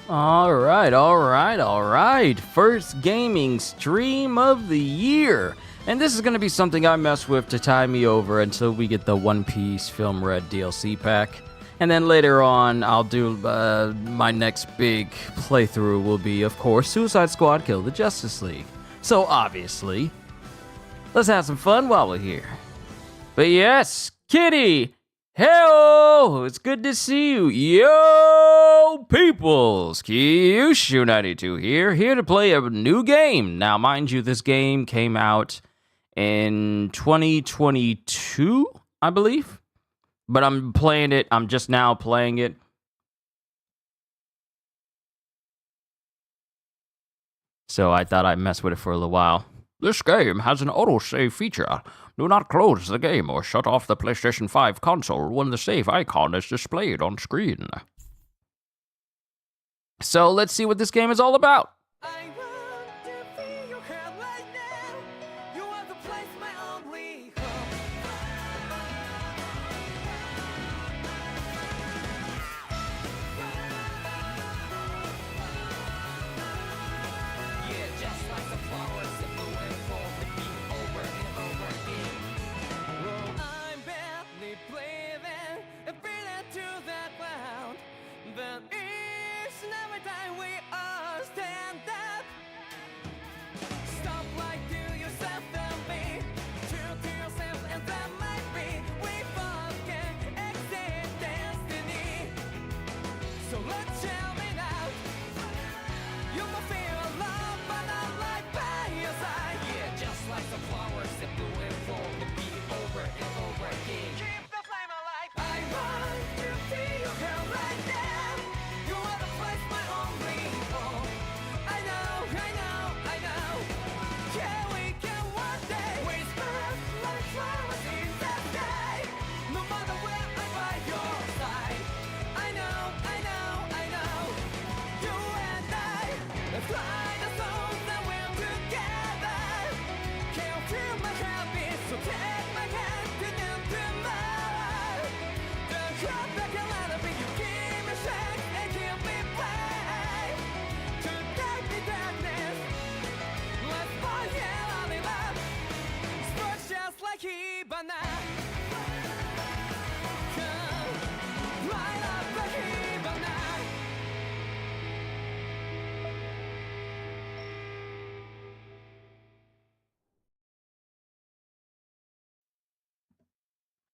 All right. First gaming stream of the year. And this is going to be something I mess with to tie me over until we get the One Piece Film Red DLC pack. And then later on, I'll do my next big playthrough will be, of course, Suicide Squad Kill the Justice League. So obviously, let's have some fun while we're here. But yes, Kitty! Hello! It's good to see you. Yo, peoples! Kyushu92 here to play a new game. Now, mind you, this game came out in 2022, I believe. But I'm playing it. I'm just now playing it. So I thought I'd mess with it for a little while. This game has an autosave feature. Do not close the game or shut off the PlayStation 5 console when the save icon is displayed on screen. So let's see what this game is all about.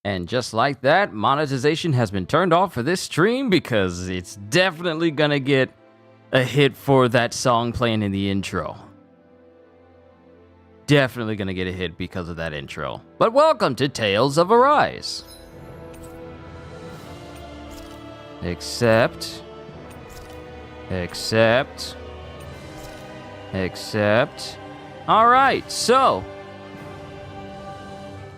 And just like that, monetization has been turned off for this stream because it's definitely gonna get a hit for that song playing in the intro. Definitely gonna get a hit because of that intro. But welcome to Tales of Arise. Accept. Alright, so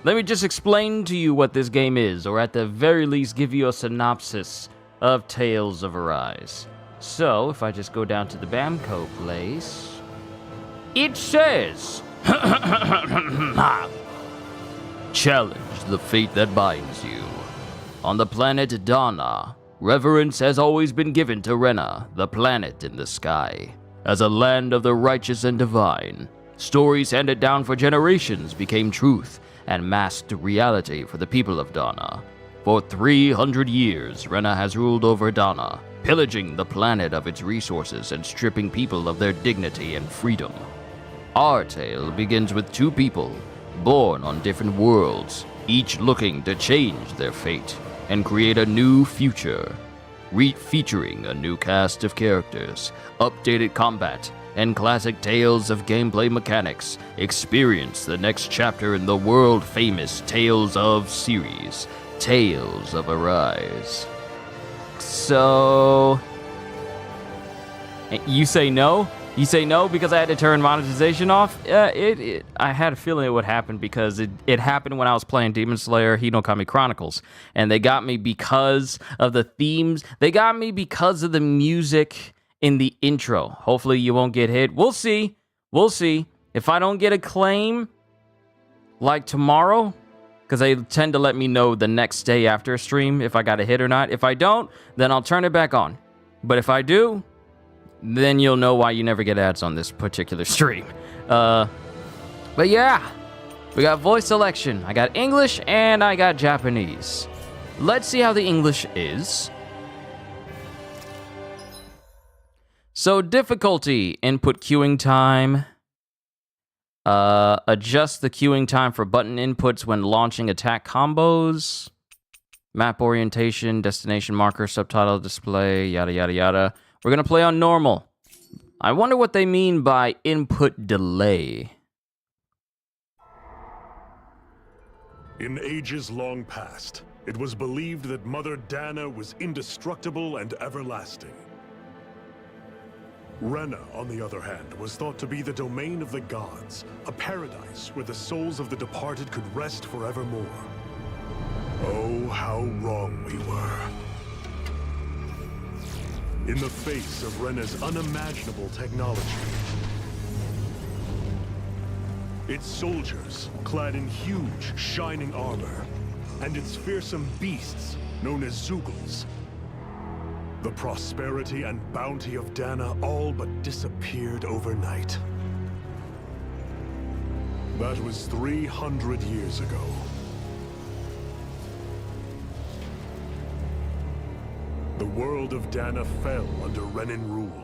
let me just explain to you what this game is, or at the very least give you a synopsis of Tales of Arise. So, if I just go down to the Bamco place, it says, challenge the fate that binds you. On the planet Dana, reverence has always been given to Rena, the planet in the sky. As a land of the righteous and divine, stories handed down for generations became truth and masked reality for the people of Dana. For 300 years, Rena has ruled over Dana, pillaging the planet of its resources and stripping people of their dignity and freedom. Our tale begins with two people, born on different worlds, each looking to change their fate and create a new future. Featuring a new cast of characters, updated combat, and classic tales of gameplay mechanics, experience the next chapter in the world-famous Tales of series, Tales of Arise. So, you say no? You say no because I had to turn monetization off? I had a feeling it would happen because it happened when I was playing Demon Slayer Hinokami Chronicles. And they got me because of the themes. They got me because of the music in the intro. Hopefully you won't get hit. We'll see. If I don't get a claim, like tomorrow, because they tend to let me know the next day after a stream if I got a hit or not. If I don't, then I'll turn it back on. But if I do, then you'll know why you never get ads on this particular stream. But yeah, we got voice selection. I got English and I got Japanese. Let's see how the English is. So difficulty, input queuing time. Adjust the queuing time for button inputs when launching attack combos. Map orientation, destination marker, subtitle display, yada yada yada. We're gonna play on normal. I wonder what they mean by input delay. In ages long past, it was believed that Mother Dana was indestructible and everlasting. Rena, on the other hand, was thought to be the domain of the gods, a paradise where the souls of the departed could rest forevermore. Oh, how wrong we were. In the face of Rena's unimaginable technology, its soldiers, clad in huge, shining armor, and its fearsome beasts, known as Zeugles. The prosperity and bounty of Dana all but disappeared overnight. That was 300 years ago. The world of Dana fell under Renan rule.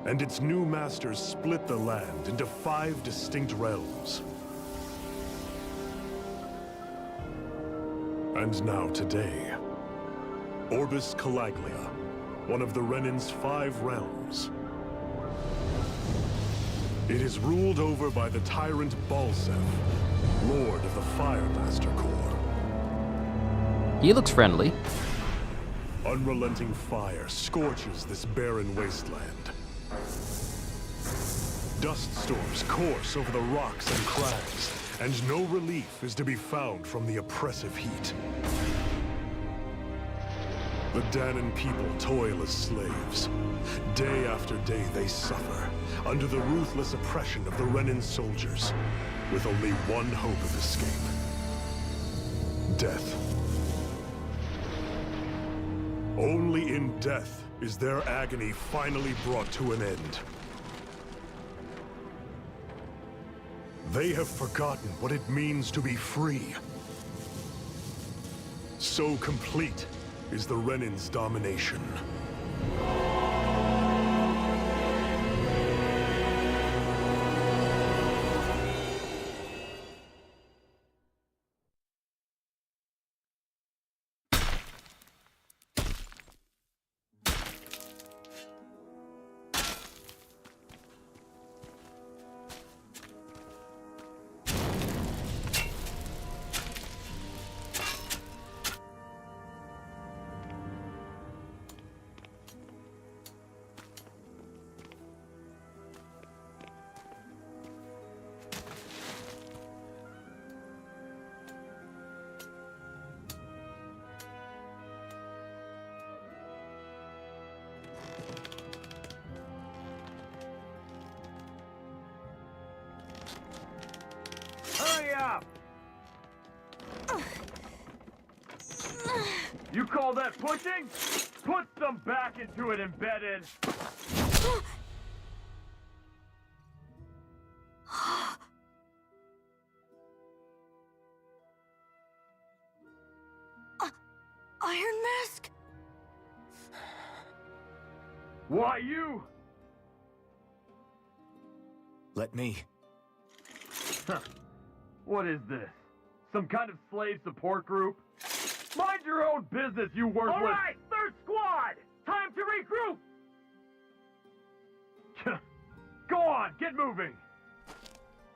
And its new masters split the land into 5 distinct realms. And now today, Orbis Calaglia, one of the Renan's 5 realms. It is ruled over by the tyrant Balseph, Lord of the Firemaster Corps. He looks friendly. Unrelenting fire scorches this barren wasteland. Dust storms course over the rocks and crags, and no relief is to be found from the oppressive heat. The Danan people toil as slaves. Day after day they suffer, under the ruthless oppression of the Renan soldiers, with only one hope of escape. Death. Only in death is their agony finally brought to an end. They have forgotten what it means to be free. So complete is the Renan's domination. You call that pushing? Put some back into it, embedded. Iron Mask? Why you? Let me. Huh. What is this? Some kind of slave support group? Mind your own business, you worthless... All right, third squad! Time to regroup! Go on, get moving!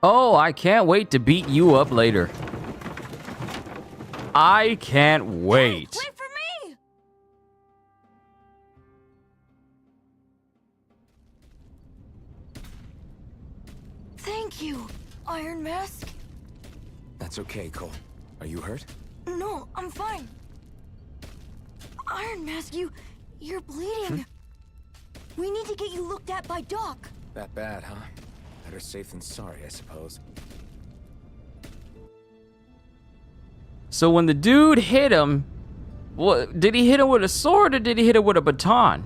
Oh, I can't wait to beat you up later. I can't wait. Wait for me! Thank you, Iron Mask. That's okay, Cole. Are you hurt? No, I'm fine. Iron Mask, you're bleeding. We need to get you looked at by Doc. That bad, huh? Better safe than sorry, I suppose. So when the dude hit him, what, did he hit him with a sword or did he hit him with a baton?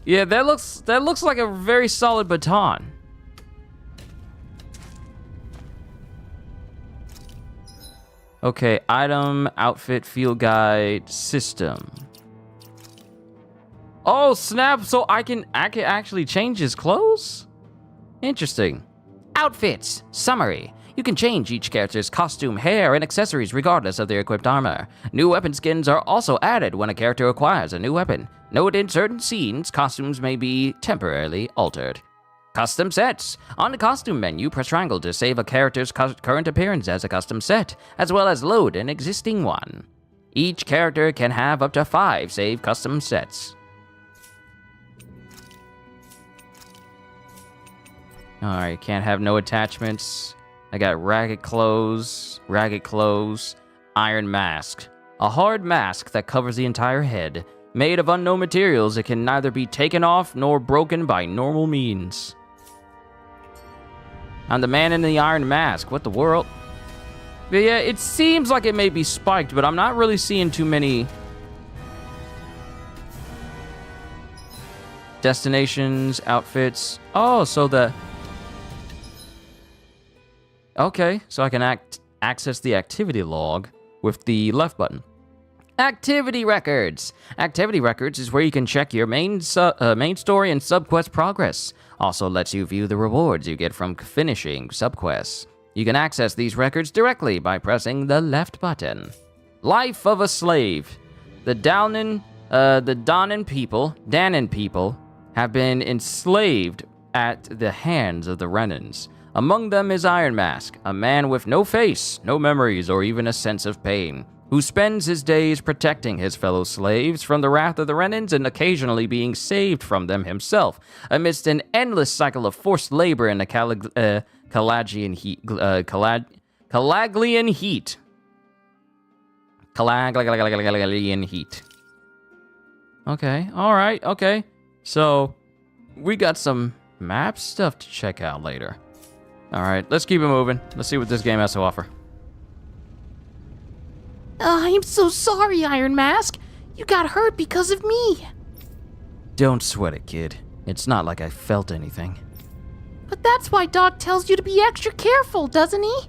Yeah, that looks like a very solid baton. Okay, item, outfit, field guide, system. Oh, snap, so I can actually change his clothes? Interesting. Outfits, summary. You can change each character's costume, hair, and accessories regardless of their equipped armor. New weapon skins are also added when a character acquires a new weapon. Note in certain scenes, costumes may be temporarily altered. Custom sets. On the costume menu, press triangle to save a character's current appearance as a custom set, as well as load an existing one. Each character can have up to 5 save custom sets. Alright, can't have no attachments. I got ragged clothes, iron mask. A hard mask that covers the entire head. Made of unknown materials, it can neither be taken off nor broken by normal means. I'm the man in the iron mask. What the world? But yeah, it seems like it may be spiked, but I'm not really seeing too many destinations, outfits. Oh, so the... Okay, so I can access the activity log with the left button. Activity records. Activity records is where you can check your main story and subquest progress. Also lets you view the rewards you get from finishing subquests. You can access these records directly by pressing the left button. Life of a slave. The Danan people have been enslaved at the hands of the Renans. Among them is Iron Mask, a man with no face, no memories, or even a sense of pain, who spends his days protecting his fellow slaves from the wrath of the Renans and occasionally being saved from them himself, amidst an endless cycle of forced labor in the Calaglian heat. Calaglian heat. Okay, alright, okay. So, we got some map stuff to check out later. Alright, let's keep it moving. Let's see what this game has to offer. I'm so sorry, Iron Mask. You got hurt because of me. Don't sweat it, kid. It's not like I felt anything. But that's why Doc tells you to be extra careful, doesn't he?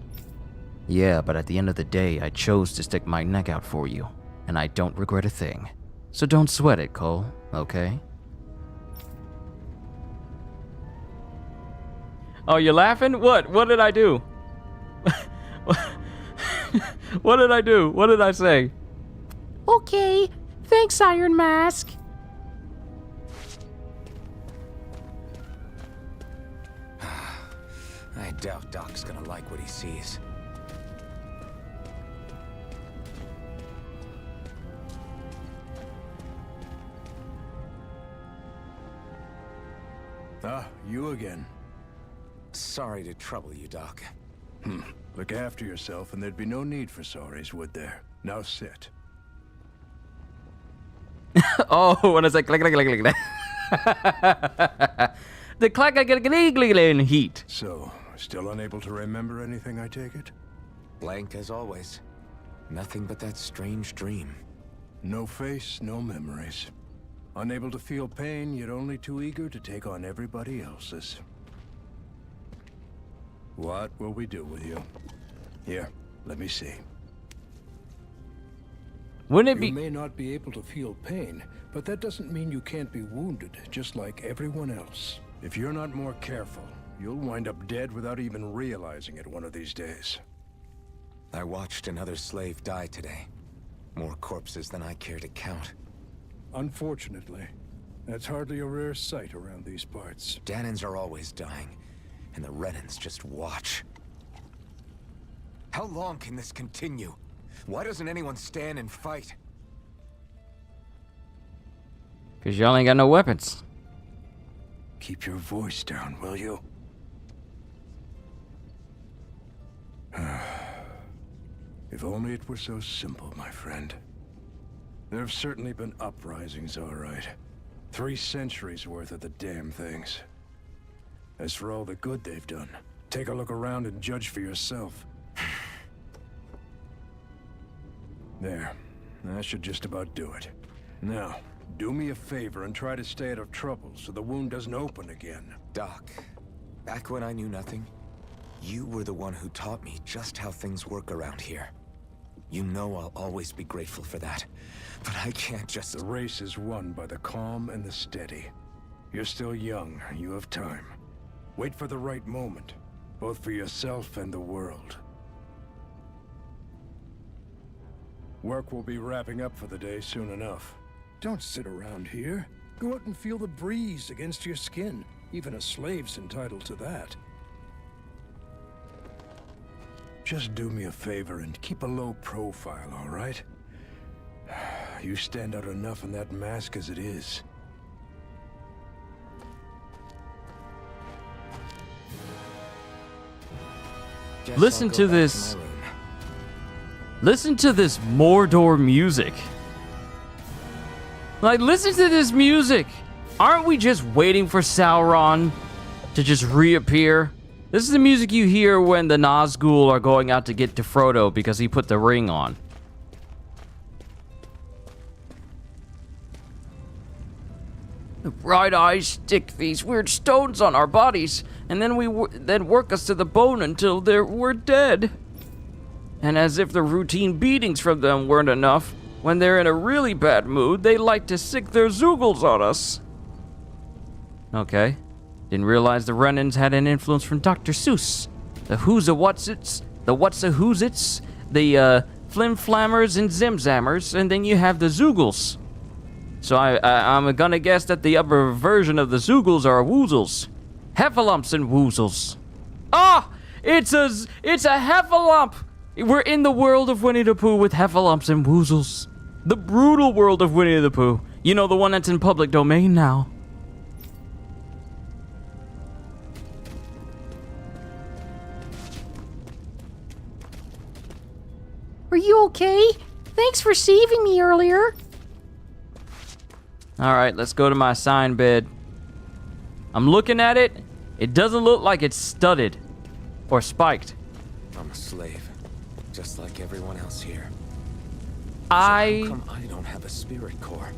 Yeah, but at the end of the day, I chose to stick my neck out for you, and I don't regret a thing. So don't sweat it, Cole, okay? Oh, you're laughing? What? What did I do? What did I do? What did I say? Okay, thanks, Iron Mask. I doubt Doc's gonna like what he sees. Ah, you again. Sorry to trouble you, Doc. Look after yourself and there'd be no need for sorries, would there? Now sit. Oh, when I say click, click, click, click, click. The clack, click, click, click, click, click, heat. So, still unable to remember anything, I take it? Blank as always. Nothing but that strange dream. No face, no memories. Unable to feel pain, yet only too eager to take on everybody else's. What will we do with you? Here, let me see. Wouldn't it You be... may not be able to feel pain, but that doesn't mean you can't be wounded, just like everyone else. If you're not more careful, you'll wind up dead without even realizing it one of these days. I watched another slave die today. More corpses than I care to count. Unfortunately, that's hardly a rare sight around these parts. Danans are always dying, and the Renans just watch. How long can this continue? Why doesn't anyone stand and fight? Because y'all ain't got no weapons. Keep your voice down, will you? If only it were so simple, my friend. There have certainly been uprisings, all right. 3 centuries worth of the damn things. As for all the good they've done, take a look around and judge for yourself. There. That should just about do it. Now, Do me a favor and try to stay out of trouble so the wound doesn't open again. Doc, back when I knew nothing, you were the one who taught me just how things work around here. You know I'll always be grateful for that. But I can't just... The race is won by the calm and the steady. You're still young. You have time. Wait for the right moment, both for yourself and the world. Work will be wrapping up for the day soon enough. Don't sit around here. Go out and feel the breeze against your skin. Even a slave's entitled to that. Just do me a favor and keep a low profile, all right? You stand out enough in that mask as it is. Guess Listen I'll go to back this. my room. Listen to this Mordor music. Like, listen to this music. Aren't we just waiting for Sauron to just reappear? This is the music you hear when the Nazgul are going out to get to Frodo because he put the ring on. The bright eyes stick these weird stones on our bodies, and then then work us to the bone until we're dead. And as if the routine beatings from them weren't enough, when they're in a really bad mood, they like to sick their zoogles on us. Okay. Didn't realize the Renans had an influence from Dr. Seuss. The Who's-a-What's-its, the What's-a-Who's-its, the Flim-Flammers and Zimzammers, and then you have the zoogles. So I'm gonna guess that the upper version of the zoogles are woozles. Heffalumps and woozles. Ah! It's a heffalump! We're in the world of Winnie the Pooh with heffalumps and woozles. The brutal world of Winnie the Pooh. You know, the one that's in public domain now. Are you okay? Thanks for saving me earlier. Alright, let's go to my assigned bed. I'm looking at it. It doesn't look like it's studded or spiked. I'm a slave, just like everyone else here. I... How come I don't have a spirit core?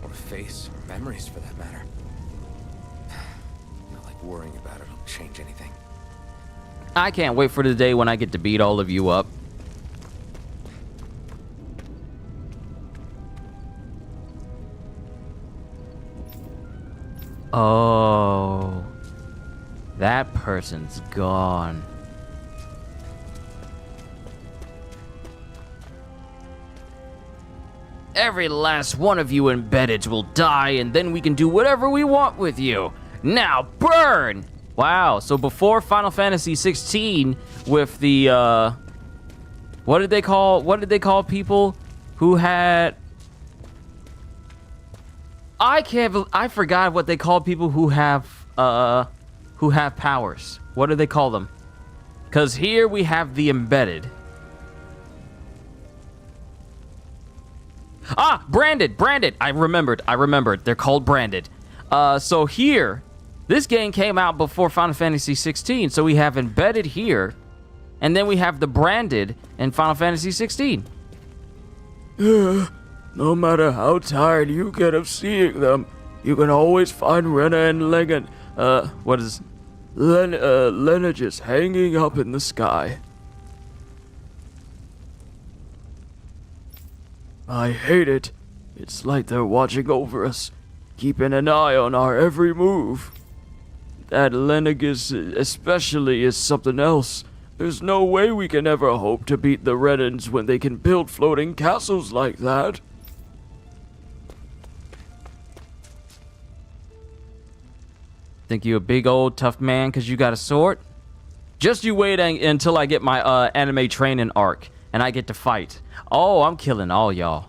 Or a face, or memories for that matter? Not like worrying about it will change anything. I can't wait for the day when I get to beat all of you up. Oh, that person's gone. Every last one of you embeddeds will die, and then we can do whatever we want with you. Now burn! Wow, so before Final Fantasy 16, with the what did they call people who had... I forgot what they call people who have powers. What do they call them? Because here we have the embedded. Ah, branded. I remembered. They're called branded. So here, this game came out before Final Fantasy 16, so we have embedded here, and then we have the branded in Final Fantasy 16. No matter how tired you get of seeing them, you can always find Rena and Lineages hanging up in the sky. I hate it. It's like they're watching over us, keeping an eye on our every move. That Lenegis especially is something else. There's no way we can ever hope to beat the Renans when they can build floating castles like that. Think you a big old tough man because you got a sword? Just you wait until I get my anime training arc and I get to fight. Oh, I'm killing all y'all.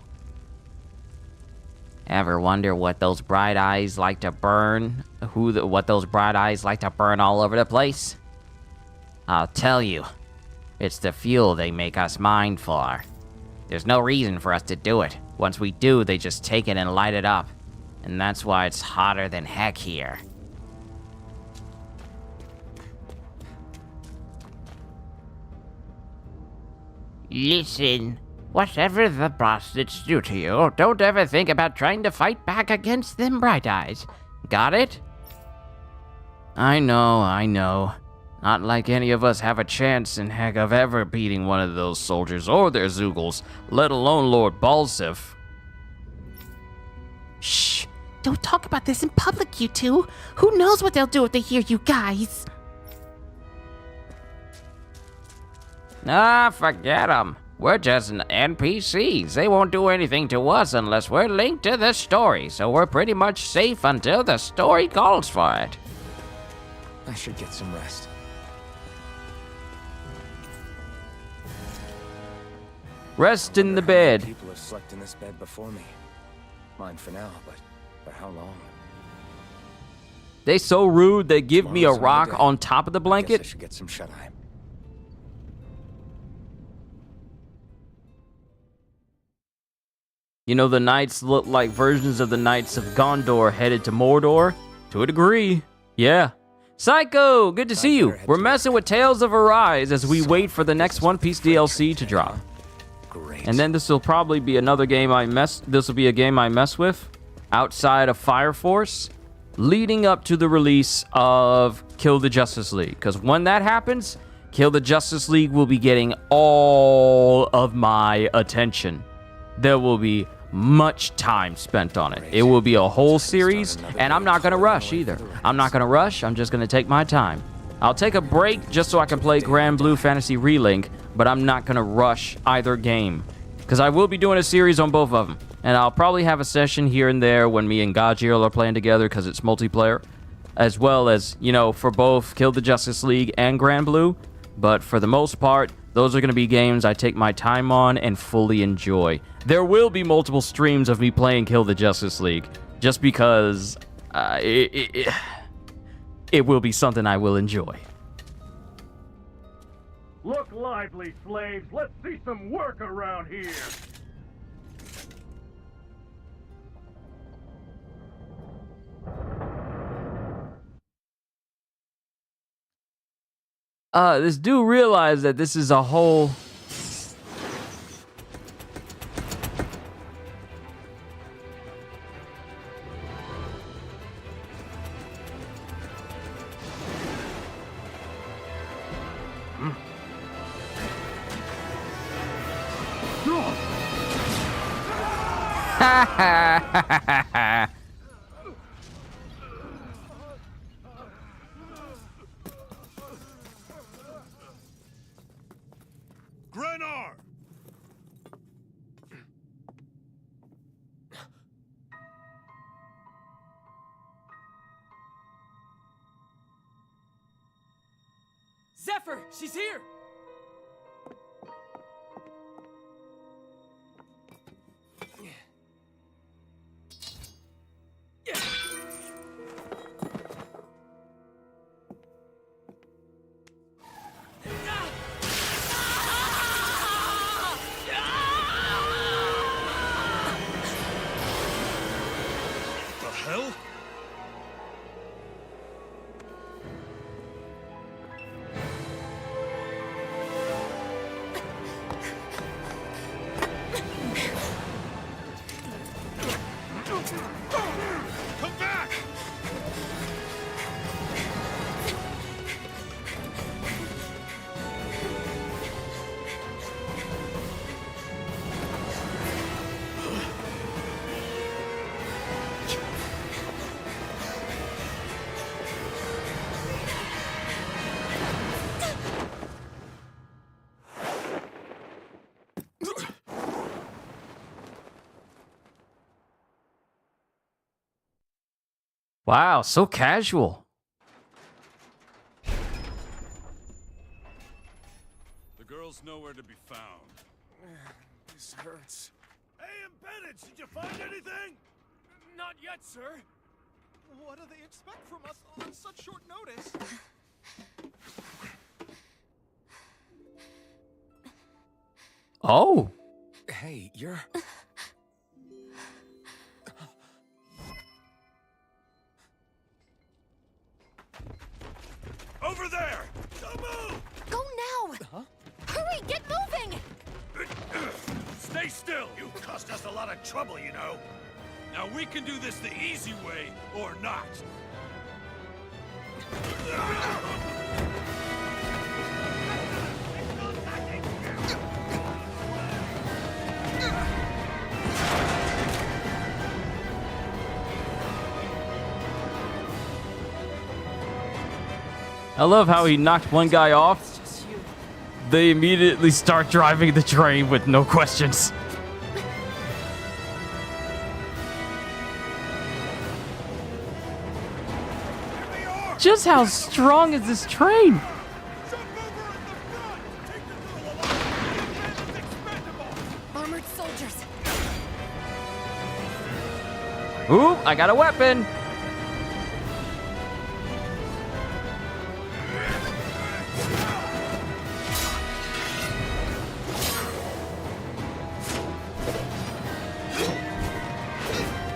Ever wonder what those bright eyes like to burn? What those bright eyes like to burn all over the place? I'll tell you. It's the fuel they make us mine for. There's no reason for us to do it. Once we do, they just take it and light it up. And that's why it's hotter than heck here. Listen, Whatever the bastards do to you, don't ever think about trying to fight back against them Bright Eyes. Got it? I know. Not like any of us have a chance in heck of ever beating one of those soldiers or their Zeugles, let alone Lord Balsif. Shh! Don't talk about this in public, you two. Who knows what they'll do if they hear you guys? Ah, forget them. We're just NPCs. They won't do anything to us unless we're linked to the story, so we're pretty much safe until the story calls for it. I should get some rest. Rest in the bed. People have slept in this bed before me. Mine for now, but for how long? They so rude they give me a Tomorrow's rock another day. on top of the I blanket. should get some shut-eye. You know, the knights look like versions of the Knights of Gondor headed to Mordor. To a degree. Yeah. Psycho, good to see you. We're messing with Tales of Arise as we wait for the next One Piece DLC to drop. Great. And then this will probably be another game this will be a game I mess with outside of Fire Force, leading up to the release of Kill the Justice League. Because when that happens, Kill the Justice League will be getting all of my attention. There will be much time spent on it. It will be a whole series, and I'm not going to rush either. I'm not going to rush. I'm just going to take my time. I'll take a break just so I can play Grand Blue Fantasy Relink, but I'm not going to rush either game. Because I will be doing a series on both of them. And I'll probably have a session here and there when me and Gajiel are playing together because it's multiplayer. As well as, you know, for both Kill the Justice League and Grand Blue. But for the most part, those are going to be games I take my time on and fully enjoy. There will be multiple streams of me playing Kill the Justice League. Just because it will be something I will enjoy. Look lively, slaves. Let's see some work around here. This dude realize that this is a whole... Grenar! Zephyr, she's here! The hell? Come back! Wow, so casual. The girl's nowhere to be found. This hurts. Hey, Bennett, did you find anything? Not yet, sir. What do they expect from us on such short notice? Oh. Hey, you're... Over there! Don't move! Go now! Hurry, get moving! Stay still! You've caused us a lot of trouble, you know. Now we can do this the easy way, or not. I love how he knocked one guy off. They immediately start driving the train with no questions. Just how strong is this train? Armored soldiers. Ooh, I got a weapon.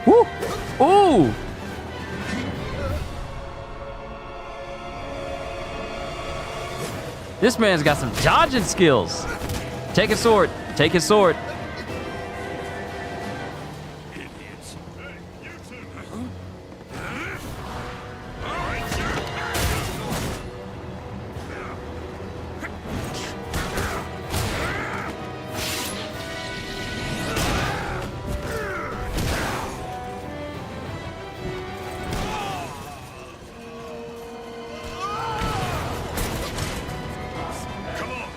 Woo! Ooh! This man's got some dodging skills. Take his sword. Take his sword. Idiots. Hey, you two. Come on.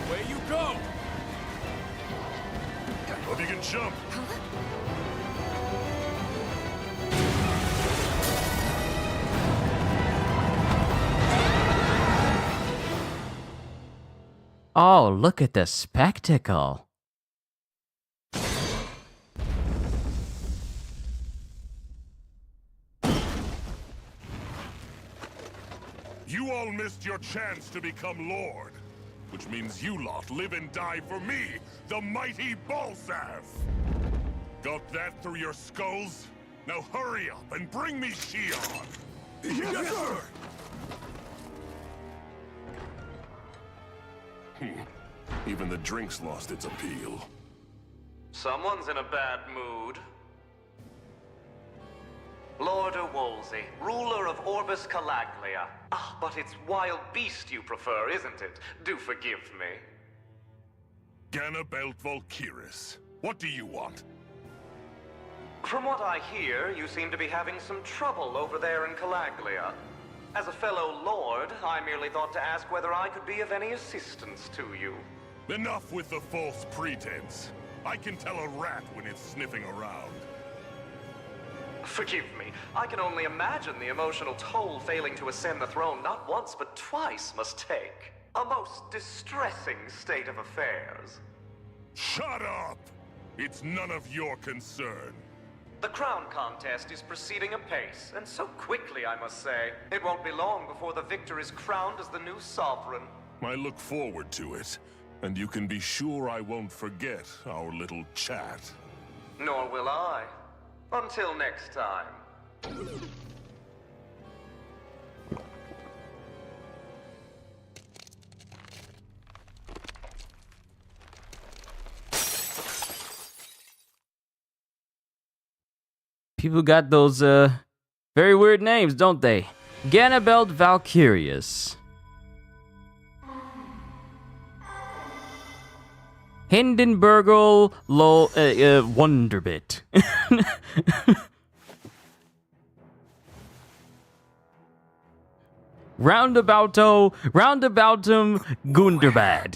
Away you go! Hope you can jump. Oh, look at the spectacle. You all missed your chance to become Lord. Which means you lot live and die for me, the mighty Balzav! Got that through your skulls? Now hurry up and bring me Shion! Yes, sir! Even the drink's lost its appeal. Someone's in a bad mood. Lord Wolsey, ruler of Orbis Calaglia. Ah, but it's wild beast you prefer, isn't it? Do forgive me. Ganabelt Valkyris, what do you want? From what I hear, you seem to be having some trouble over there in Calaglia. As a fellow lord, I merely thought to ask whether I could be of any assistance to you. Enough with the false pretense. I can tell a rat when it's sniffing around. Forgive me, I can only imagine the emotional toll failing to ascend the throne not once but twice must take. A most distressing state of affairs. Shut up! It's none of your concern. The crown contest is proceeding apace, and so quickly, I must say. It won't be long before the victor is crowned as the new sovereign. I look forward to it, and you can be sure I won't forget our little chat. Nor will I. Until next time. People got those very weird names, don't they? Ganabelt Valkyrius. Hindenburgel Wonderbit. Roundaboutum Gunderbad.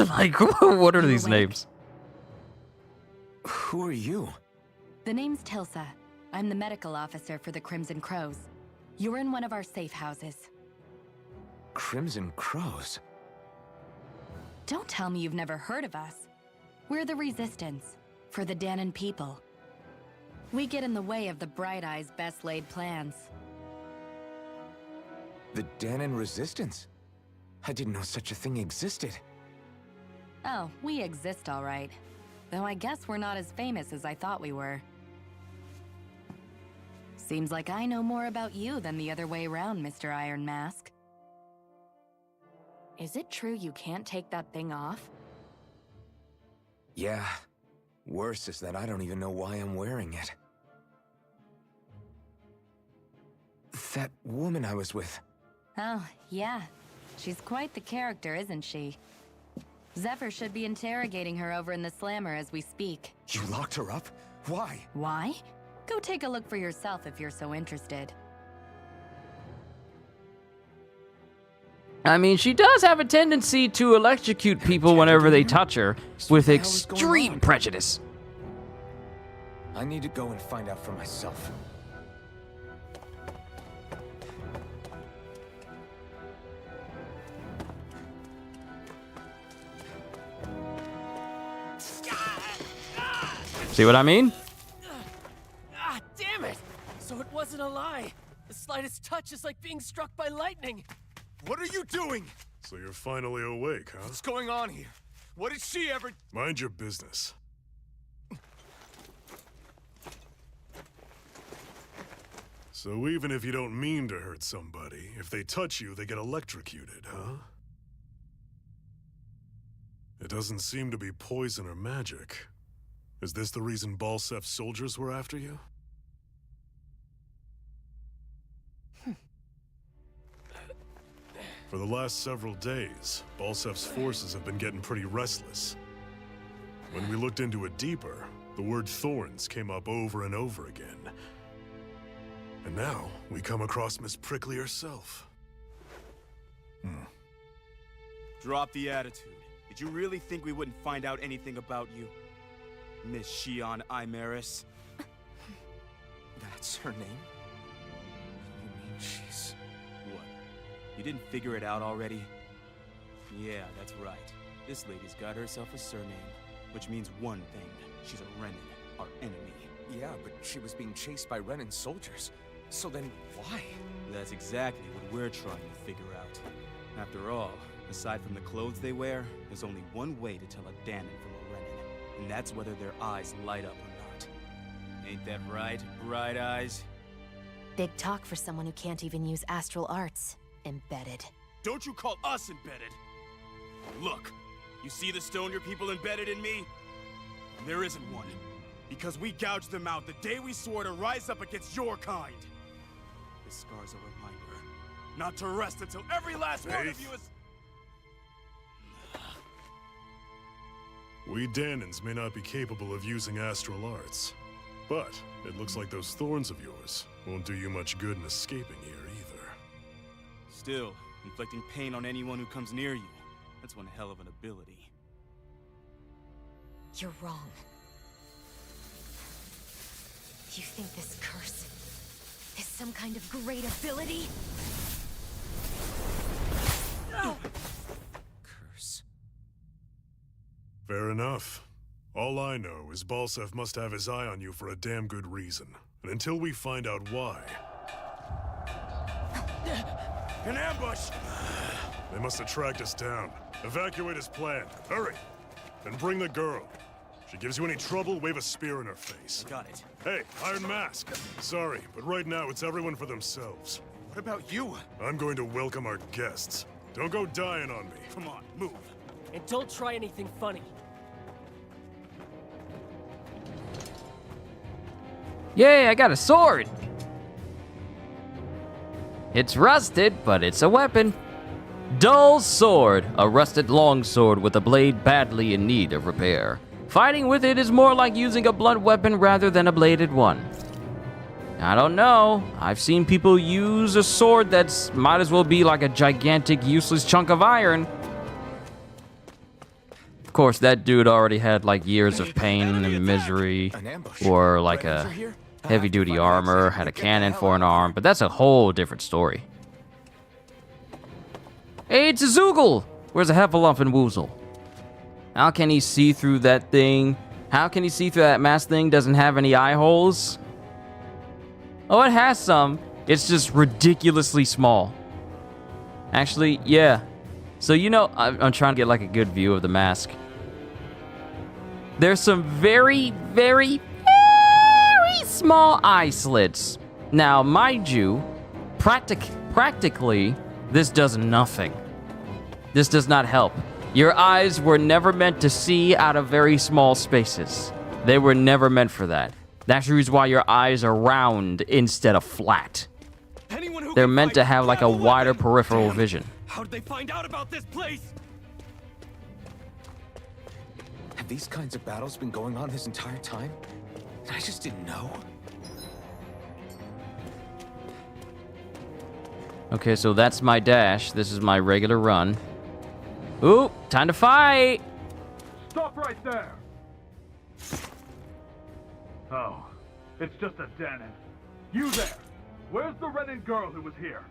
Like, what are these names? Who are you? The name's Tilsa. I'm the medical officer for the Crimson Crows. You're in one of our safe houses. Crimson Crows? Don't tell me you've never heard of us. We're the Resistance, for the Danon people. We get in the way of the Bright Eye's best-laid plans. The Danon Resistance? I didn't know such a thing existed. Oh, we exist all right. though I guess we're not as famous as I thought we were. Seems like I know more about you than the other way around, Mr. Iron Mask. Is it true you can't take that thing off? Yeah. Worse is that I don't even know why I'm wearing it. That woman I was with. Oh, yeah. She's quite the character, isn't she? Zephyr should be interrogating her over in the Slammer as we speak. You locked her up? Why? Why? Go take a look for yourself if you're so interested. I mean, she does have a tendency to electrocute people whenever they touch her, with extreme prejudice. I need to go and find out for myself. See what I mean? Ah, damn it! So it wasn't a lie. The slightest touch is like being struck by lightning. What are you doing? So you're finally awake, huh? What's going on here? What did she ever... Mind your business. So even if you don't mean to hurt somebody, if they touch you, they get electrocuted, huh? It doesn't seem to be poison or magic. Is this the reason Balsef's soldiers were after you? For the last several days, Balsef's forces have been getting pretty restless. When we looked into it deeper, the word thorns came up over and over again. And now, we come across Miss Prickly herself. Drop the attitude. Did you really think we wouldn't find out anything about you? Miss Shion Imaris? That's her name? You mean she's... What? You didn't figure it out already? Yeah, that's right. This lady's got herself a surname, which means one thing. She's a Renan, our enemy. Yeah, but she was being chased by Renan's soldiers. So then, why? That's exactly what we're trying to figure out. After all, aside from the clothes they wear, there's only one way to tell a Danon from a Renan, and that's whether their eyes light up or not. Ain't that right, Bright Eyes? Big talk for someone who can't even use astral arts. Embedded. Don't you call us embedded! Look, you see the stone your people embedded in me? There isn't one. Because we gouged them out the day we swore to rise up against your kind. This scar's a reminder, not to rest until every last one of you is... We Danons may not be capable of using astral arts, but it looks like those thorns of yours won't do you much good in escaping here either. Still, inflicting pain on anyone who comes near you, that's one hell of an ability. You're wrong. You think this curse is some kind of great ability? Curse. Fair enough. All I know is Balsef must have his eye on you for a damn good reason. And until we find out why... An ambush! They must have tracked us down. Evacuate as planned. Hurry! And bring the girl. If she gives you any trouble, wave a spear in her face. Got it. Hey, Iron Mask. Sorry, but right now it's everyone for themselves. What about you? I'm going to welcome our guests. Don't go dying on me. Come on, move. And don't try anything funny. Yay, I got a sword! It's rusted, but it's a weapon. Dull sword, a rusted longsword with a blade badly in need of repair. Fighting with it is more like using a blunt weapon rather than a bladed one. I don't know. I've seen people use a sword that's might as well be like a gigantic useless chunk of iron. Of course, that dude already had like years of pain and misery, or like a heavy-duty armor, had a cannon for an arm, but that's a whole different story. Hey, it's a Zoogle! Where's a Heffalump Woozle? How can he see through that thing? How can he see through that mask thing? Doesn't have any eye holes? Oh, it has some. It's just ridiculously small. Actually, yeah. So, you know, I'm trying to get like a good view of the mask. there's some very, very, very small eye slits. Now, mind you, practically, this does nothing. This does not help. Your eyes were never meant to see out of very small spaces. They were never meant for that. That's the reason why your eyes are round instead of flat. They're meant to have like a wider peripheral vision. How did they find out about this place? Have these kinds of battles been going on this entire time? I just didn't know. Okay, so that's my dash. This is my regular run. Ooh, time to fight! Stop right there! Oh, it's just a Danon. You there! Where's the Renan girl who was here?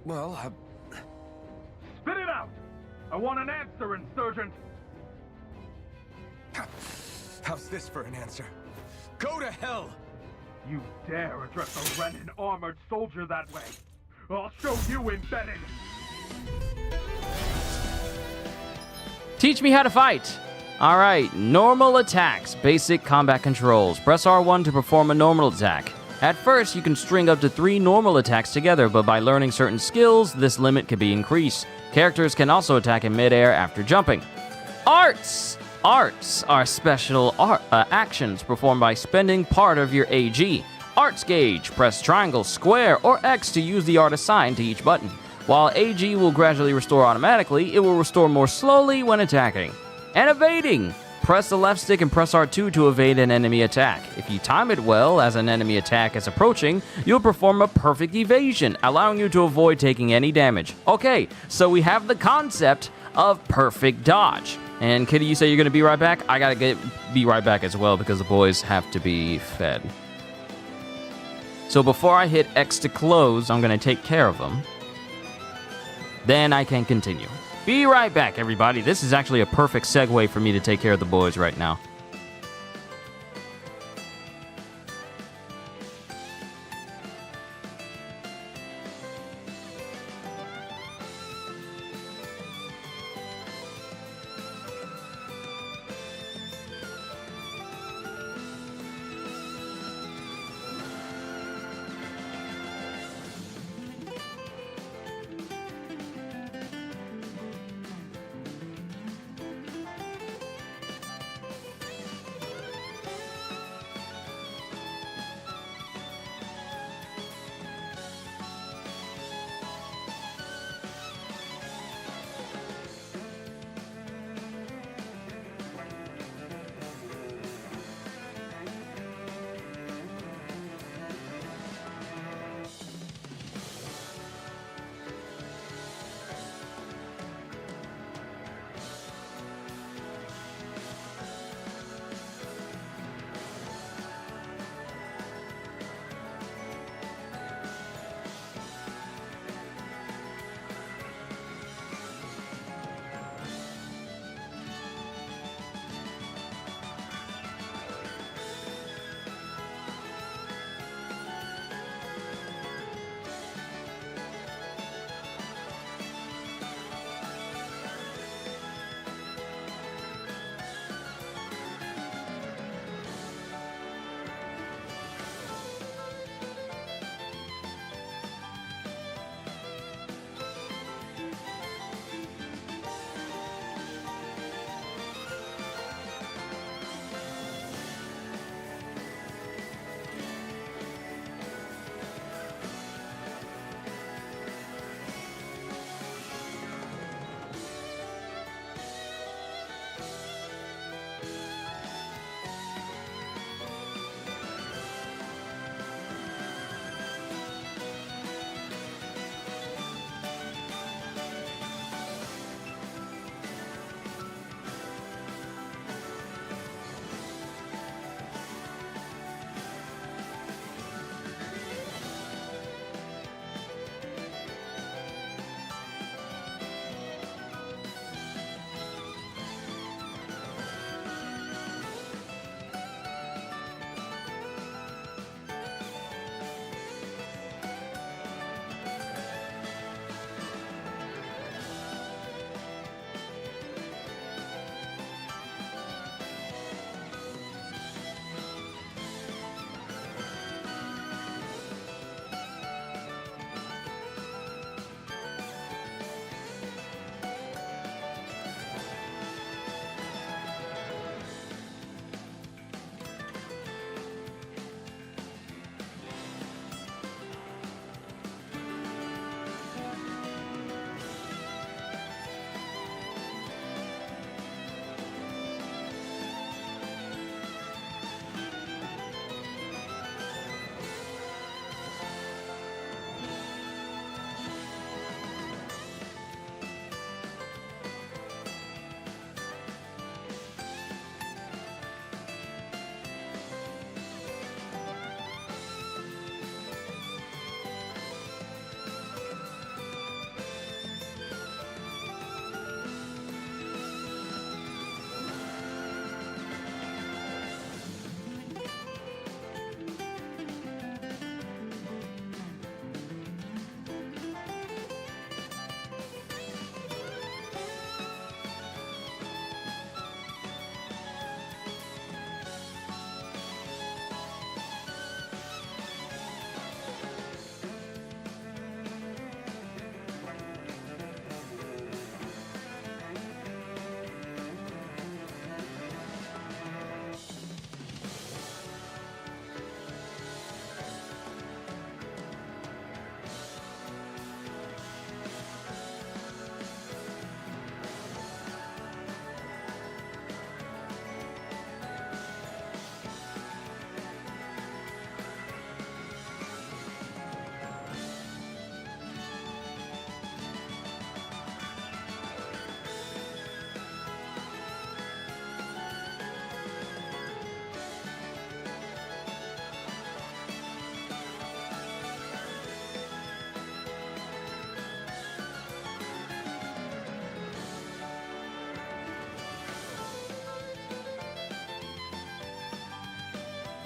Well, Spit it out! I want an answer, Insurgent! How's this for an answer? Go to hell! You dare address a Renan armored soldier that way? I'll show you embedded! Teach me how to fight! Alright, normal attacks, basic combat controls. Press R1 to perform a normal attack. At first, you can string up to 3 normal attacks together, but by learning certain skills, this limit can be increased. Characters can also attack in midair after jumping. Arts! Arts are special actions performed by spending part of your AG. Arts gauge, press triangle, square, or X to use the art assigned to each button. While AG will gradually restore automatically, it will restore more slowly when attacking. And evading! Press the left stick and press R2 to evade an enemy attack. If you time it well as an enemy attack is approaching, you'll perform a perfect evasion, allowing you to avoid taking any damage. Okay, so we have the concept of perfect dodge. And Kitty, you say you're gonna be right back? I gotta be right back as well because the boys have to be fed. So before I hit X to close, I'm gonna take care of them. Then I can continue. Be right back, everybody. This is actually a perfect segue for me to take care of the boys right now.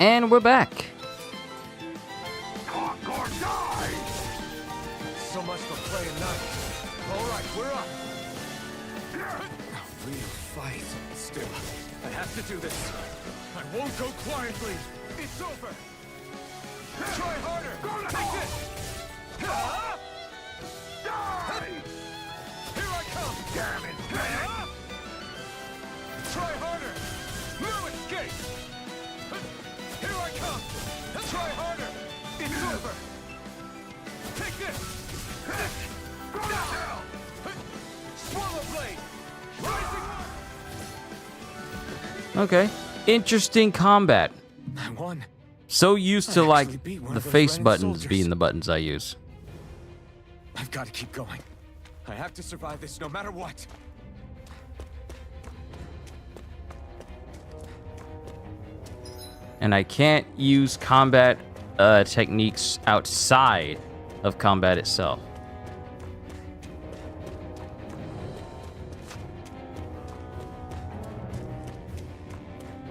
And we're back. Talk or die! So much for playing nice. All right, we're up. A real fight. Still, I have to do this. I won't go quietly. It's over. Try harder. Take this. Die! Here I come. Damn it, man. Try harder. No escape. Here I come. Try harder. It's over. Take this. Go down. Swallow blade. Rising. Okay. Interesting combat. I won. So used to I like actually beat one the of those face Renan buttons soldiers. being the buttons I use. I've got to keep going. I have to survive this no matter what. And I can't use combat techniques outside of combat itself.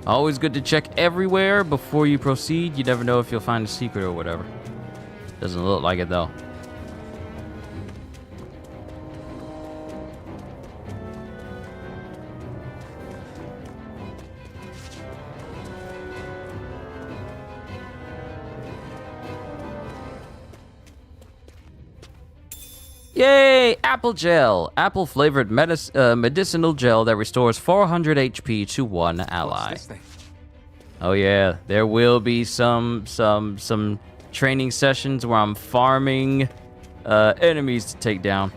Always good to check everywhere before you proceed. You never know if you'll find a secret or whatever. Doesn't look like it though. Yay! Apple gel. Apple flavored medicinal gel that restores 400 HP to one ally. What's this thing? Oh yeah, there will be some training sessions where I'm farming enemies to take down.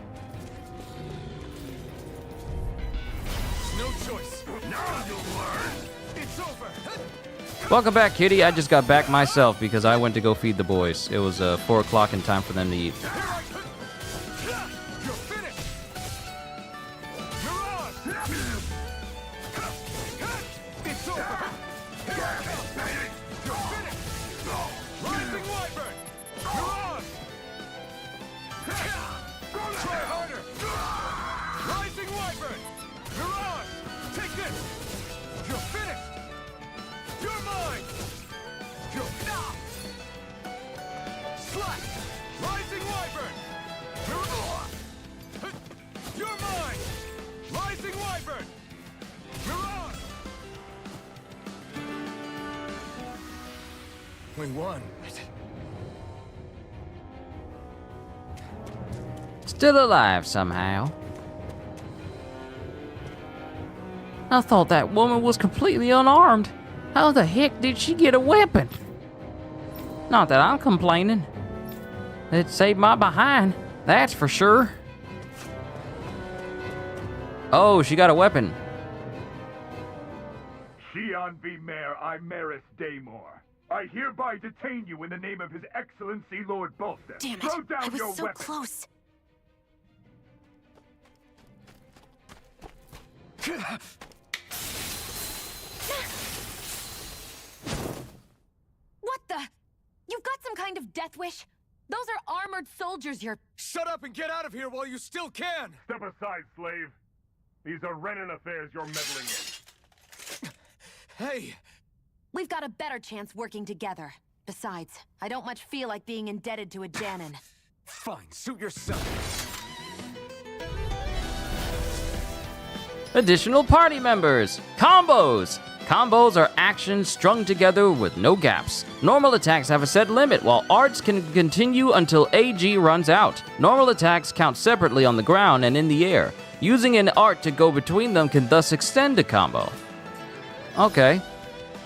No choice. Now you'll learn. It's over. Welcome back, kitty. I just got back myself because I went to go feed the boys. It was 4 o'clock and time for them to eat. You're finished. You're on. It's over. You're finished. Rising Wyvern. You're on. Try harder. Rising Wyvern. You're on. Take this. You're finished. You're mine. You're slash. Rising Wyvern. You're mine. Rising Wyvern. You're on. We won. Still alive somehow. I thought that woman was completely unarmed. How the heck did she get a weapon? Not that I'm complaining. It saved my behind, that's for sure. Oh, she got a weapon. Shion V. Mayor Imaris Daymore. I hereby detain you in the name of His Excellency Lord Bolster. Damn it! Throw down I was your so weapon. close. What the? You've got some kind of death wish? Those are armored soldiers you're... Shut up and get out of here while you still can! Step aside, slave. These are Renan affairs you're meddling in. Hey! We've got a better chance working together. Besides, I don't much feel like being indebted to a Danon. Fine, suit yourself. Additional party members. Combos. Combos are actions strung together with no gaps. Normal attacks have a set limit, while arts can continue until AG runs out. Normal attacks count separately on the ground and in the air. Using an art to go between them can thus extend a combo. Okay.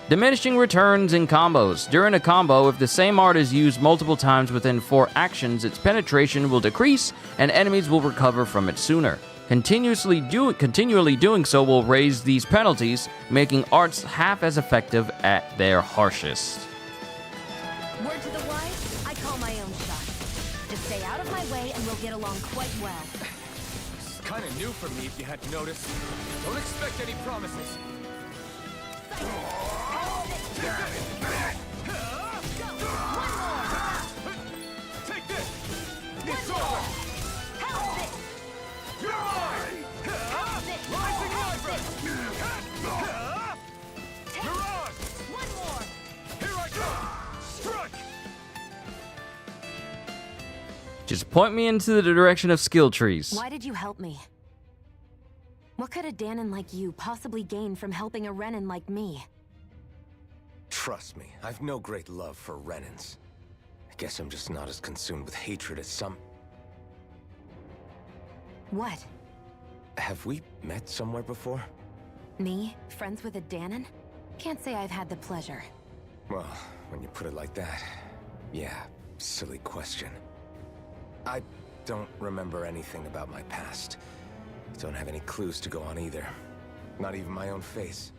Diminishing returns in combos. During a combo, if the same art is used multiple times within 4 actions, its penetration will decrease and enemies will recover from it sooner. Continually doing so will raise these penalties, making arts half as effective at their harshest. Word to the wise, I call my own shot. Just stay out of my way and we'll get along quite well. This is kind of new for me, if you hadn't noticed. Don't expect any promises. Take this! It's over! You're mine! Rising Wyvern! You're on! One more! Here I Just point me into the direction of skill trees. Why did you help me? What could a Danon like you possibly gain from helping a Renan like me? Trust me, I've no great love for Renans. I guess I'm just not as consumed with hatred as some... What? Have we met somewhere before? Me? Friends with a Danon? Can't say I've had the pleasure. Well, when you put it like that, yeah, silly question. I don't remember anything about my past. Don't have any clues to go on either. Not even my own face.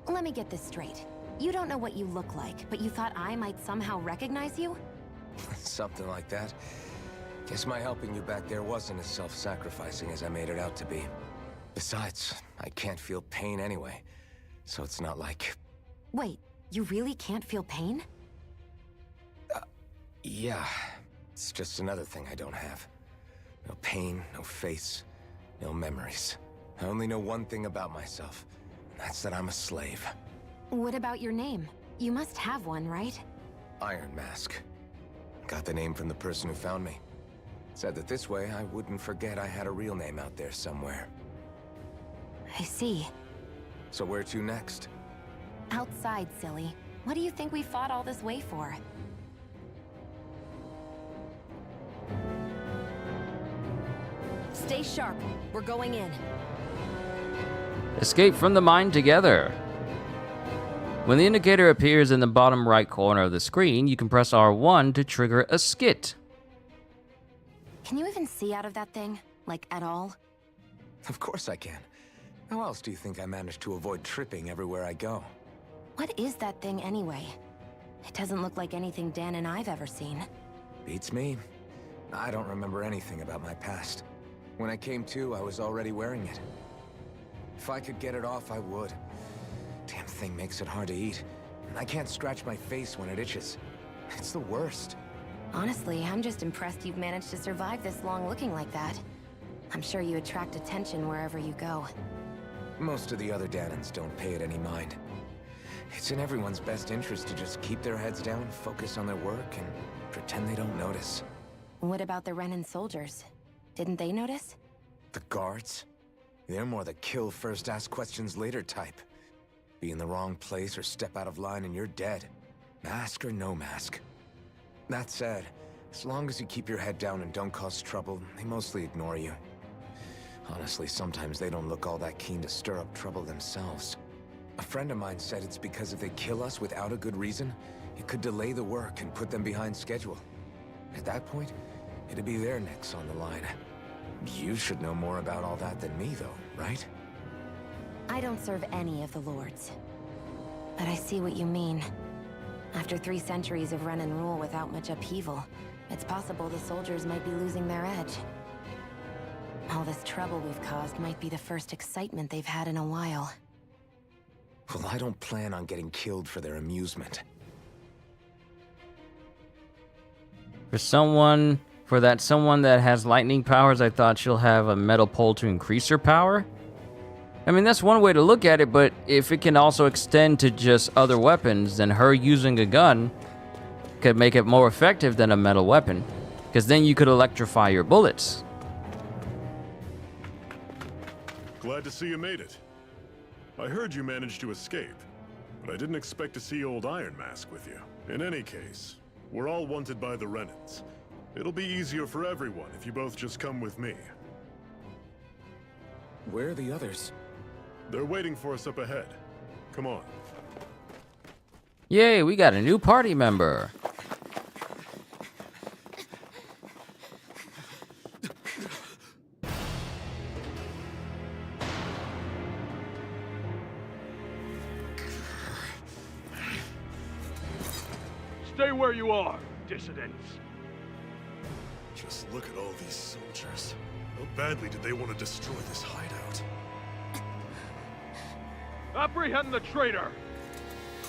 Let me get this straight. You don't know what you look like, but you thought I might somehow recognize you? Something like that. Guess my helping you back there wasn't as self-sacrificing as I made it out to be. Besides, I can't feel pain anyway, so it's not like... Wait, you really can't feel pain? Yeah. It's just another thing I don't have. No pain, no face, no memories. I only know one thing about myself, and that's that I'm a slave. What about your name? You must have one, right? Iron Mask. Got the name from the person who found me. Said that this way I wouldn't forget I had a real name out there somewhere. I see. So where to next? Outside, silly. What do you think we fought all this way for? Stay sharp. We're going in. Escape from the mine together. When the indicator appears in the bottom right corner of the screen, you can press R1 to trigger a skit. Can you even see out of that thing? Like, at all? Of course I can. How else do you think I managed to avoid tripping everywhere I go? What is that thing anyway? It doesn't look like anything Dan and I've ever seen. Beats me. I don't remember anything about my past. When I came to, I was already wearing it. If I could get it off, I would. Damn thing makes it hard to eat. And I can't scratch my face when it itches. It's the worst. Honestly, I'm just impressed you've managed to survive this long looking like that. I'm sure you attract attention wherever you go. Most of the other Danons don't pay it any mind. It's in everyone's best interest to just keep their heads down, focus on their work, and pretend they don't notice. What about the Renan soldiers? Didn't they notice? The guards? They're more the kill first, ask questions later type. Be in the wrong place or step out of line and you're dead. Mask or no mask. That said, as long as you keep your head down and don't cause trouble, they mostly ignore you. Honestly, sometimes they don't look all that keen to stir up trouble themselves. A friend of mine said it's because if they kill us without a good reason, it could delay the work and put them behind schedule. At that point, it'd be their necks on the line. You should know more about all that than me, though, right? I don't serve any of the lords. But I see what you mean. After 3 centuries of Renan rule without much upheaval, it's possible the soldiers might be losing their edge. All this trouble we've caused might be the first excitement they've had in a while. Well, I don't plan on getting killed for their amusement. For someone that has lightning powers, I thought she'll have a metal pole to increase her power. I mean, that's one way to look at it, but if it can also extend to just other weapons, then her using a gun could make it more effective than a metal weapon, because then you could electrify your bullets. Glad to see you made it. I heard you managed to escape, but I didn't expect to see old Iron Mask with you. In any case, we're all wanted by the Renans. It'll be easier for everyone if you both just come with me. Where are the others? They're waiting for us up ahead. Come on. Yay, we got a new party member. Stay where you are, dissidents. Just look at all these soldiers. How badly did they want to destroy this hideout? Apprehend the traitor!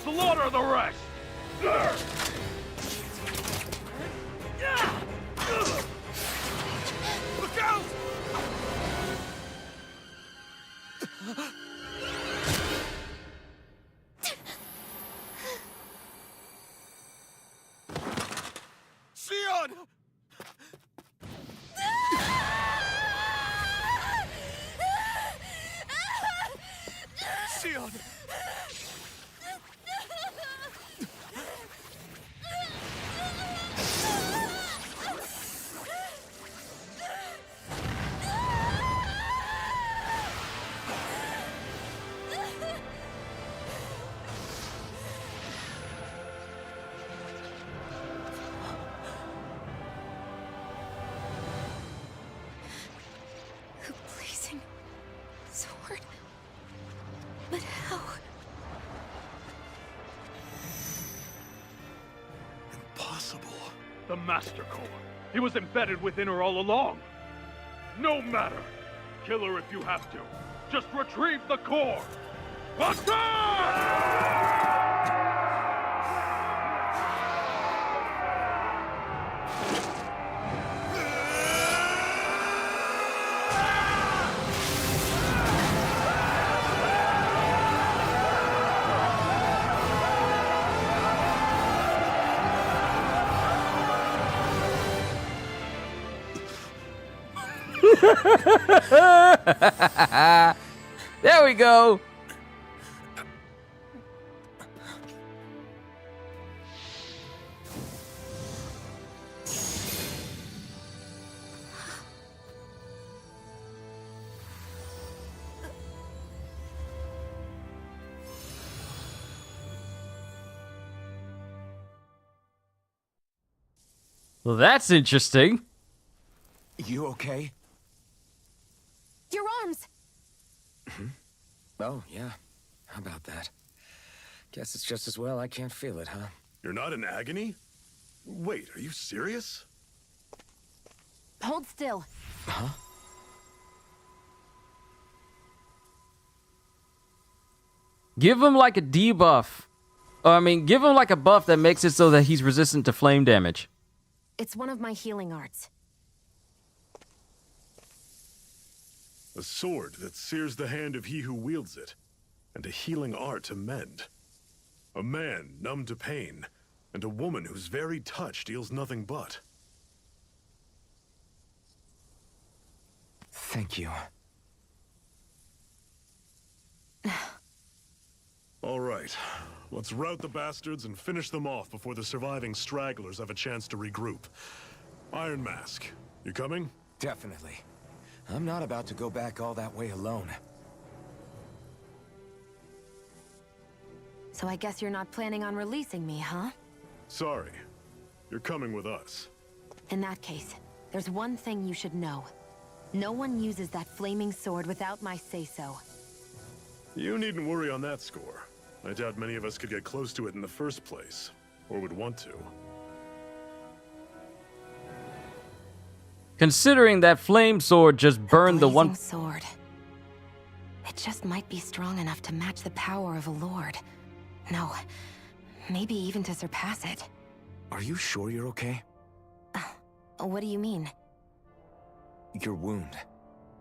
Slaughter the rest! Look out! Xion! Master Core. He was embedded within her all along. No matter. Kill her if you have to. Just retrieve the core. There we go. Well, that's interesting. You okay? Your arms! Oh, yeah. How about that? Guess it's just as well I can't feel it, huh? You're not in agony? Wait, are you serious? Hold still. Huh? Give him like a debuff. Give him like a buff that makes it so that he's resistant to flame damage. It's one of my healing arts. A sword that sears the hand of he who wields it, and a healing art to mend. A man numb to pain, and a woman whose very touch deals nothing but. Thank you. All right, let's rout the bastards and finish them off before the surviving stragglers have a chance to regroup. Iron Mask, you coming? Definitely. I'm not about to go back all that way alone. So I guess you're not planning on releasing me, huh? Sorry. You're coming with us. In that case, there's one thing you should know. No one uses that flaming sword without my say-so. You needn't worry on that score. I doubt many of us could get close to it in the first place, or would want to. Considering that flame sword just burned the one sword. It just might be strong enough to match the power of a lord. No, maybe even to surpass it. Are you sure you're okay? What do you mean? Your wound.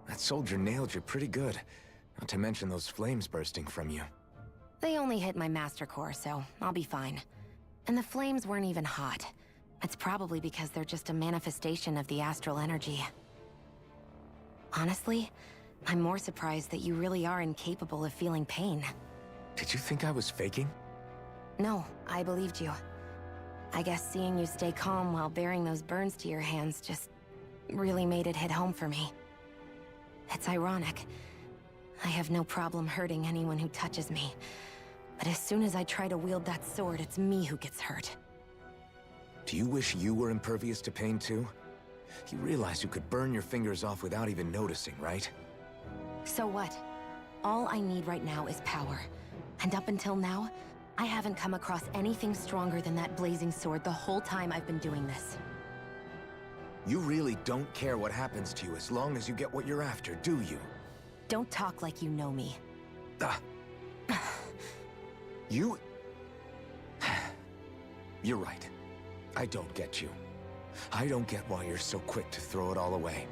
That soldier nailed you pretty good. Not to mention those flames bursting from you. They only hit my master core, so I'll be fine. And the flames weren't even hot. It's probably because they're just a manifestation of the astral energy. Honestly, I'm more surprised that you really are incapable of feeling pain. Did you think I was faking? No, I believed you. I guess seeing you stay calm while bearing those burns to your hands just really made it hit home for me. It's ironic. I have no problem hurting anyone who touches me. But as soon as I try to wield that sword, it's me who gets hurt. Do you wish you were impervious to pain too? You realize you could burn your fingers off without even noticing, right? So what? All I need right now is power. And up until now, I haven't come across anything stronger than that blazing sword the whole time I've been doing this. You really don't care what happens to you as long as you get what you're after, do you? Don't talk like you know me. You... You're right. I don't get you. I don't get why you're so quick to throw it all away.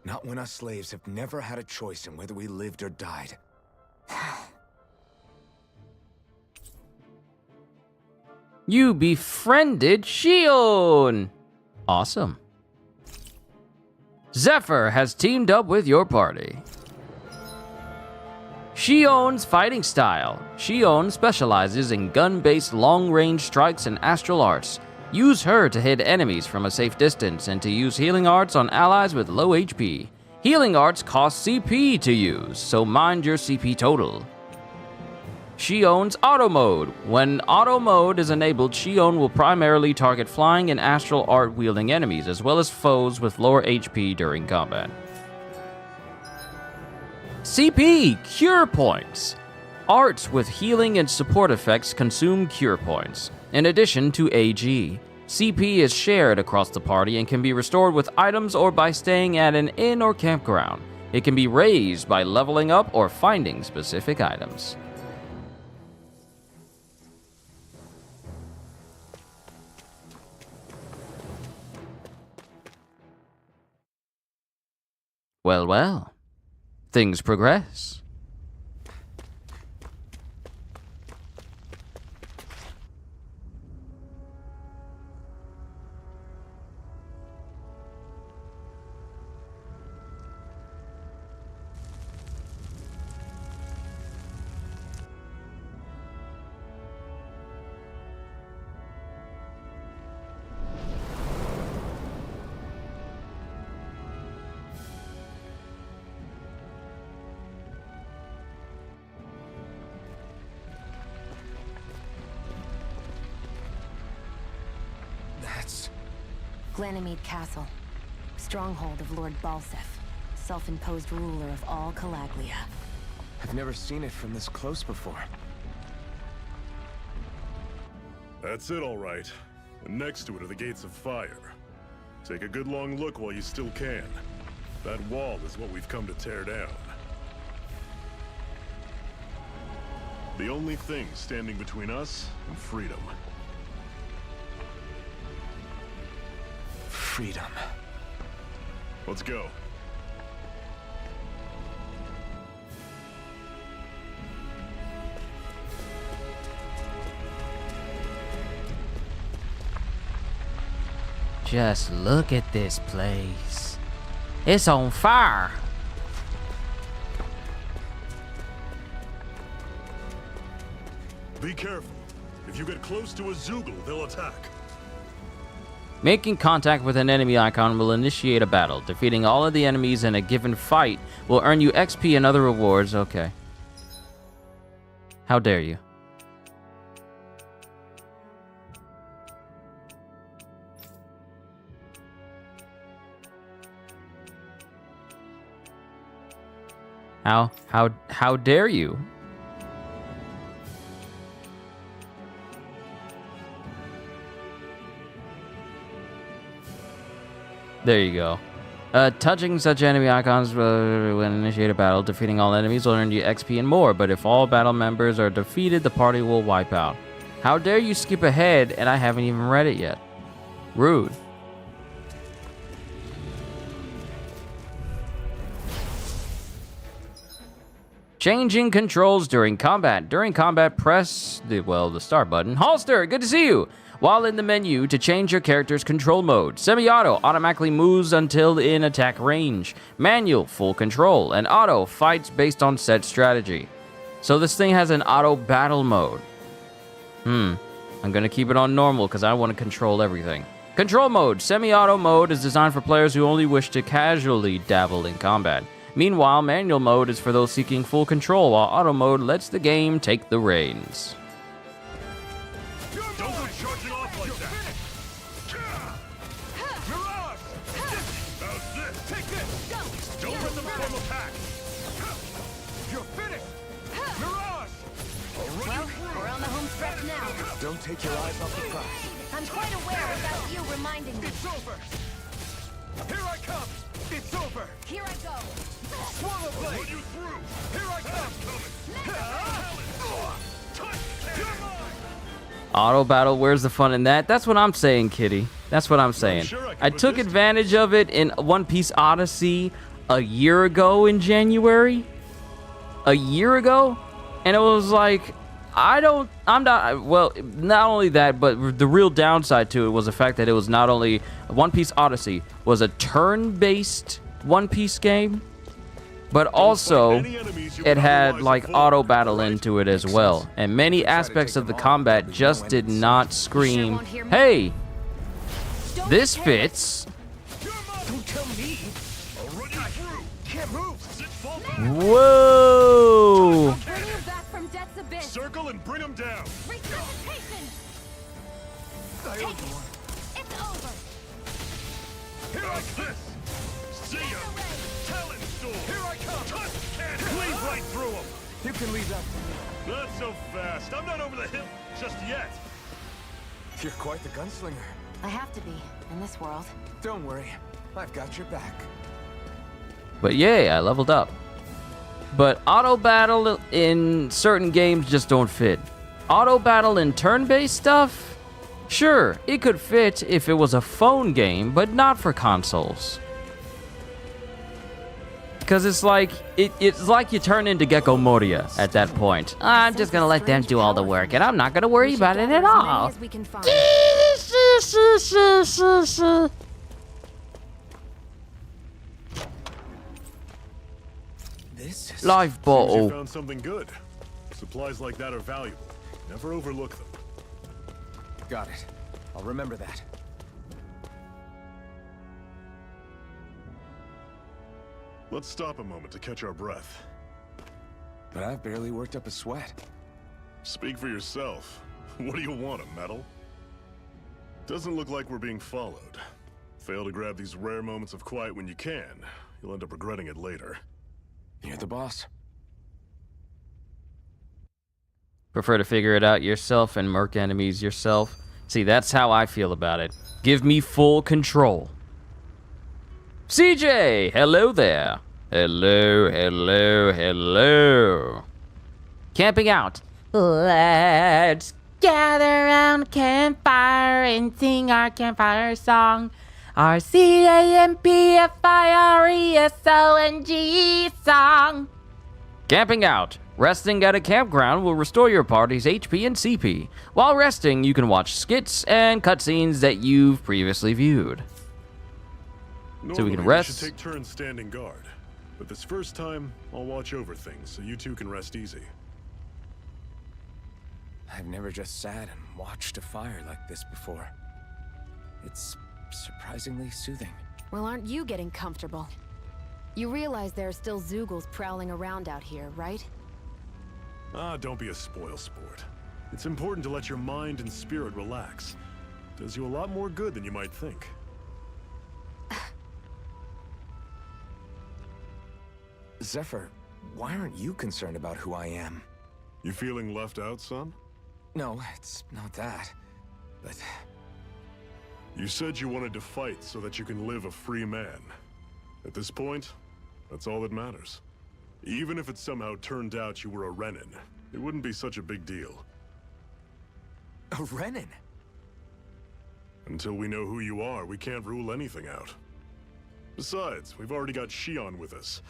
Not when us slaves have never had a choice in whether we lived or died. You befriended Xion! Awesome. Zephyr has teamed up with your party. Xion's fighting style. Xion specializes in gun-based long-range strikes and astral arts. Use her to hit enemies from a safe distance and to use healing arts on allies with low HP. Healing arts cost CP to use, so mind your CP total. Xion's auto mode. When auto mode is enabled, Xion will primarily target flying and astral art wielding enemies, as well as foes with lower HP during combat. CP, Cure Points. Arts with healing and support effects consume Cure Points, in addition to AG. CP is shared across the party and can be restored with items or by staying at an inn or campground. It can be raised by leveling up or finding specific items. Well, well. Things progress. Ganymede Castle, stronghold of Lord Balseph, self-imposed ruler of all Calaglia. I've never seen it from this close before. That's it, all right. And next to it are the Gates of Fire. Take a good long look while you still can. That wall is what we've come to tear down. The only thing standing between us and freedom. Freedom. Let's go. Just look at this place. It's on fire. Be careful. If you get close to a Zoogle, they'll attack. Making contact with an enemy icon will initiate a battle. Defeating all of the enemies in a given fight will earn you XP and other rewards. Okay. How dare you? How dare you? There you go. Touching such enemy icons will initiate a battle. Defeating all enemies will earn you XP and more, but if all battle members are defeated, the party will wipe out. How dare you skip ahead and I haven't even read it yet? Rude. Changing controls during combat. During combat, press the start button. Holster, good to see you. While in the menu, to change your character's control mode. Semi-auto automatically moves until in attack range. Manual, full control. And auto fights based on set strategy. So this thing has an auto battle mode. I'm gonna keep it on normal because I want to control everything. Control mode. Semi-auto mode is designed for players who only wish to casually dabble in combat. Meanwhile, manual mode is for those seeking full control, while auto mode lets the game take the reins. Don't go charging off like that! Mirage! How's this? Take this! Don't let them form a pack! You're finished! Mirage! Well, we're on the home stretch now. Don't take your eyes off the prize. I'm quite aware without you reminding me. It's over! Here I come! It's over! Here I go. Swallow blade! Put you through! Here I come! Auto battle, where's the fun in that? That's what I'm saying, Kitty. That's what I'm saying. I took advantage of it in One Piece Odyssey a year ago in January. A year ago? And it was like, not only that, but the real downside to it was the fact that it was not only One Piece Odyssey was a turn-based One Piece game, but also it had like auto battle into it as well, and many aspects of the combat just did not scream, hey, this fits. Don't tell me! I'll run you through! Can't move! Sit, fall back! Whoa! Bring you back from Death's Abyss. Circle and bring them down! Resuscitation! Take it! It's over! Like this! See ya! Talon Storm! Here I come! Touch cannon! Cleave right through them! You can leave that. Not so fast. I'm not over the hill just yet. You're quite the gunslinger. I have to be, in this world. Don't worry, I've got your back. But yay, I leveled up. But auto battle in certain games just don't fit. Auto battle in turn-based stuff? Sure, it could fit if it was a phone game, but not for consoles. Because it's like you turn into Gecko Moria at that point. I'm just gonna let them do all the work, and I'm not gonna worry about it at all. This is... Life Seems bottle. you found something good. Supplies like that are valuable. Never overlook them. Got it. I'll remember that. Let's stop a moment to catch our breath. But I've barely worked up a sweat. Speak for yourself. What do you want, a medal? Doesn't look like we're being followed. Fail to grab these rare moments of quiet when you can. You'll end up regretting it later. You're the boss. Prefer to figure it out yourself and murk enemies yourself. See, that's how I feel about it. Give me full control. CJ, hello there. Hello. Camping out. Let's gather around a campfire and sing our campfire song. Our CAMPFIRESONG song. Camping out. Resting at a campground will restore your party's HP and CP. While resting, you can watch skits and cutscenes that you've previously viewed. So we can rest. We should take turns standing guard. But this first time, I'll watch over things so you two can rest easy. I've never just sat and watched a fire like this before. It's surprisingly soothing. Well, aren't you getting comfortable? You realize there are still Zeugles prowling around out here, right? Don't be a spoilsport. It's important to let your mind and spirit relax. Does you a lot more good than you might think. Zephyr, why aren't you concerned about who I am? You feeling left out, son? No, it's not that. But... You said you wanted to fight so that you can live a free man. At this point, that's all that matters. Even if it somehow turned out you were a Renin, it wouldn't be such a big deal. A Renin? Until we know who you are, we can't rule anything out. Besides, we've already got Shion with us.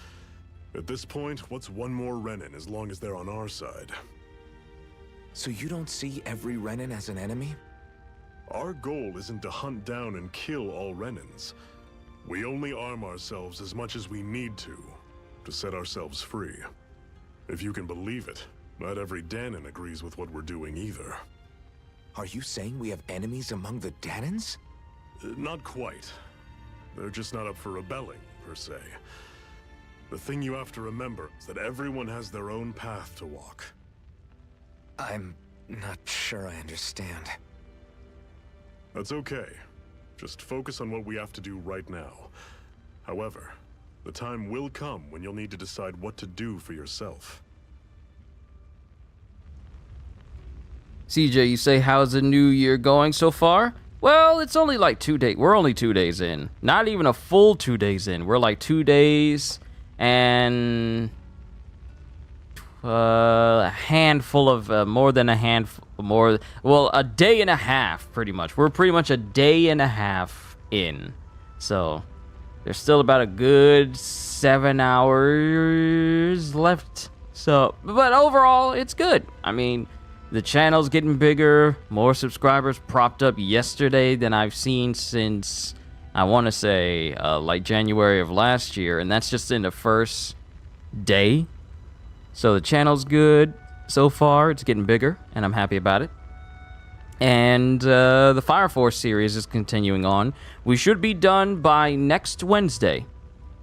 At this point, what's one more Renin as long as they're on our side? So you don't see every Renin as an enemy? Our goal isn't to hunt down and kill all Renins. We only arm ourselves as much as we need to set ourselves free. If you can believe it, not every Danon agrees with what we're doing either. Are you saying we have enemies among the Danons? Not quite. They're just not up for rebelling, per se. The thing you have to remember is that everyone has their own path to walk. I'm not sure I understand. That's okay. Just focus on what we have to do right now. However, the time will come when you'll need to decide what to do for yourself. CJ, you say, how's the new year going so far? Well, it's only like 2 days. We're only 2 days in. Not even a full 2 days in. We're like 2 days and a handful of, more than a handful, a day and a half, pretty much. We're pretty much a day and a half in. So, there's still about a good 7 hours left. So, but overall, it's good. I mean, the channel's getting bigger, more subscribers propped up yesterday than I've seen since, I want to say, like January of last year, and that's just in the first day. So the channel's good so far, it's getting bigger, and I'm happy about it. And the Fire Force series is continuing on. We should be done by next Wednesday.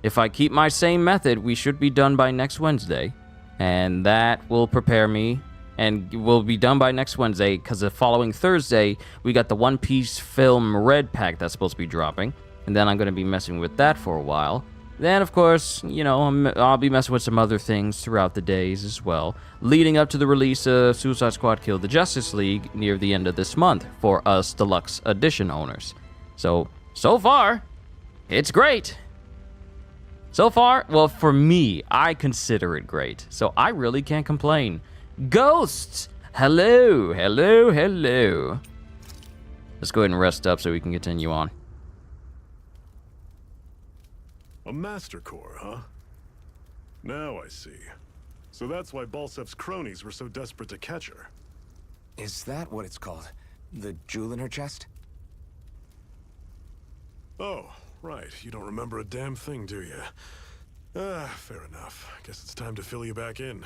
If I keep my same method, we should be done by next Wednesday. And that will prepare me. And we'll be done by next Wednesday, because the following Thursday, we got the One Piece Film Red Pack that's supposed to be dropping. And then I'm going to be messing with that for a while. Then, of course, you know, I'll be messing with some other things throughout the days as well, leading up to the release of Suicide Squad Kill the Justice League near the end of this month for us Deluxe Edition owners. So far, it's great. So far, well, for me, I consider it great, so I really can't complain. Ghosts! Hello, hello, hello. Let's go ahead and rest up so we can continue on. A Master Core, huh? Now I see. So that's why Balsef's cronies were so desperate to catch her. Is that what it's called? The jewel in her chest? Oh, right. You don't remember a damn thing, do you? Fair enough. Guess it's time to fill you back in.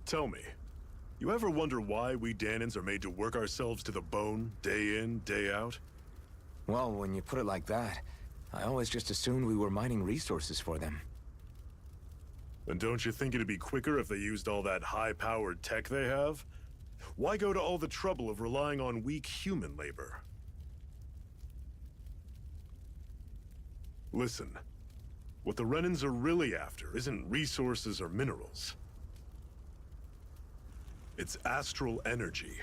Tell me, you ever wonder why we Dahnans are made to work ourselves to the bone, day in, day out? Well, when you put it like that, I always just assumed we were mining resources for them. And don't you think it'd be quicker if they used all that high-powered tech they have? Why go to all the trouble of relying on weak human labor? Listen, what the Renans are really after isn't resources or minerals. It's astral energy.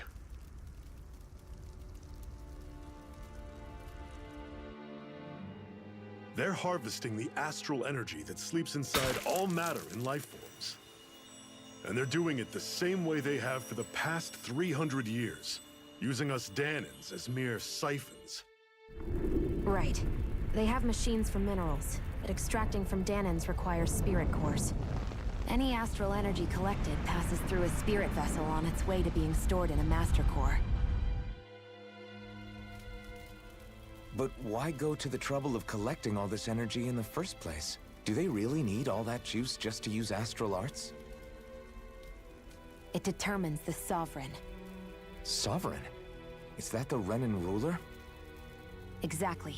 They're harvesting the astral energy that sleeps inside all matter in life forms. And they're doing it the same way they have for the past 300 years, using us Dahnans as mere siphons. Right. They have machines for minerals, but extracting from Dahnans requires spirit cores. Any astral energy collected passes through a spirit vessel on its way to being stored in a master core. But why go to the trouble of collecting all this energy in the first place? Do they really need all that juice just to use astral arts? It determines the Sovereign. Sovereign? Is that the Renan ruler? Exactly.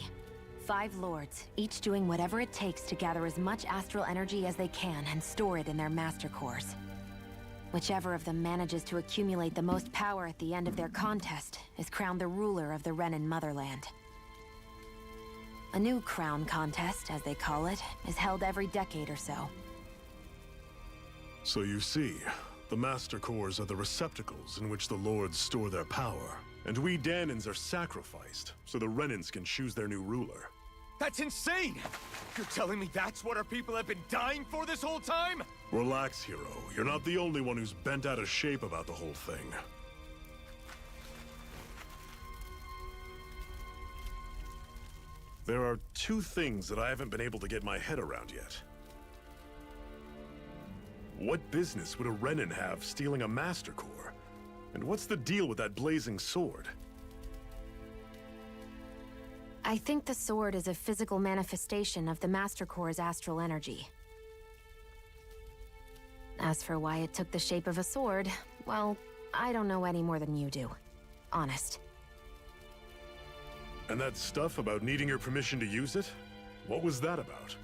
5 lords, each doing whatever it takes to gather as much astral energy as they can and store it in their master cores. Whichever of them manages to accumulate the most power at the end of their contest is crowned the ruler of the Renan motherland. A new crown contest, as they call it, is held every decade or so. So you see, the Master Cores are the receptacles in which the Lords store their power. And we Dahnans are sacrificed, so the Renans can choose their new ruler. That's insane! You're telling me that's what our people have been dying for this whole time? Relax, hero. You're not the only one who's bent out of shape about the whole thing. There are 2 things that I haven't been able to get my head around yet. What business would a Renan have stealing a Master Core? And what's the deal with that blazing sword? I think the sword is a physical manifestation of the Master Core's astral energy. As for why it took the shape of a sword, well, I don't know any more than you do. Honest. And that stuff about needing your permission to use it? What was that about?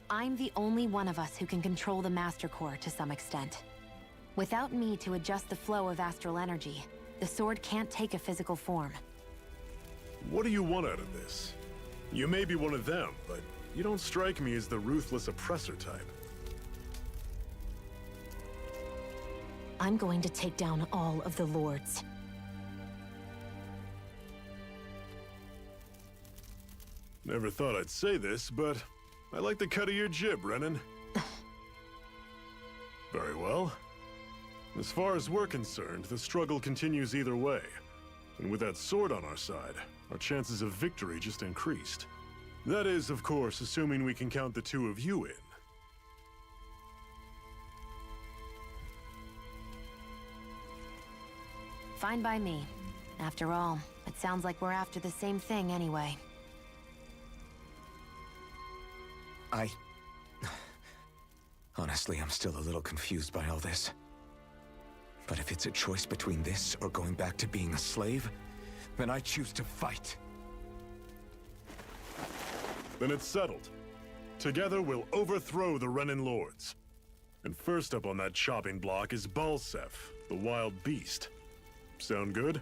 I'm the only one of us who can control the Master Core to some extent. Without me to adjust the flow of astral energy, the sword can't take a physical form. What do you want out of this? You may be one of them, but you don't strike me as the ruthless oppressor type. I'm going to take down all of the lords. Never thought I'd say this, but I like the cut of your jib, Renan. Very well. As far as we're concerned, the struggle continues either way. And with that sword on our side, our chances of victory just increased. That is, of course, assuming we can count the 2 of you in. Fine by me. After all, it sounds like we're after the same thing anyway. Honestly, I'm still a little confused by all this. But if it's a choice between this or going back to being a slave, then I choose to fight. Then it's settled. Together we'll overthrow the Renan Lords. And first up on that chopping block is Balsef, the wild beast. Sound good?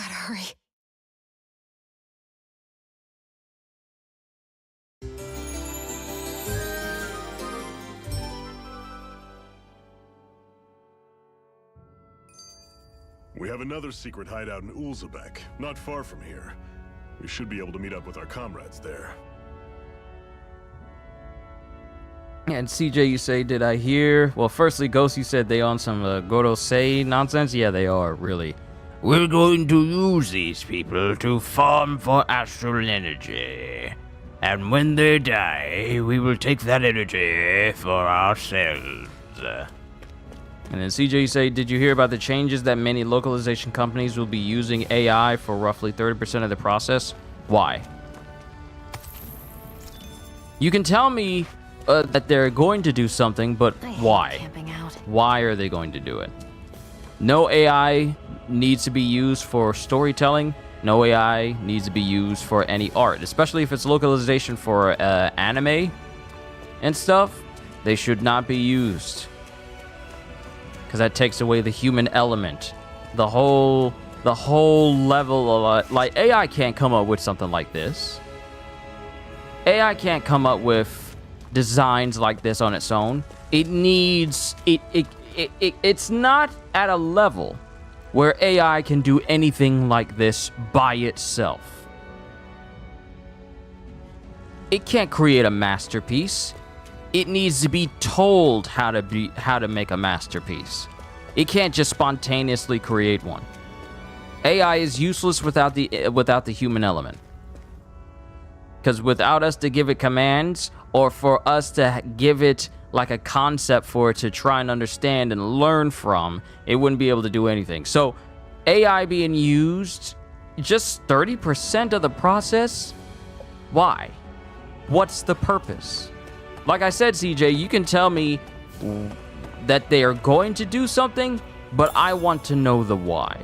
Gotta hurry. We have another secret hideout in Ulzebek, not far from here. We should be able to meet up with our comrades there. And CJ, you say, did I hear? Well, firstly, Ghost, you said they on some Gorosei nonsense? Yeah, they are, really. We're going to use these people to farm for astral energy. And when they die, we will take that energy for ourselves. And then CJ, you say, did you hear about the changes that many localization companies will be using AI for roughly 30% of the process? Why? You can tell me that they're going to do something, but why? Why are they going to do it? No AI needs to be used for storytelling. No AI needs to be used for any art, especially if it's localization for anime and stuff. They should not be used, because that takes away the human element. The whole level of like AI can't come up with something like this. AI can't come up with designs like this on its own. It needs it's not at a level where AI can do anything like this by itself. It can't create a masterpiece. It needs to be told how to make a masterpiece. It can't just spontaneously create one. AI is useless without the human element. Because without us to give it commands, or for us to give it like a concept for it to try and understand and learn from, it wouldn't be able to do anything. So AI being used, just 30% of the process? Why? What's the purpose? Like I said, CJ, you can tell me that they are going to do something, but I want to know the why.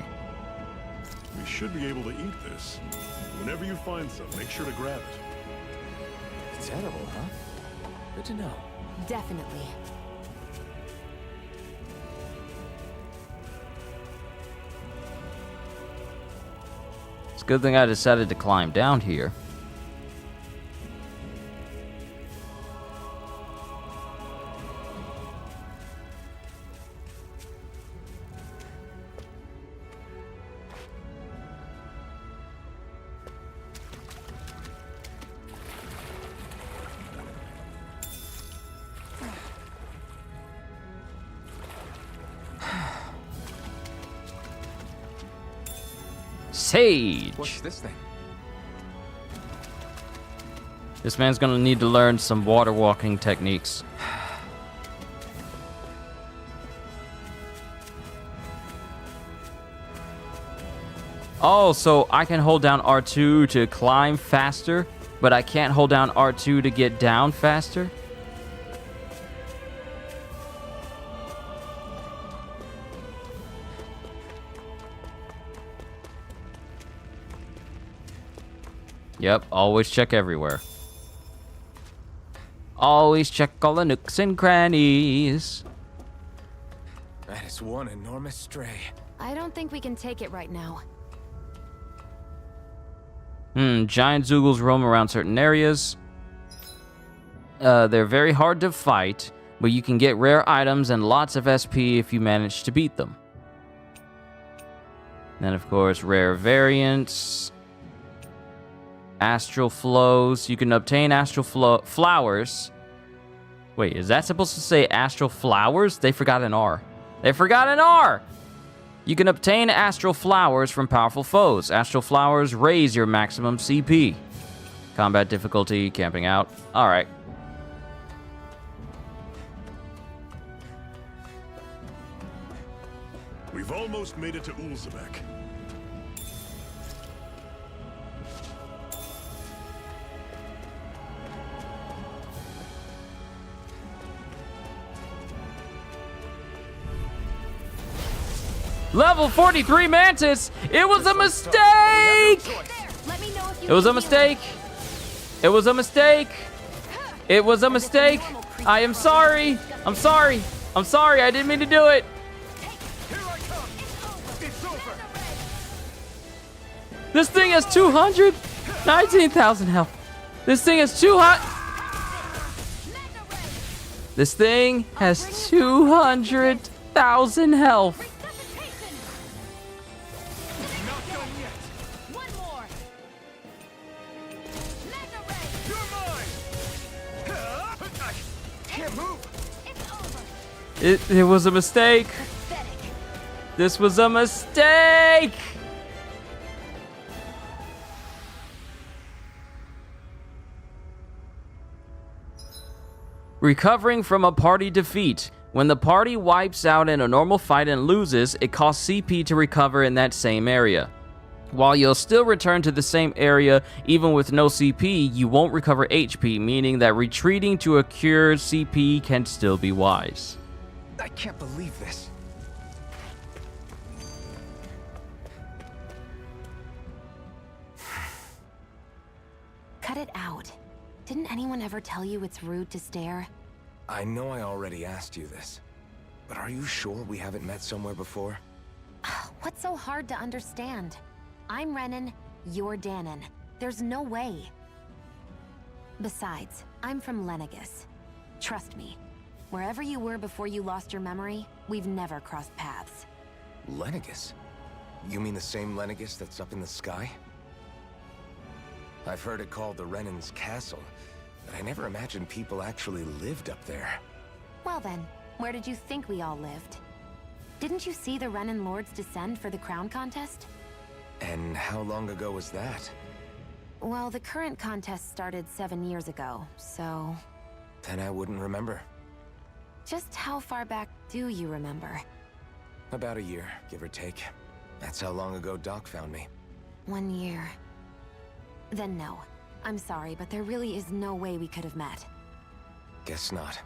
We should be able to eat this. Whenever you find some, make sure to grab it. It's edible, huh? Good to know. Definitely. It's a good thing I decided to climb down here. Sage. What's this thing? This man's gonna need to learn some water walking techniques. Oh, so I can hold down R2 to climb faster, but I can't hold down R2 to get down faster? Yep, always check everywhere. Always check all the nooks and crannies. That is one enormous stray. I don't think we can take it right now. Giant Zoogles roam around certain areas. They're very hard to fight, but you can get rare items and lots of SP if you manage to beat them. Then, of course, rare variants. Astral flows. You can obtain astral flowers. Wait, is that supposed to say astral flowers? They forgot an R. They forgot an R! You can obtain astral flowers from powerful foes. Astral flowers raise your maximum CP. Combat difficulty, camping out. Alright. We've almost made it to Ulzebek. Level 43 Mantis! It was a mistake! It was a mistake! It was a mistake! It was a mistake! I am sorry! I'm sorry! I'm sorry, I didn't mean to do it! This thing has 219,000 health. This thing has 200. This thing has 200,000 health. It was a mistake. This was a mistake. Recovering from a party defeat. When the party wipes out in a normal fight and loses, it costs CP to recover in that same area. While you'll still return to the same area even with no CP, you won't recover HP, meaning that retreating to a cured CP can still be wise. I can't believe this. Cut it out. Didn't anyone ever tell you it's rude to stare? I know I already asked you this, but are you sure we haven't met somewhere before? What's so hard to understand? I'm Renan, you're Danon. There's no way. Besides, I'm from Lenegis. Trust me, wherever you were before you lost your memory, we've never crossed paths. Lenegis? You mean the same Lenegis that's up in the sky? I've heard it called the Renan's Castle, but I never imagined people actually lived up there. Well then, where did you think we all lived? Didn't you see the Renan Lords descend for the crown contest? And how long ago was that? Well, the current contest started 7 years ago, so... Then I wouldn't remember. Just how far back do you remember? About a year, give or take. That's how long ago Doc found me. 1 year. Then no. I'm sorry, but there really is no way we could have met. Guess not.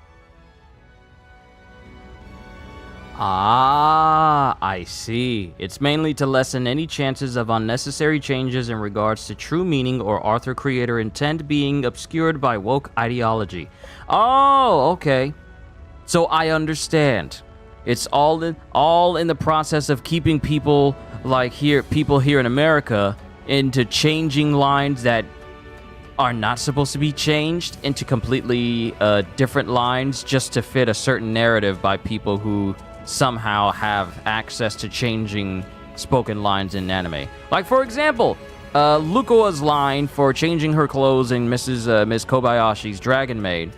Ah, I see. It's mainly to lessen any chances of unnecessary changes in regards to true meaning or author creator intent being obscured by woke ideology. Oh, okay. So I understand. It's all in the process of keeping people here in America into changing lines that are not supposed to be changed into completely different lines just to fit a certain narrative by people who somehow have access to changing spoken lines in anime. Like, for example, Lukoa's line for changing her clothes in Miss Kobayashi's Dragon Maid,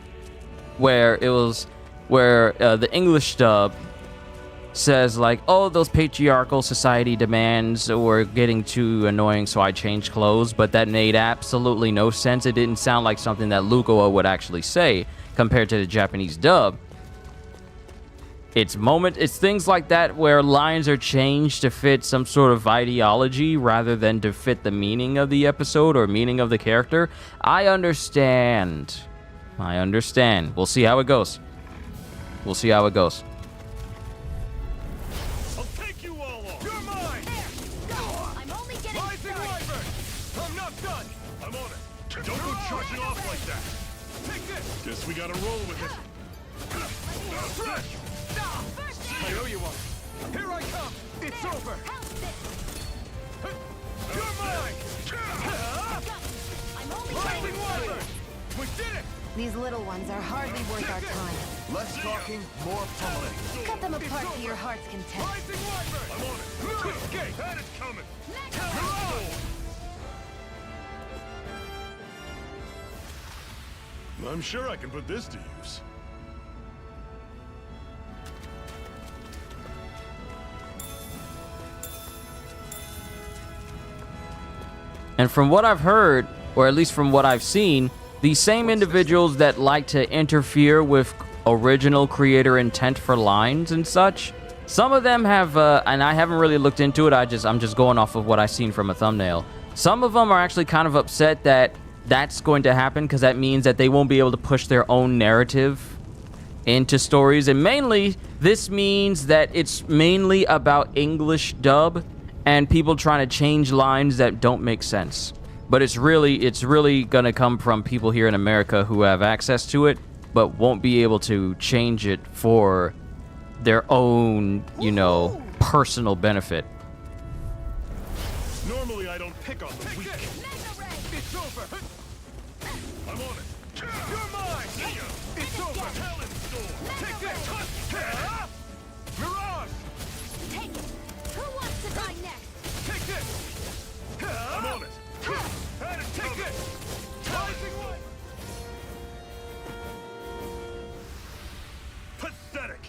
where the English dub says like, oh, those patriarchal society demands were getting too annoying, so I changed clothes, but that made absolutely no sense. It didn't sound like something that Lukoa would actually say compared to the Japanese dub. It's things like that where lines are changed to fit some sort of ideology rather than to fit the meaning of the episode or meaning of the character. I understand. We'll see how it goes. I'll take you all on. You're mine. I'm only getting started. I'm not done. I'm on it. Don't go charging off like that. Take this. Guess we gotta roll with it. Fresh. I know you are. Here I come. It's over. You're mine. I'm only Rising Wyvern. We did it. These little ones are hardly worth our time. Less talking, more pummeling. Cut them apart to your heart's content. Rising Wyvern. I'm on it. Twist gate. That is coming. I'm sure I can put this to use. And from what I've heard, or at least from what I've seen, the same individuals that like to interfere with original creator intent for lines and such, some of them have, and I haven't really looked into it, I'm just going off of what I've seen from a thumbnail. Some of them are actually kind of upset that that's going to happen because that means that they won't be able to push their own narrative into stories. And mainly, this means that it's mainly about English dub and people trying to change lines that don't make sense. But it's really gonna come from people here in America who have access to it, but won't be able to change it for their own, personal benefit. Normally I don't pick on the weak. It's over! I'm on it. You're mine! It's over. Talon Storm. Take this! Mirage! Take it! Who wants to die next? Take this! I'm on it. Take this! Rising one! Pathetic.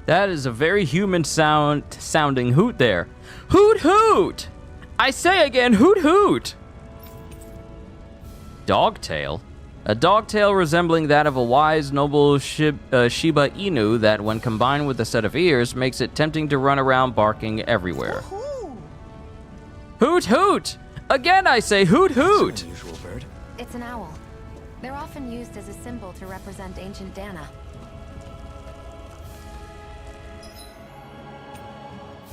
That is a very human sounding hoot there. Hoot hoot! I say again, hoot hoot! Dogtail? A dogtail resembling that of a wise, noble Shiba Inu that, when combined with a set of ears, makes it tempting to run around barking everywhere. Hoot hoot! Again I say hoot hoot! It's an unusual bird. It's an owl. They're often used as a symbol to represent ancient Dana.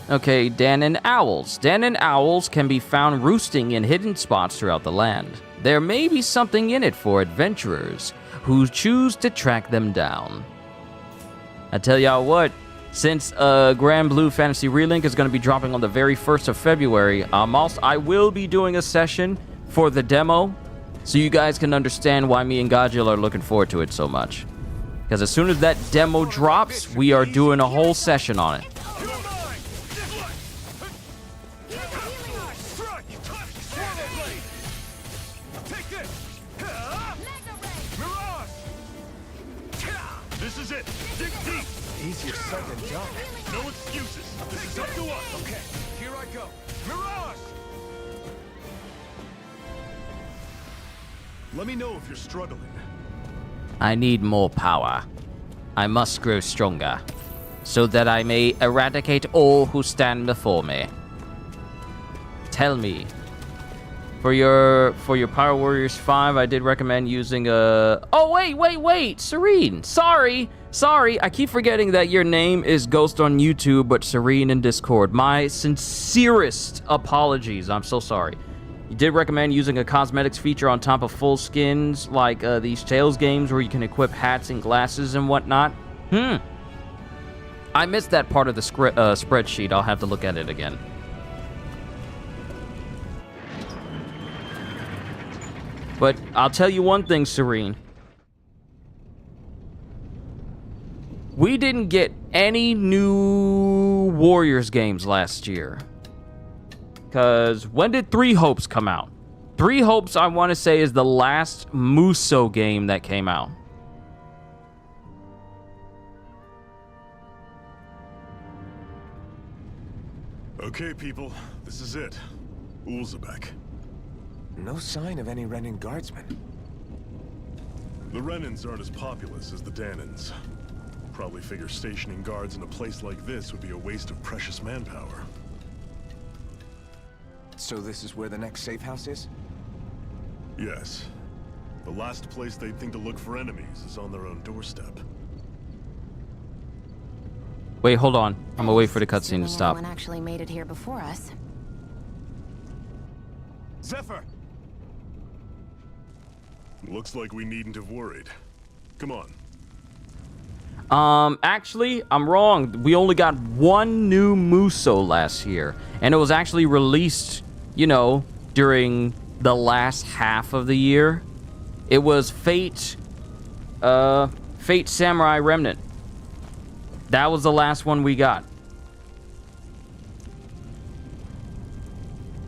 Okay, Danan owls. Danan owls can be found roosting in hidden spots throughout the land. There may be something in it for adventurers who choose to track them down. I tell y'all what, since Grand Blue Fantasy Relink is going to be dropping on the very 1st of February, I will be doing a session for the demo, so you guys can understand why me and Gajil are looking forward to it so much. Because as soon as that demo drops, we are doing a whole session on it. This is it. Dig deep. Easier said than done. No excuses. This is up to us. Okay, here I go. Mirage! Let me know if you're struggling. I need more power. I must grow stronger, so that I may eradicate all who stand before me. Tell me. For your Power Warriors 5, I did recommend using a... Oh, wait! Serene! Sorry! I keep forgetting that your name is Ghost on YouTube, but Serene in Discord. My sincerest apologies. I'm so sorry. You did recommend using a cosmetics feature on top of full skins, like these Tales games where you can equip hats and glasses and whatnot. I missed that part of the spreadsheet. I'll have to look at it again. But I'll tell you one thing, Serene. We didn't get any new Warriors games last year. Because when did Three Hopes come out? Three Hopes, I want to say, is the last Muso game that came out. Okay, people. This is it. Ulzebek. No sign of any Renan guardsmen. The Renans aren't as populous as the Danans. Probably figure stationing guards in a place like this would be a waste of precious manpower. So this is where the next safe house is? Yes. The last place they'd think to look for enemies is on their own doorstep. Wait, hold on. I'm gonna wait for the cutscene to stop. Anyone actually made it here before us. Zephyr! Looks like we needn't have worried. Come on. Actually, I'm wrong. We only got one new Muso last year. And it was actually released, you know, during the last half of the year. It was Fate Samurai Remnant. That was the last one we got.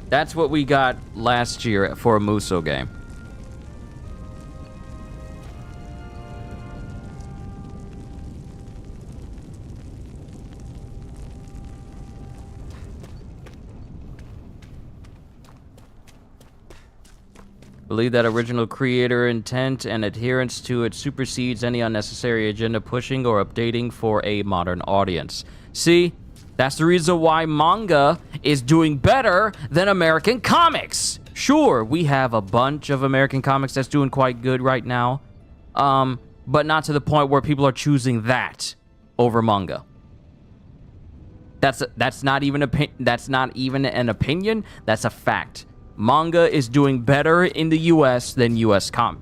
That's what we got last year for a Muso game. Believe that original creator intent and adherence to it supersedes any unnecessary agenda pushing or updating for a modern audience. See, that's the reason why manga is doing better than American comics. Sure, we have a bunch of American comics that's doing quite good right now, but not to the point where people are choosing that over manga. That's not even an opinion. That's a fact. Manga is doing better in the U.S. than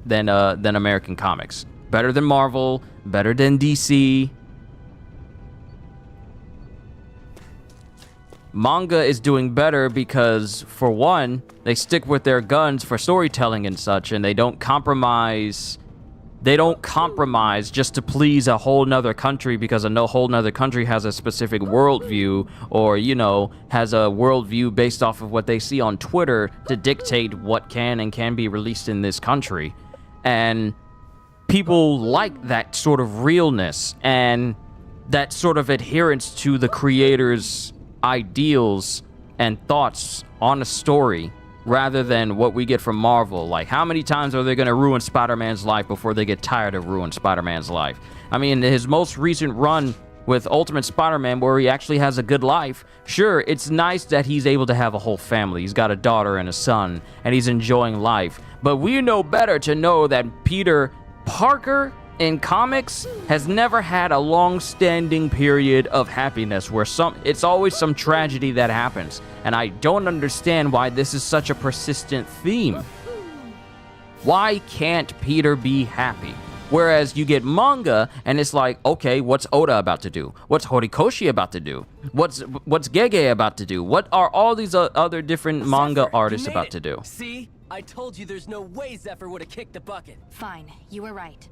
than American comics. Better than Marvel. Better than DC. manga is doing better because, for one, they stick with their guns for storytelling and such, and they don't compromise. They don't compromise just to please a whole nother country because a whole nother country has a specific worldview, or, you know, has a worldview based off of what they see on Twitter to dictate what can and can be released in this country. And people like that sort of realness and that sort of adherence to the creator's ideals and thoughts on a story, rather than what we get from Marvel. Like, how many times are they going to ruin Spider-Man's life before they get tired of ruining Spider-Man's life? I mean, his most recent run with Ultimate Spider-Man, where he actually has a good life, sure, it's nice that he's able to have a whole family. He's got a daughter and a son, and he's enjoying life. But we know better to know that Peter Parker in comics has never had a long-standing period of happiness where it's always some tragedy that happens. And I don't understand why this is such a persistent theme. Why can't Peter be happy? Whereas you get manga, and it's like, okay, what's Oda about to do? What's Horikoshi about to do? What's Gege about to do? What are all these other different manga artists about to do? See? I told you there's no way Zephyr would have kicked the bucket. Fine, you were right.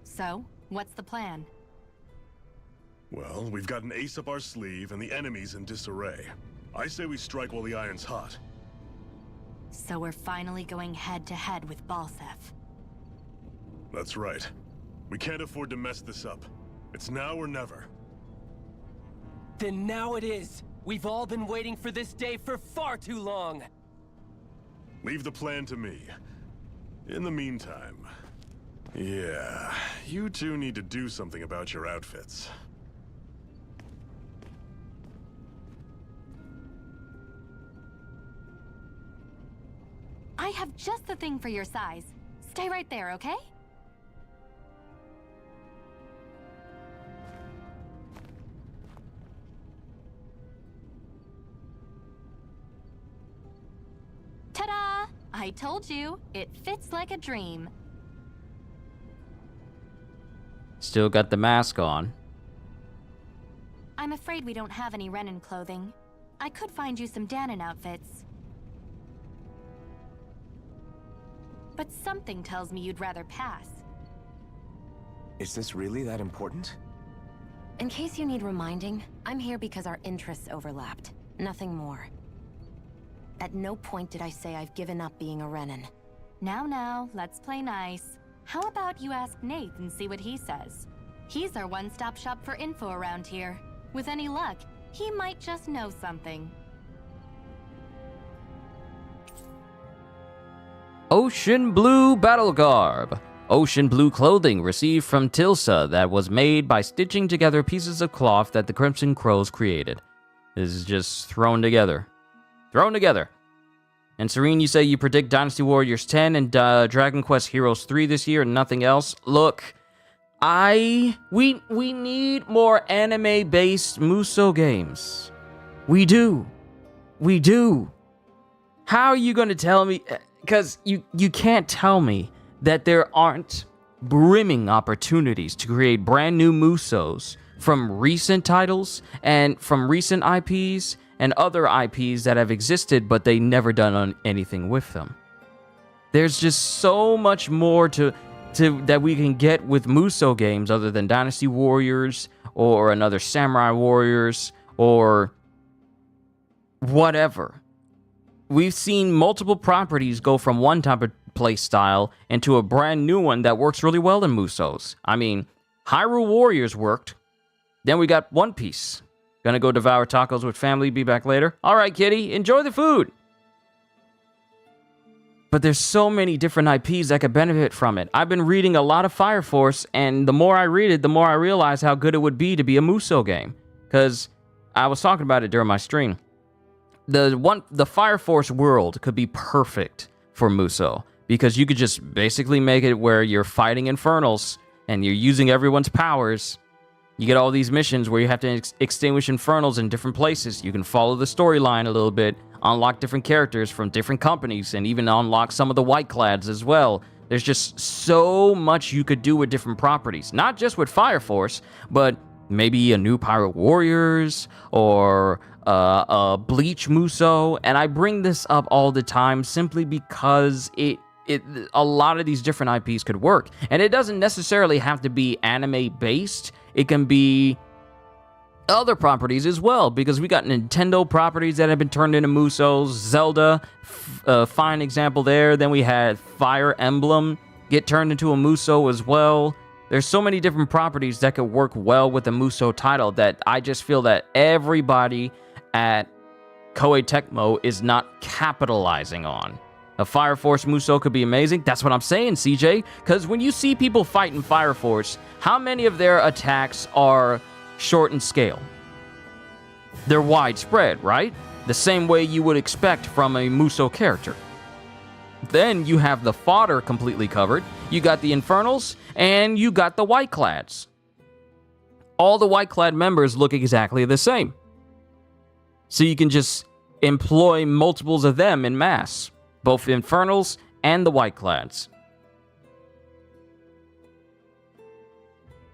So, what's the plan? Well, we've got an ace up our sleeve and the enemy's in disarray. I say we strike while the iron's hot. So we're finally going head-to-head with Balseph. That's right. We can't afford to mess this up. It's now or never. Then now it is. We've all been waiting for this day for far too long. Leave the plan to me. In the meantime, yeah, you two need to do something about your outfits. I have just the thing for your size. Stay right there, okay? Ta-da! I told you, it fits like a dream. Still got the mask on. I'm afraid we don't have any Renan clothing. I could find you some Danon outfits. But something tells me you'd rather pass. Is this really that important? In case you need reminding, I'm here because our interests overlapped. Nothing more. At no point did I say I've given up being a Renan. Now, let's play nice. How about you ask Nate and see what he says? He's our one-stop shop for info around here. With any luck, he might just know something. Ocean Blue Battle Garb. Ocean blue clothing received from Tilsa that was made by stitching together pieces of cloth that the Crimson Crows created. This is just thrown together. Thrown together. And Serene, you say you predict Dynasty Warriors 10 and Dragon Quest Heroes 3 this year and nothing else. Look, we need more anime-based Muso games. We do. How are you going to tell me? Because you can't tell me that there aren't brimming opportunities to create brand new Musos from recent titles and from recent IPs and other IPs that have existed, but they never done anything with them. There's just so much more to that we can get with Muso games other than Dynasty Warriors or another Samurai Warriors or whatever. We've seen multiple properties go from one type of play style into a brand new one that works really well in Musos. I mean, Hyrule Warriors worked. Then we got One Piece. Gonna go devour tacos with family, be back later. All right, kitty, enjoy the food. But there's so many different IPs that could benefit from it. I've been reading a lot of Fire Force, and the more I read it, the more I realize how good it would be to be a Muso game. Because I was talking about it during my stream. The Fire Force world could be perfect for Muso, because you could just basically make it where you're fighting Infernals, and you're using everyone's powers. You get all these missions where you have to extinguish Infernals in different places. You can follow the storyline a little bit, unlock different characters from different companies, and even unlock some of the White Clads as well. There's just so much you could do with different properties. Not just with Fire Force, but maybe a new Pirate Warriors, or Bleach Musou, and I bring this up all the time simply because a lot of these different IPs could work, and it doesn't necessarily have to be anime based. It can be other properties as well, because we got Nintendo properties that have been turned into Musous. Zelda, fine example there. Then we had Fire Emblem get turned into a Musou as well. There's so many different properties that could work well with the Musou title that I just feel that everybody at Koei Tecmo is not capitalizing on. A Fire Force Musou could be amazing. That's what I'm saying, CJ. Because when you see people fight in Fire Force, how many of their attacks are short in scale? They're widespread, right? The same way you would expect from a Musou character. Then you have the fodder completely covered. You got the Infernals, and you got the Whiteclads. All the Whiteclad members look exactly the same. So you can just employ multiples of them in mass. Both the Infernals and the Whiteclads.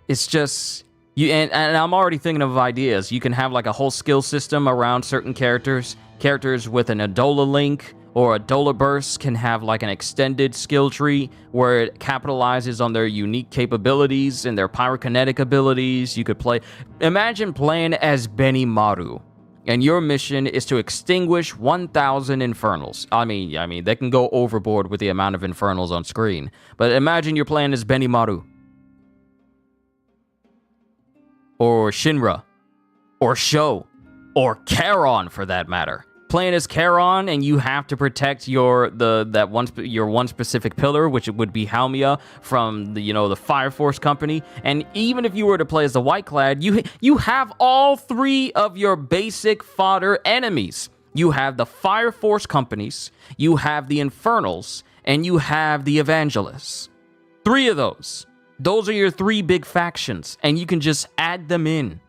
It's just... and I'm already thinking of ideas. You can have like a whole skill system around certain characters. Characters with an Adola Link or a Adola Burst can have like an extended skill tree where it capitalizes on their unique capabilities and their pyrokinetic abilities. You could play... Imagine playing as Benimaru, and your mission is to extinguish 1,000 Infernals. I mean, they can go overboard with the amount of Infernals on screen. But imagine you're playing as Benimaru. Or Shinra, or Sho, or Charon for that matter. Playing as Charon, and you have to protect your one specific pillar, which would be Halmia from the Fire Force Company. And even if you were to play as the Whiteclad, you have all three of your basic fodder enemies. You have the Fire Force Companies, you have the Infernals, and you have the Evangelists. Three of those. Those are your three big factions, and you can just add them in.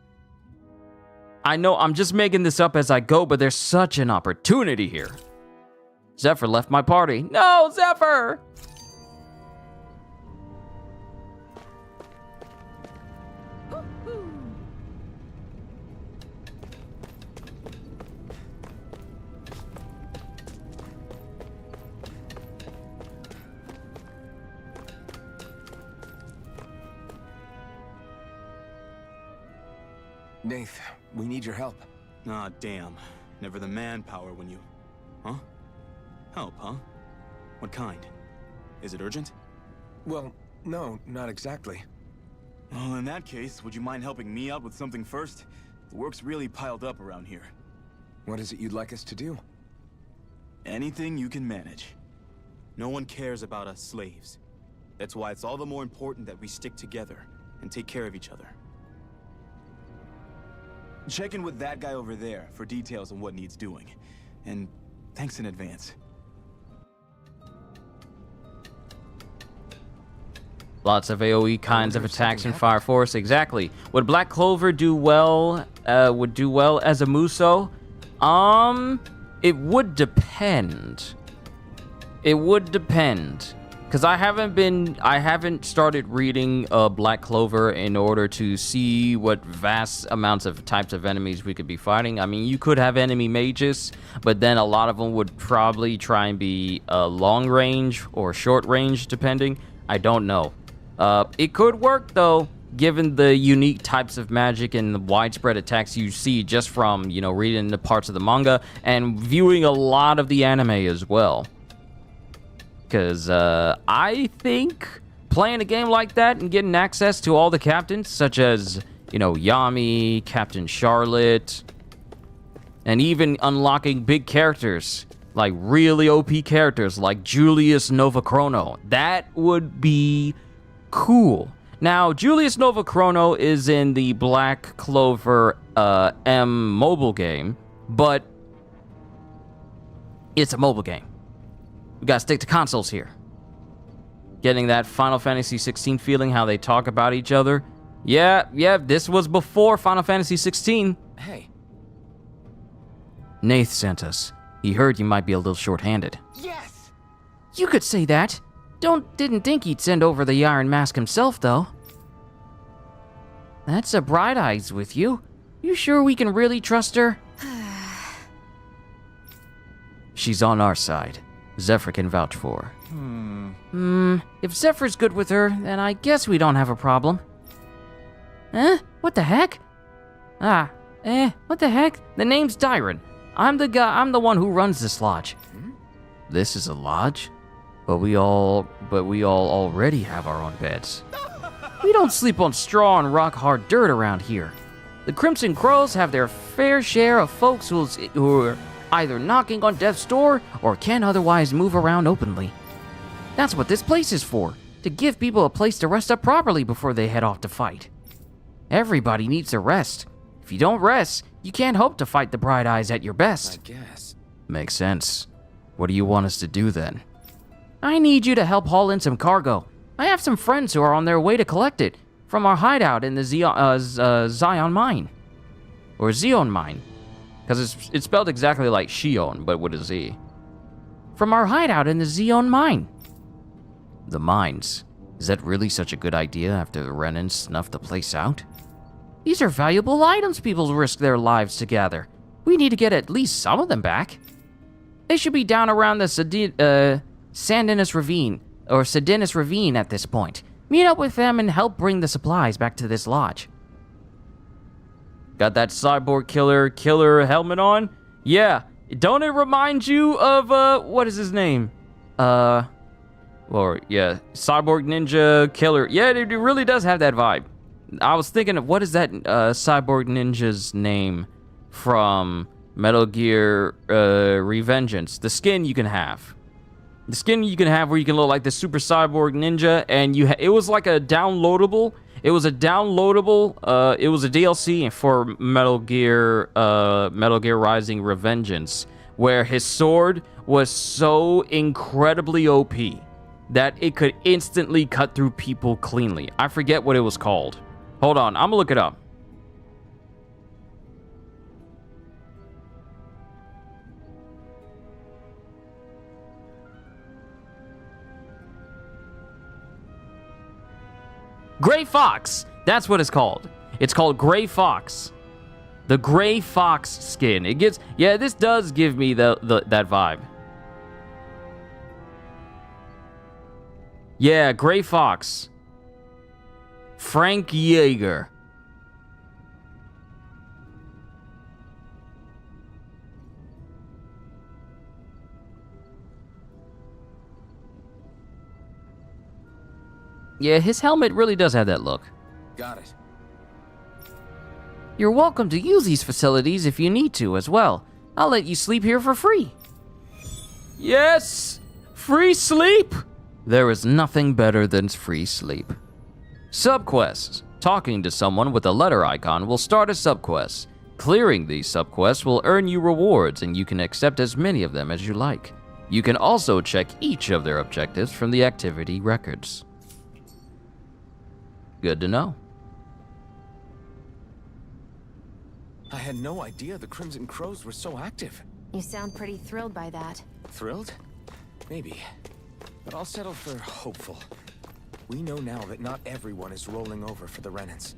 I know I'm just making this up as I go, but there's such an opportunity here. Zephyr left my party. No, Zephyr! Nath, we need your help. Ah, damn. Never the manpower when you... Huh? Help, huh? What kind? Is it urgent? Well, no, not exactly. Well, in that case, would you mind helping me out with something first? The work's really piled up around here. What is it you'd like us to do? Anything you can manage. No one cares about us slaves. That's why it's all the more important that we stick together and take care of each other. Check in with that guy over there for details on what needs doing. And thanks in advance. Lots of AoE kinds of attacks in Fire Force. Exactly. Would Black Clover do well? Would do well as a Musou? It would depend. It would depend. Because I haven't started reading Black Clover in order to see what vast amounts of types of enemies we could be fighting. I mean, you could have enemy mages, but then a lot of them would probably try and be long range or short range, depending. I don't know. It could work, though, given the unique types of magic and the widespread attacks you see just from, reading the parts of the manga and viewing a lot of the anime as well. Because I think playing a game like that and getting access to all the captains, such as, Yami, Captain Charlotte, and even unlocking big characters, like really OP characters like Julius Novachrono, that would be cool. Now, Julius Novachrono is in the Black Clover M mobile game, but it's a mobile game. We gotta stick to consoles here. Getting that Final Fantasy 16 feeling, how they talk about each other. Yeah, this was before Final Fantasy 16. Hey. Nath sent us. He heard you might be a little short-handed. Yes! You could say that. Didn't think he'd send over the Iron Mask himself, though. That's a Bright Eyes with you. You sure we can really trust her? she's on our side. Zephyr can vouch for. If Zephyr's good with her, then I guess we don't have a problem. What the heck? What the heck? The name's Dyron. I'm the one who runs this lodge. This is a lodge? But we all already have our own beds. We don't sleep on straw and rock-hard dirt around here. The Crimson Crows have their fair share of folks who are either knocking on death's door or can't otherwise move around openly. That's what this place is for, to give people a place to rest up properly before they head off to fight. Everybody needs a rest. If you don't rest, you can't hope to fight the Bright Eyes at your best. I guess. Makes sense. What do you want us to do then? I need you to help haul in some cargo. I have some friends who are on their way to collect it from our hideout in the Zion Mine. Or Zion Mine. Because it's spelled exactly like Shion, but with a Z. From our hideout in the Zion Mine. The mines. Is that really such a good idea after the Renans snuffed the place out? These are valuable items people risk their lives to gather. We need to get at least some of them back. They should be down around the Sandinus Ravine at this point. Meet up with them and help bring the supplies back to this lodge. Got that cyborg killer helmet on? Yeah. Don't it remind you of, what is his name? Cyborg Ninja Killer. Yeah, it really does have that vibe. I was thinking of, what is that Cyborg Ninja's name from Metal Gear Revengeance? The skin you can have. The skin you can have where you can look like the Super Cyborg Ninja, and it was like a downloadable. It was a DLC for Metal Gear Rising Revengeance, where his sword was so incredibly OP that it could instantly cut through people cleanly. I forget what it was called. Hold on, I'm gonna look it up. Gray Fox! That's what it's called. It's called Gray Fox. The Gray Fox skin. This does give me that vibe. Yeah, Gray Fox. Frank Yeager. Yeah, his helmet really does have that look. Got it. You're welcome to use these facilities if you need to as well. I'll let you sleep here for free. Yes! Free sleep! There is nothing better than free sleep. Subquests. Talking to someone with a letter icon will start a subquest. Clearing these subquests will earn you rewards, and you can accept as many of them as you like. You can also check each of their objectives from the activity records. Good to know. I had no idea the Crimson Crows were so active. You sound pretty thrilled by that. Thrilled? Maybe. But I'll settle for hopeful. We know now that not everyone is rolling over for the Renans.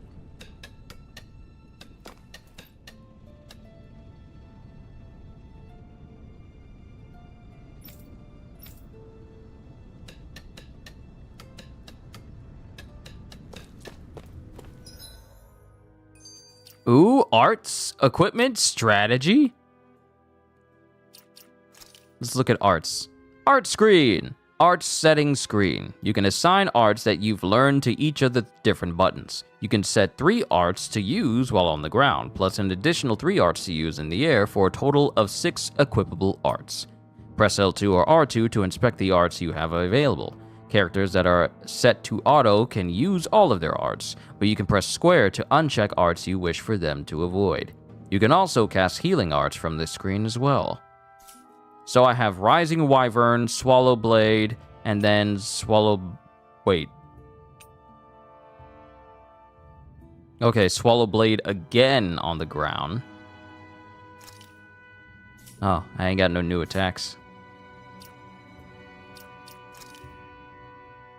Ooh, arts, equipment, strategy. Let's look at arts. Art screen. Art settings screen. You can assign arts that you've learned to each of the different buttons. You can set 3 arts to use while on the ground, plus an additional 3 arts to use in the air for a total of 6 equipable arts. Press L2 or R2 to inspect the arts you have available. Characters that are set to auto can use all of their arts, but you can press square to uncheck arts you wish for them to avoid. You can also cast healing arts from this screen as well. So I have Rising Wyvern, Swallow Blade, and then Wait. Okay, Swallow Blade again on the ground. Oh, I ain't got no new attacks.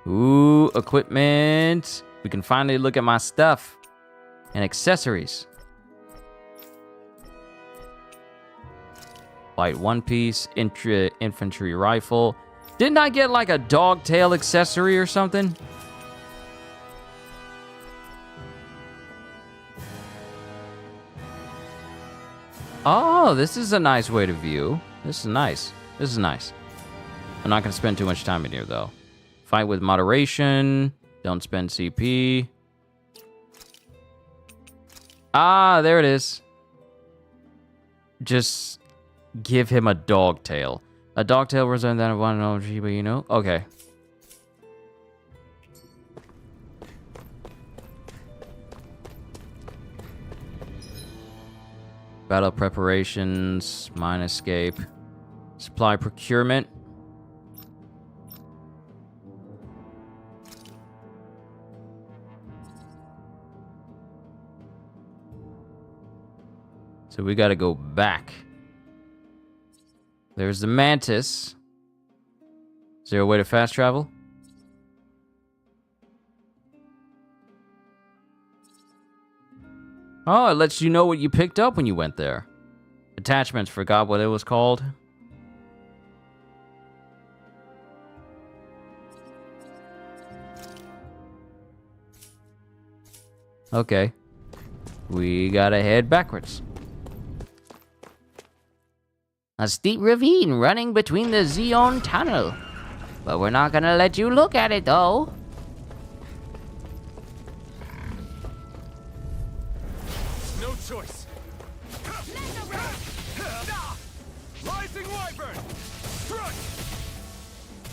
Ooh, equipment. We can finally look at my stuff. And accessories. Light one piece, infantry rifle. Didn't I get like a dog tail accessory or something? Oh, this is a nice way to view. This is nice. This is nice. I'm not going to spend too much time in here, though. Fight with moderation. Don't spend CP. Ah, there it is. Just give him a dog tail. A dog tail represents that of one and Shiba Inu. Okay. Battle preparations, mine escape, supply procurement. So we gotta go back. There's the Mantis. Is there a way to fast travel? Oh, it lets you know what you picked up when you went there. Attachments, forgot what it was called. Okay. We gotta head backwards. A steep ravine running between the Zeon Tunnel. But we're not gonna let you look at it, though. No choice. Rising Wyvern! Strut!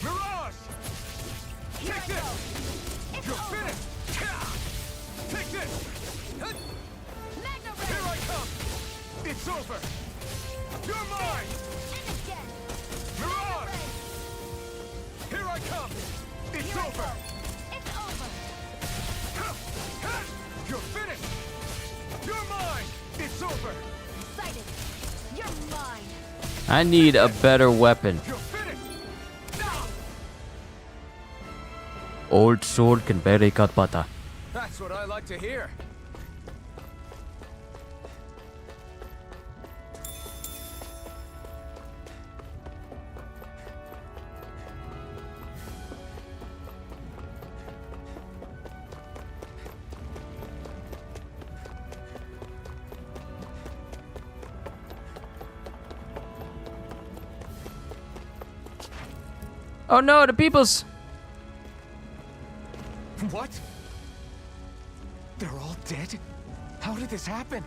Mirage! Take this! You're finished! Take this! Here I come! It's over! You're mine! Mirage! Here I come! It's over! It's over! You're finished! You're mine! It's over! Excited! You're mine! I need a better weapon. You're finished! Old sword can bury cut butter. That's what I like to hear. Oh no, the peoples! What? They're all dead? How did this happen?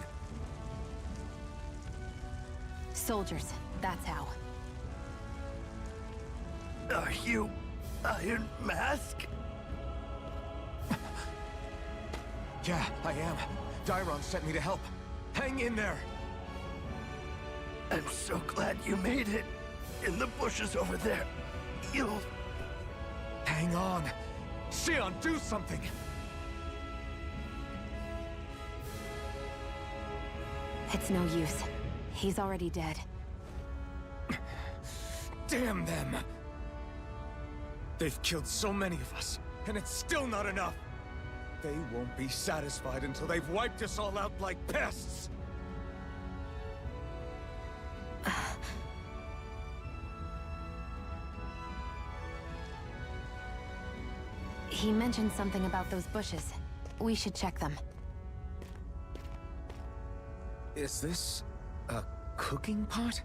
Soldiers, that's how. Are you Iron Mask? Yeah, I am. Dairon sent me to help. Hang in there! I'm so glad you made it. In the bushes over there. You'll... Hang on. Xion, do something! It's no use. He's already dead. Damn them! They've killed so many of us, and it's still not enough! They won't be satisfied until they've wiped us all out like pests! He mentioned something about those bushes. We should check them. Is this a cooking pot?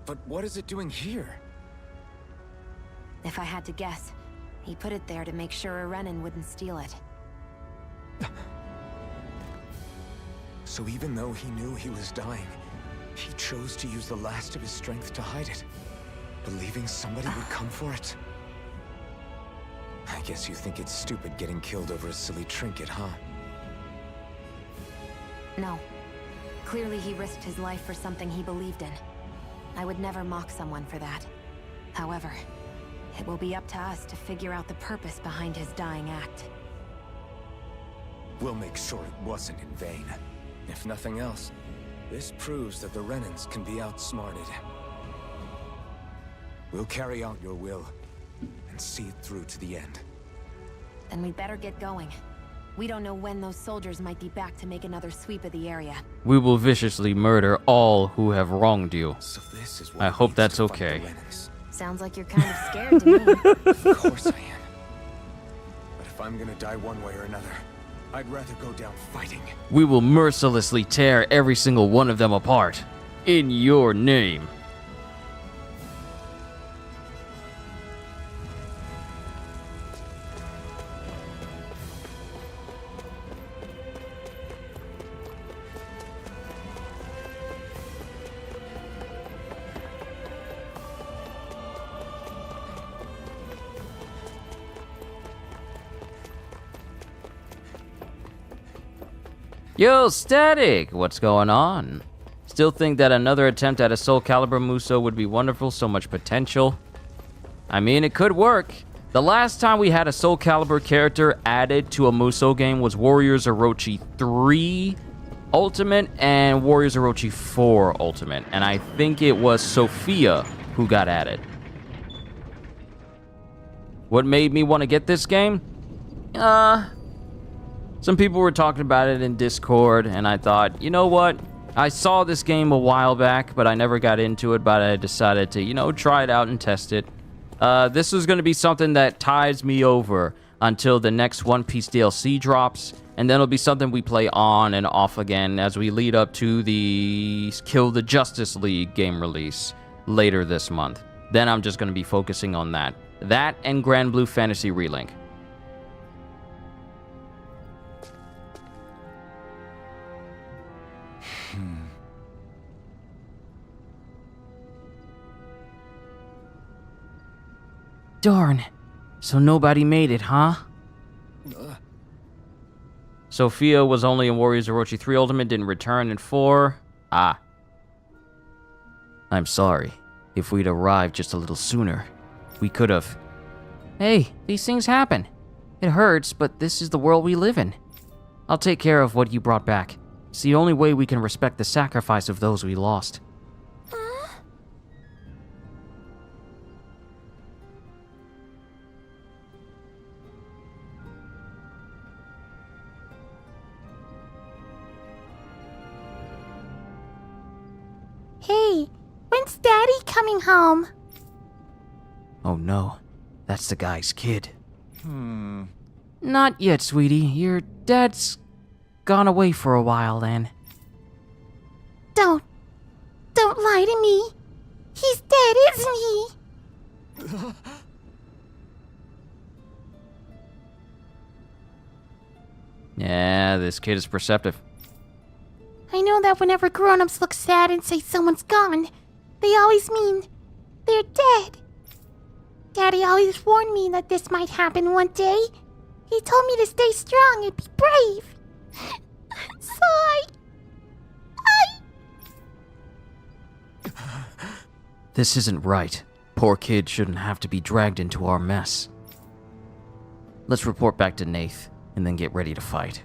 But what is it doing here? If I had to guess, he put it there to make sure a Renan wouldn't steal it. So even though he knew he was dying, he chose to use the last of his strength to hide it, believing somebody would come for it. I guess you think it's stupid getting killed over a silly trinket, huh? No. Clearly he risked his life for something he believed in. I would never mock someone for that. However, it will be up to us to figure out the purpose behind his dying act. We'll make sure it wasn't in vain. If nothing else, this proves that the Renans can be outsmarted. We'll carry out your will, and see it through to the end. Then we'd better get going. We don't know when those soldiers might be back to make another sweep of the area. We will viciously murder all who have wronged you. So this is what I it hope means that's to fight the okay. Renans. Sounds like you're kind of scared to me. Of course I am. But if I'm gonna die one way or another, I'd rather go down fighting. We will mercilessly tear every single one of them apart. In your name. Yo, Static! What's going on? Still think that another attempt at a Soul Calibur Musou would be wonderful, so much potential. I mean, it could work. The last time we had a Soul Calibur character added to a Musou game was Warriors Orochi 3 Ultimate and Warriors Orochi 4 Ultimate. And I think it was Sophia who got added. What made me want to get this game? Some people were talking about it in Discord, and I thought, you know what? I saw this game a while back, but I never got into it, but I decided to, you know, try it out and test it. This was going to be something that ties me over until the next One Piece DLC drops, and then it'll be something we play on and off again as we lead up to the Kill the Justice League game release later this month. Then I'm just going to be focusing on that. That and Grand Blue Fantasy Relink. Darn. So nobody made it, huh? Sophia was only in Warriors Orochi 3 Ultimate, didn't return in 4. Ah. I'm sorry. If we'd arrived just a little sooner, we could have... Hey, these things happen. It hurts, but this is the world we live in. I'll take care of what you brought back. It's the only way we can respect the sacrifice of those we lost. Hey, when's Daddy coming home? Oh no, that's the guy's kid. Not yet, sweetie. Your dad's gone away for a while then. Don't lie to me. He's dead, isn't he? Yeah, this kid is perceptive. I know that whenever grown-ups look sad and say someone's gone, they always mean they're dead. Daddy always warned me that this might happen one day. He told me to stay strong and be brave. So This isn't right. Poor kid shouldn't have to be dragged into our mess. Let's report back to Nath, and then get ready to fight.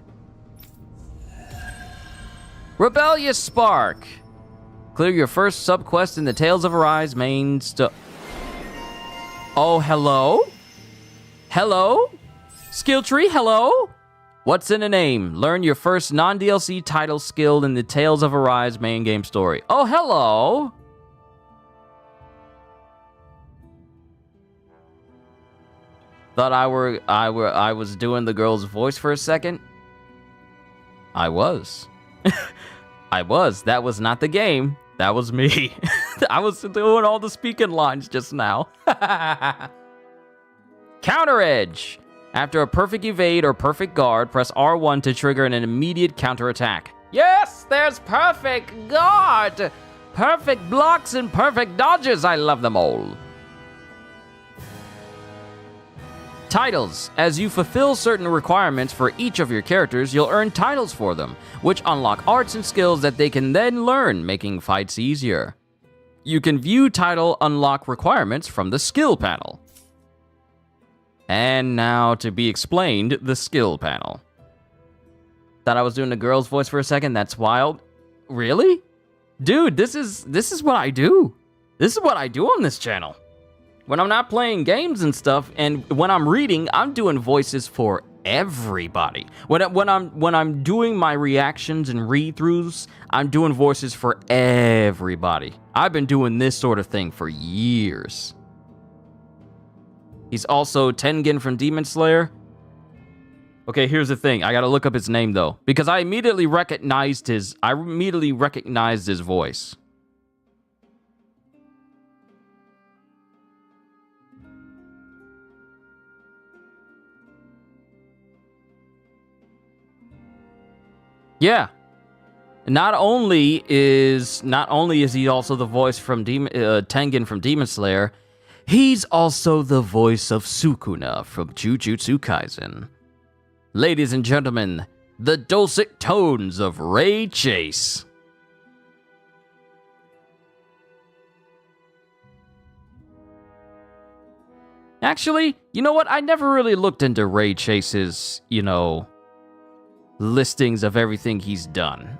Rebellious Spark! Clear your first sub-quest in the Tales of Arise main Oh, hello? Hello? Skill tree, hello? What's in a name? Learn your first non-DLC title skill in the Tales of Arise main game story. Oh, hello! Thought I was doing the girl's voice for a second. I was. I was. That was not the game. That was me. I was doing all the speaking lines just now. Counter Edge. After a perfect evade or perfect guard, press R1 to trigger an immediate counterattack. Yes, there's perfect guard. Perfect blocks and perfect dodges. I love them all. Titles. As you fulfill certain requirements for each of your characters, you'll earn titles for them, which unlock arts and skills that they can then learn, making fights easier. You can view title unlock requirements from the skill panel. And now, to be explained, the skill panel. Thought I was doing the girl's voice for a second? That's wild. Really? Dude, this is what I do. This is what I do on this channel. When I'm not playing games and stuff, and when I'm reading, I'm doing voices for everybody. When I'm doing my reactions and read-throughs, I'm doing voices for everybody. I've been doing this sort of thing for years. He's also Tengen from Demon Slayer. Okay, here's the thing. I gotta look up his name though, because I immediately recognized his voice. Yeah. Not only is he also the voice from Tengen from Demon Slayer, he's also the voice of Sukuna from Jujutsu Kaisen. Ladies and gentlemen, the dulcet tones of Ray Chase. Actually, you know what? I never really looked into Ray Chase's, listings of everything he's done.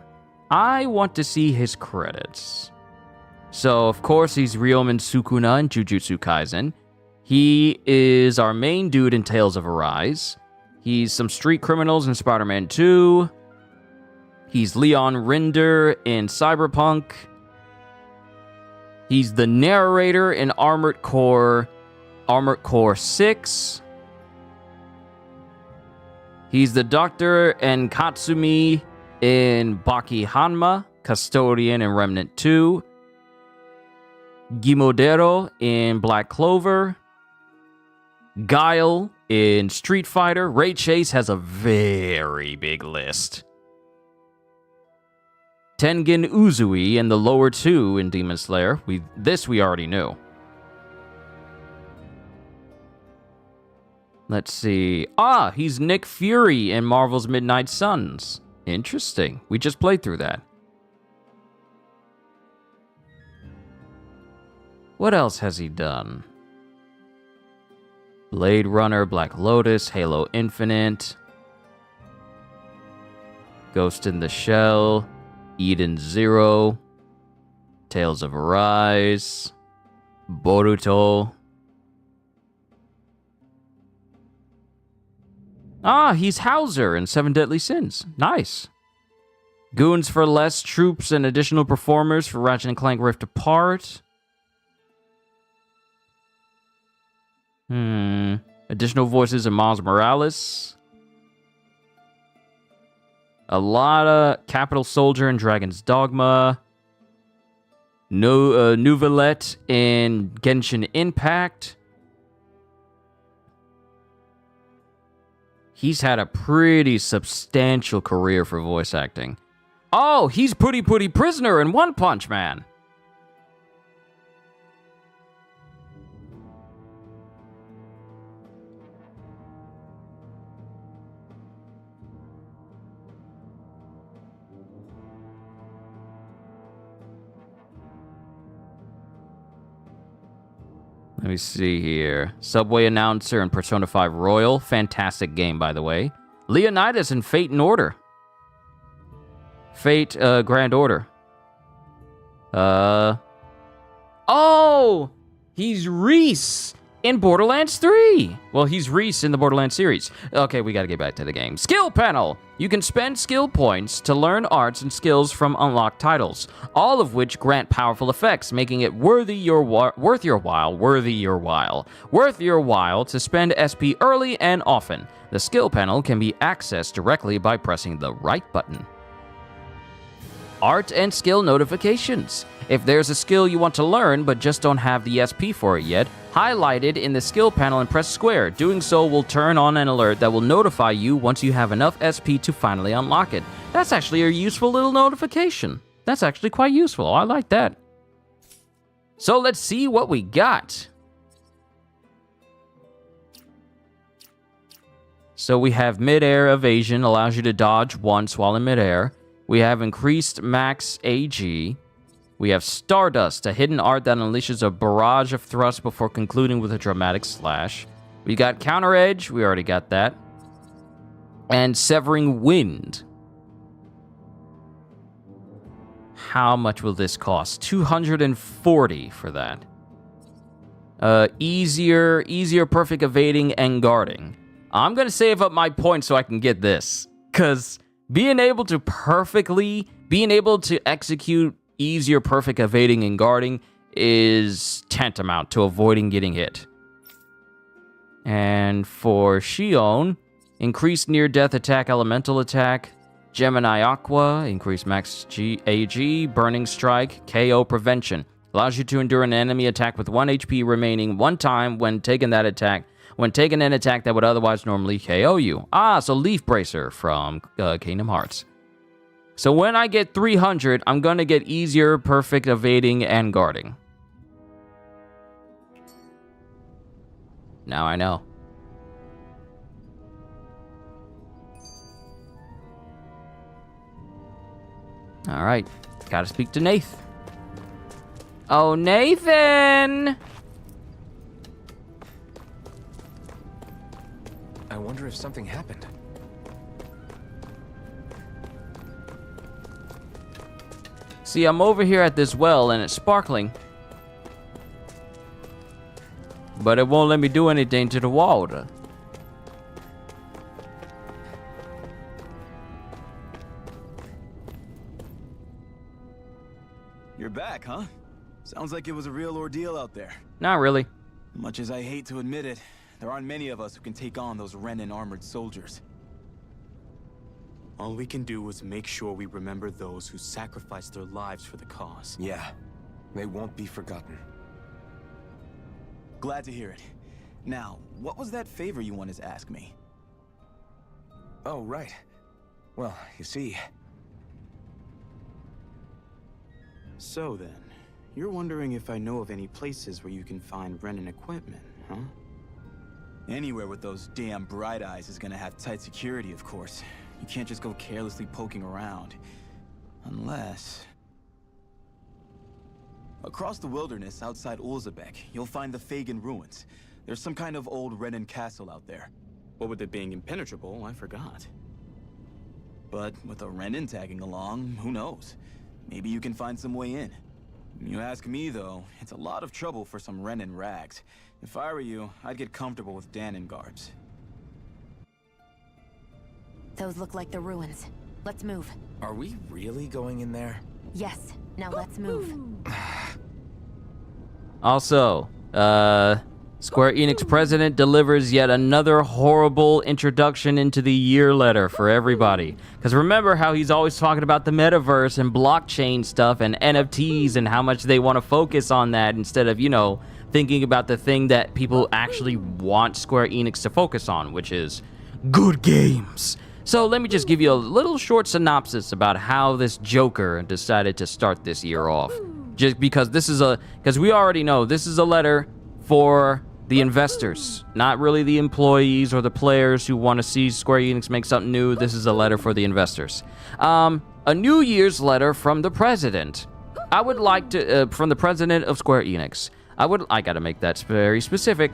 I want to see his credits. So, of course, he's Ryomen Sukuna in Jujutsu Kaisen. He is our main dude in Tales of Arise. He's some street criminals in Spider-Man 2. He's Leon Rinder in Cyberpunk. He's the narrator in Armored Core 6. He's the Doctor and Katsumi in Baki Hanma, Custodian in Remnant 2. Gimodero in Black Clover. Guile in Street Fighter. Ray Chase has a very big list. Tengen Uzui in the lower 2 in Demon Slayer. We already knew. Let's see. He's Nick Fury in Marvel's Midnight Suns. Interesting. We just played through that. What else has he done? Blade Runner, Black Lotus, Halo Infinite, Ghost in the Shell, Eden Zero, Tales of Arise, Boruto. He's Hauser in Seven Deadly Sins. Nice. Goons for Less, troops, and additional performers for Ratchet & Clank Rift Apart. Additional voices in Miles Morales. A lot of Capital Soldier and Dragon's Dogma. Nouvellette in Genshin Impact. He's had a pretty substantial career for voice acting. Oh, he's Putty Prisoner in One Punch Man. Let me see here. Subway Announcer in Persona 5 Royal. Fantastic game, by the way. Leonidas in Fate and Order. Fate Grand Order. Oh! He's Reese in Borderlands 3. Well, he's Reese in the Borderlands series. Okay, we gotta get back to the game. Skill panel. You can spend skill points to learn arts and skills from unlocked titles, all of which grant powerful effects, making it worth your while to spend SP early and often. The skill panel can be accessed directly by pressing the right button. Art and skill notifications. If there's a skill you want to learn but just don't have the SP for it yet, highlight it in the skill panel and press square. Doing so will turn on an alert that will notify you once you have enough SP to finally unlock it. That's actually a useful little notification. That's actually quite useful. I like that. So let's see what we got. So we have mid-air evasion, allows you to dodge once while in mid-air. We have increased max AG. We have Stardust, a hidden art that unleashes a barrage of thrust before concluding with a dramatic slash. We got Counter Edge, we already got that. And Severing Wind. How much will this cost? 240 for that. Easier perfect evading and guarding. I'm gonna save up my points so I can get this. Cause being able to execute easier perfect evading and guarding is tantamount to avoiding getting hit. And for Xion, increased near-death attack, elemental attack, Gemini Aqua, increased max AG, burning strike, KO prevention. Allows you to endure an enemy attack with 1 HP remaining 1 time when taking an attack that would otherwise normally KO you. So Leaf Bracer from Kingdom Hearts. So when I get 300, I'm gonna get easier perfect evading and guarding. Now I know. Alright, gotta speak to Nath. Oh, Nathan! I wonder if something happened. See, I'm over here at this well and it's sparkling. But it won't let me do anything to the water. You're back, huh? Sounds like it was a real ordeal out there. Not really. Much as I hate to admit it, there aren't many of us who can take on those Renan armored soldiers. All we can do is make sure we remember those who sacrificed their lives for the cause. Yeah, they won't be forgotten. Glad to hear it. Now, what was that favor you wanted to ask me? Oh, right. Well, you see... So then, you're wondering if I know of any places where you can find Renan equipment, huh? Anywhere with those damn bright eyes is gonna have tight security, of course. You can't just go carelessly poking around. Unless... Across the wilderness outside Ulzebek, you'll find the Fagin ruins. There's some kind of old Renan castle out there. What with it being impenetrable, I forgot. But with a Renan tagging along, who knows? Maybe you can find some way in. You ask me, though, it's a lot of trouble for some Renan rags. If I were you, I'd get comfortable with Danon guards. Those look like the ruins. Let's move. Are we really going in there? Yes. Now let's move. Also, Square Enix president delivers yet another horrible introduction into the year letter for everybody. Because remember how he's always talking about the metaverse and blockchain stuff and NFTs and how much they want to focus on that instead of, you know, thinking about the thing that people actually want Square Enix to focus on, which is good games. So let me just give you a little short synopsis about how this Joker decided to start this year off. Just because because we already know this is a letter for the investors, not really the employees or the players who want to see Square Enix make something new. This is a letter for the investors. A New Year's letter from the president. I would like to, from the president of Square Enix. I gotta make that very specific.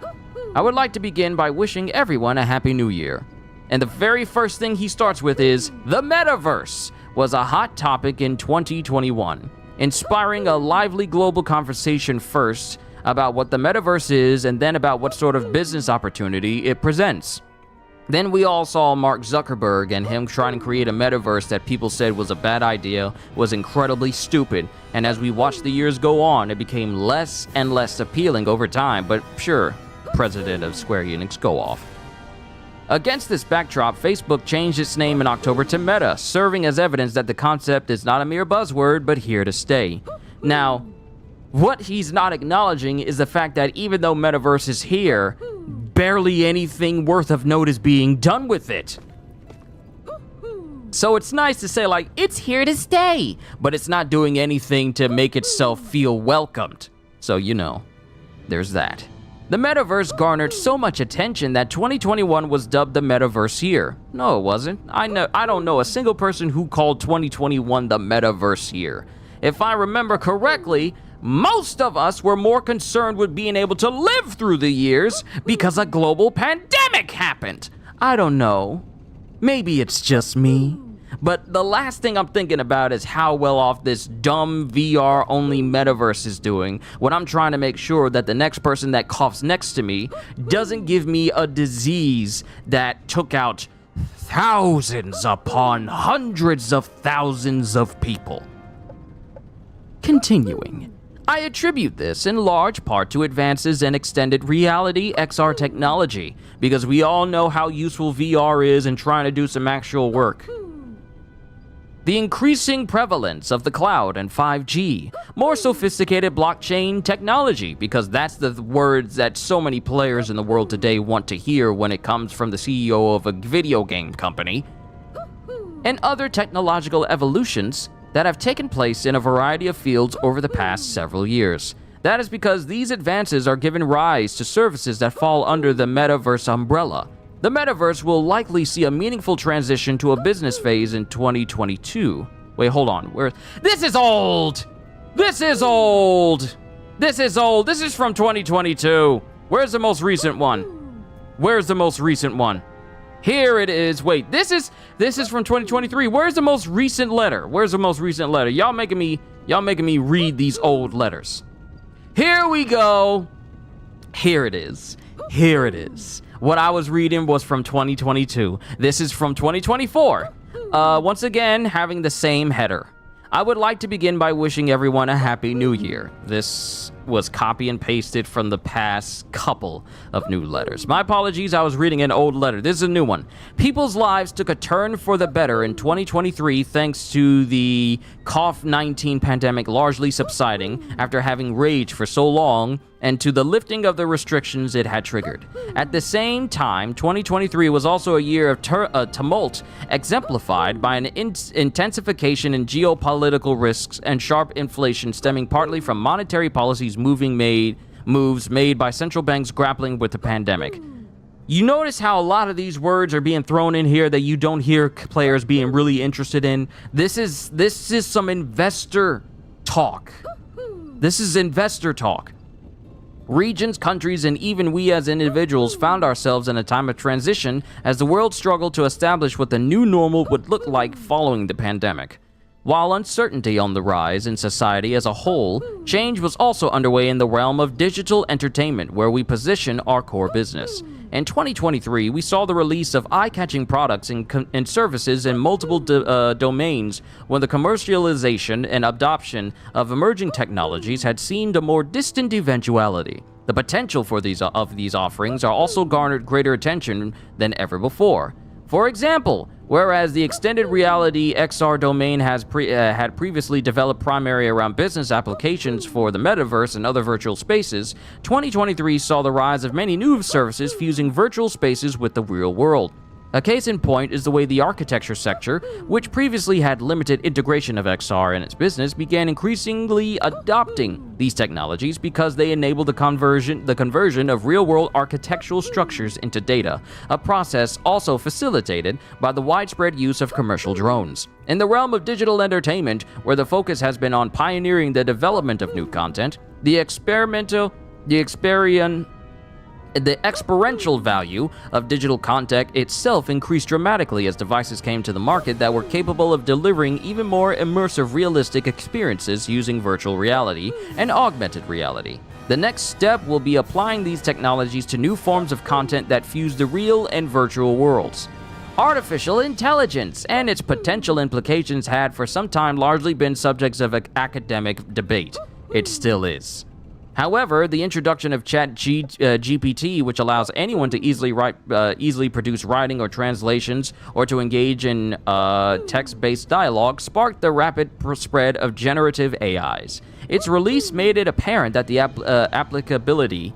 I would like to begin by wishing everyone a happy new year. And the very first thing he starts with is, the metaverse was a hot topic in 2021, inspiring a lively global conversation first about what the metaverse is and then about what sort of business opportunity it presents. Then we all saw Mark Zuckerberg and him trying to create a metaverse that people said was a bad idea, was incredibly stupid, and as we watched the years go on, it became less and less appealing over time, but sure, president of Square Enix, go off. Against this backdrop, Facebook changed its name in October to Meta, serving as evidence that the concept is not a mere buzzword, but here to stay. Now, what he's not acknowledging is the fact that even though Metaverse is here, barely anything worth of note is being done with it. So it's nice to say, like, it's here to stay, but it's not doing anything to make itself feel welcomed. So, you know, there's that. The Metaverse garnered so much attention that 2021 was dubbed the Metaverse year. No, it wasn't. I don't know a single person who called 2021 the Metaverse year. If I remember correctly, most of us were more concerned with being able to live through the years because a global pandemic happened. I don't know. Maybe it's just me. But the last thing I'm thinking about is how well off this dumb VR-only metaverse is doing when I'm trying to make sure that the next person that coughs next to me doesn't give me a disease that took out thousands upon hundreds of thousands of people. Continuing. I attribute this in large part to advances in extended reality XR technology, because we all know how useful VR is in trying to do some actual work. The increasing prevalence of the cloud and 5G, more sophisticated blockchain technology, because that's the words that so many players in the world today want to hear when it comes from the CEO of a video game company, and other technological evolutions that have taken place in a variety of fields over the past several years. That is because these advances are giving rise to services that fall under the metaverse umbrella. The metaverse will likely see a meaningful transition to a business phase in 2022. Wait, hold on. This is old! This is old! This is old! This is from 2022! Where's the most recent one? Where's the most recent one? Here it is. Wait, this is from 2023. Where's the most recent letter? Where's the most recent letter? Y'all making me read these old letters. Here we go. Here it is. Here it is. What I was reading was from 2022. This is from 2024. Once again, having the same header. I would like to begin by wishing everyone a happy new year. This was copy and pasted from the past couple of new letters. My apologies, I was reading an old letter. This is a new one. People's lives took a turn for the better in 2023 thanks to the COVID-19 pandemic largely subsiding after having raged for so long, and to the lifting of the restrictions it had triggered. At the same time, 2023 was also a year of tumult, exemplified by an intensification in geopolitical risks and sharp inflation stemming partly from monetary policies moves made by central banks grappling with the pandemic. You notice how a lot of these words are being thrown in here that you don't hear players being really interested in? This is some investor talk. This is investor talk. Regions, countries, and even we as individuals found ourselves in a time of transition as the world struggled to establish what the new normal would look like following the pandemic. While uncertainty on the rise in society as a whole, change was also underway in the realm of digital entertainment, where we position our core business. In 2023, we saw the release of eye-catching products and services in multiple domains when the commercialization and adoption of emerging technologies had seemed a more distant eventuality. The potential for these offerings are also garnered greater attention than ever before. For example, whereas the extended reality XR domain had previously developed primarily around business applications for the metaverse and other virtual spaces, 2023 saw the rise of many new services fusing virtual spaces with the real world. A case in point is the way the architecture sector, which previously had limited integration of XR in its business, began increasingly adopting these technologies because they enable the conversion of real-world architectural structures into data, a process also facilitated by the widespread use of commercial drones. In the realm of digital entertainment, where the focus has been on pioneering the development of new content, the experiential value of digital content itself increased dramatically as devices came to the market that were capable of delivering even more immersive, realistic experiences using virtual reality and augmented reality. The next step will be applying these technologies to new forms of content that fuse the real and virtual worlds. Artificial intelligence and its potential implications had for some time largely been subjects of academic debate. It still is. However, the introduction of ChatGPT, which allows anyone to easily produce writing or translations or to engage in text-based dialogue, sparked the rapid spread of generative AIs. Its release made it apparent that the applicability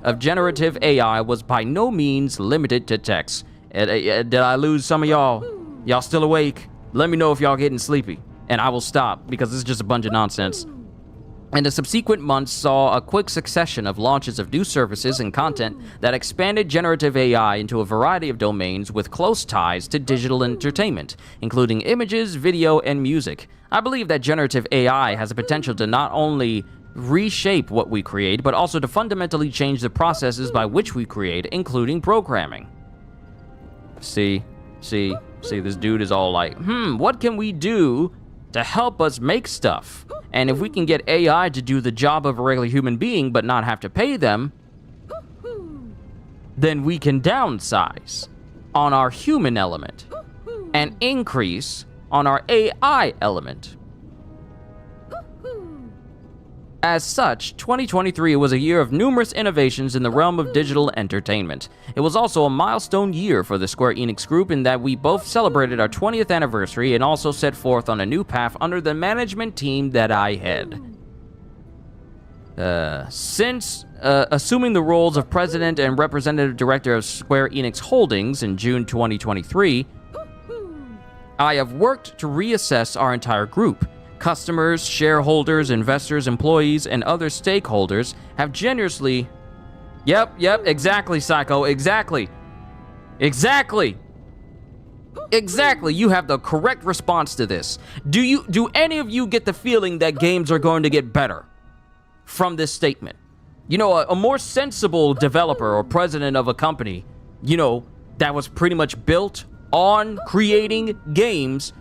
of generative AI was by no means limited to text. Did I lose some of y'all? Y'all still awake? Let me know if y'all getting sleepy, and I will stop because this is just a bunch of nonsense. And the subsequent months saw a quick succession of launches of new services and content that expanded generative AI into a variety of domains with close ties to digital entertainment, including images, video, and music. I believe that generative AI has the potential to not only reshape what we create, but also to fundamentally change the processes by which we create, including programming. See, See, this dude is all like, what can we do to help us make stuff? And if we can get AI to do the job of a regular human being but not have to pay them, then we can downsize on our human element and increase on our AI element. As such, 2023 was a year of numerous innovations in the realm of digital entertainment. It was also a milestone year for the Square Enix Group in that we both celebrated our 20th anniversary and also set forth on a new path under the management team that I head. Since assuming the roles of President and Representative Director of Square Enix Holdings in June 2023, I have worked to reassess our entire group. Customers, shareholders, investors, employees, and other stakeholders have generously... Yep, exactly, Psycho, exactly. Exactly, you have the correct response to this. Do any of you get the feeling that games are going to get better from this statement? You know, a more sensible developer or president of a company, you know, that was pretty much built on creating games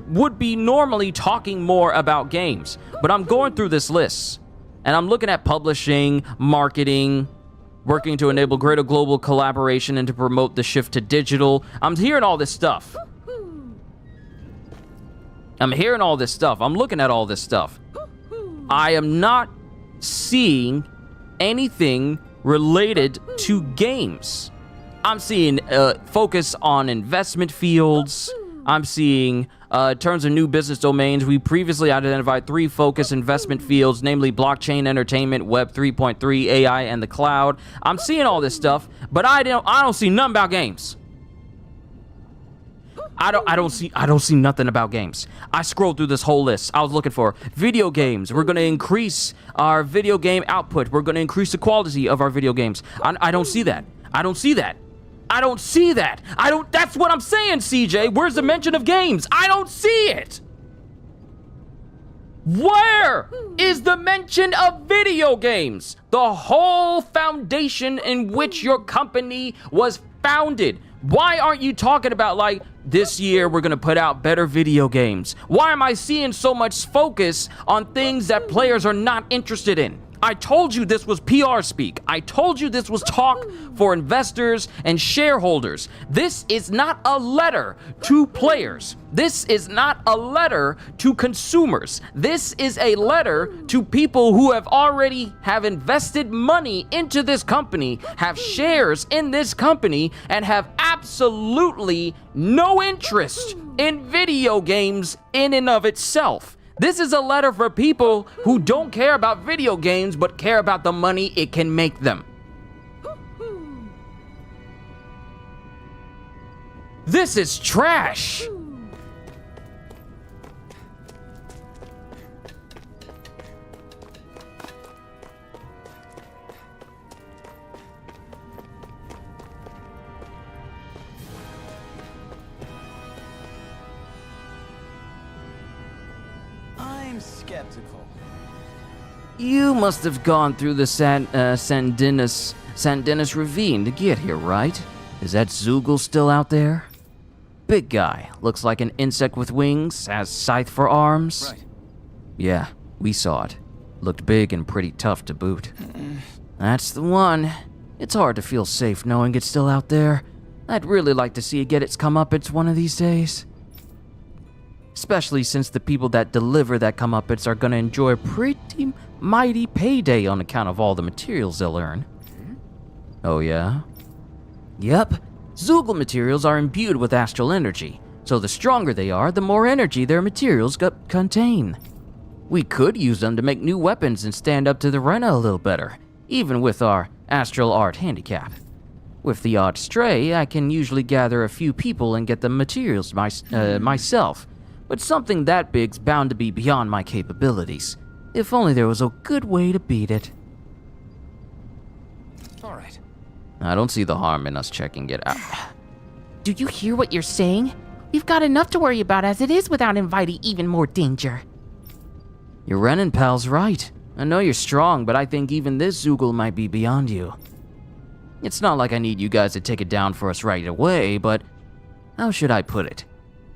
would be normally talking more about games. But I'm going through this list, and I'm looking at publishing, marketing, working to enable greater global collaboration and to promote the shift to digital. I'm hearing all this stuff. I'm looking at all this stuff. I am not seeing anything related to games. I'm seeing focus on investment fields. I'm seeing in terms of new business domains, we previously identified 3 focus investment fields, namely blockchain, entertainment, Web 3.3, AI, and the cloud. I'm seeing all this stuff, but I don't see nothing about games. I don't see nothing about games. I scrolled through this whole list. I was looking for video games. We're going to increase our video game output. We're going to increase the quality of our video games. I don't see that. That's what I'm saying, CJ. Where's the mention of games? I don't see it. Where is the mention of video games? The whole foundation in which your company was founded. Why aren't you talking about, like, this year we're gonna put out better video games? Why am I seeing so much focus on things that players are not interested in? I told you this was PR speak. I told you this was talk for investors and shareholders. This is not a letter to players. This is not a letter to consumers. This is a letter to people who have already invested money into this company, have shares in this company, and have absolutely no interest in video games in and of itself. This is a letter for people who don't care about video games, but care about the money it can make them. This is trash. Skeptical. You must have gone through the San Denis ravine to get here, right? Is that Zoogle still out there? Big guy, looks like an insect with wings, has scythe for arms. Right. Yeah, we saw it. Looked big and pretty tough to boot. That's the one. It's hard to feel safe knowing it's still out there. I'd really like to see it get its comeuppance one of these days. Especially since the people that deliver that comeuppance are gonna enjoy a pretty mighty payday on account of all the materials they'll earn. Oh yeah? Yep. Zoogle materials are imbued with astral energy, so the stronger they are, the more energy their materials contain. We could use them to make new weapons and stand up to the Rena a little better, even with our astral art handicap. With the odd stray, I can usually gather a few people and get the materials myself. But something that big's bound to be beyond my capabilities. If only there was a good way to beat it. All right. I don't see the harm in us checking it out. Do you hear what you're saying? We've got enough to worry about as it is without inviting even more danger. Your Renan pal's right. I know you're strong, but I think even this Zoogle might be beyond you. It's not like I need you guys to take it down for us right away, but how should I put it?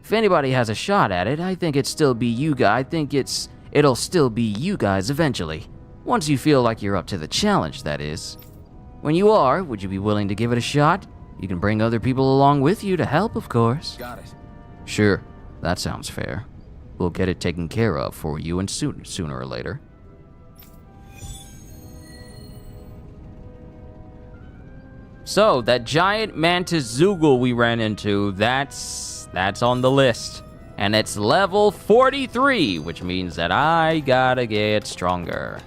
If anybody has a shot at it, I think it'll still be you guys. It'll still be you guys eventually. Once you feel like you're up to the challenge, that is. When you are, would you be willing to give it a shot? You can bring other people along with you to help, of course. Got it. Sure, that sounds fair. We'll get it taken care of for you and sooner or later. So, that giant mantis Zoogle we ran into, that's on the list. And it's level 43, which means that I gotta get stronger.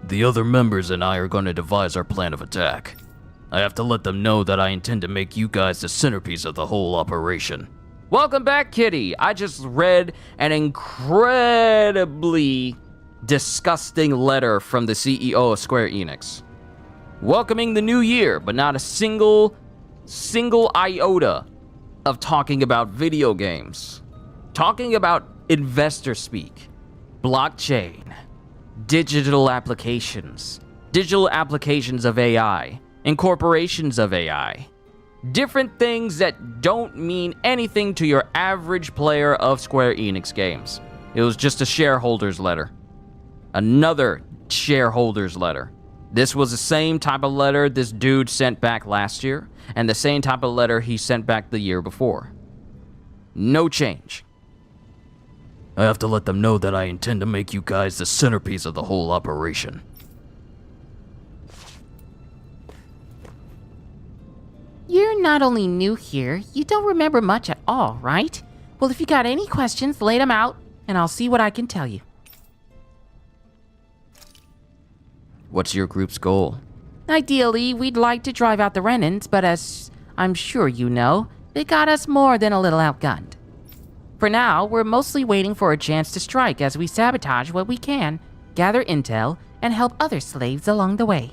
The other members and I are going to devise our plan of attack. I have to let them know that I intend to make you guys the centerpiece of the whole operation. Welcome back, Kitty. I just read an incredibly disgusting letter from the CEO of Square Enix. Welcoming the new year, but not a single iota of talking about video games. Talking about investor speak, blockchain, digital applications of AI, incorporations of AI, different things that don't mean anything to your average player of Square Enix games. It was just a shareholders letter. Another shareholders letter. This was the same type of letter this dude sent back last year, and the same type of letter he sent back the year before. No change. I have to let them know that I intend to make you guys the centerpiece of the whole operation. You're not only new here, you don't remember much at all, right? Well, if you got any questions, lay them out, and I'll see what I can tell you. What's your group's goal? Ideally, we'd like to drive out the Renans, but as I'm sure you know, they got us more than a little outgunned. For now, we're mostly waiting for a chance to strike as we sabotage what we can, gather intel, and help other slaves along the way.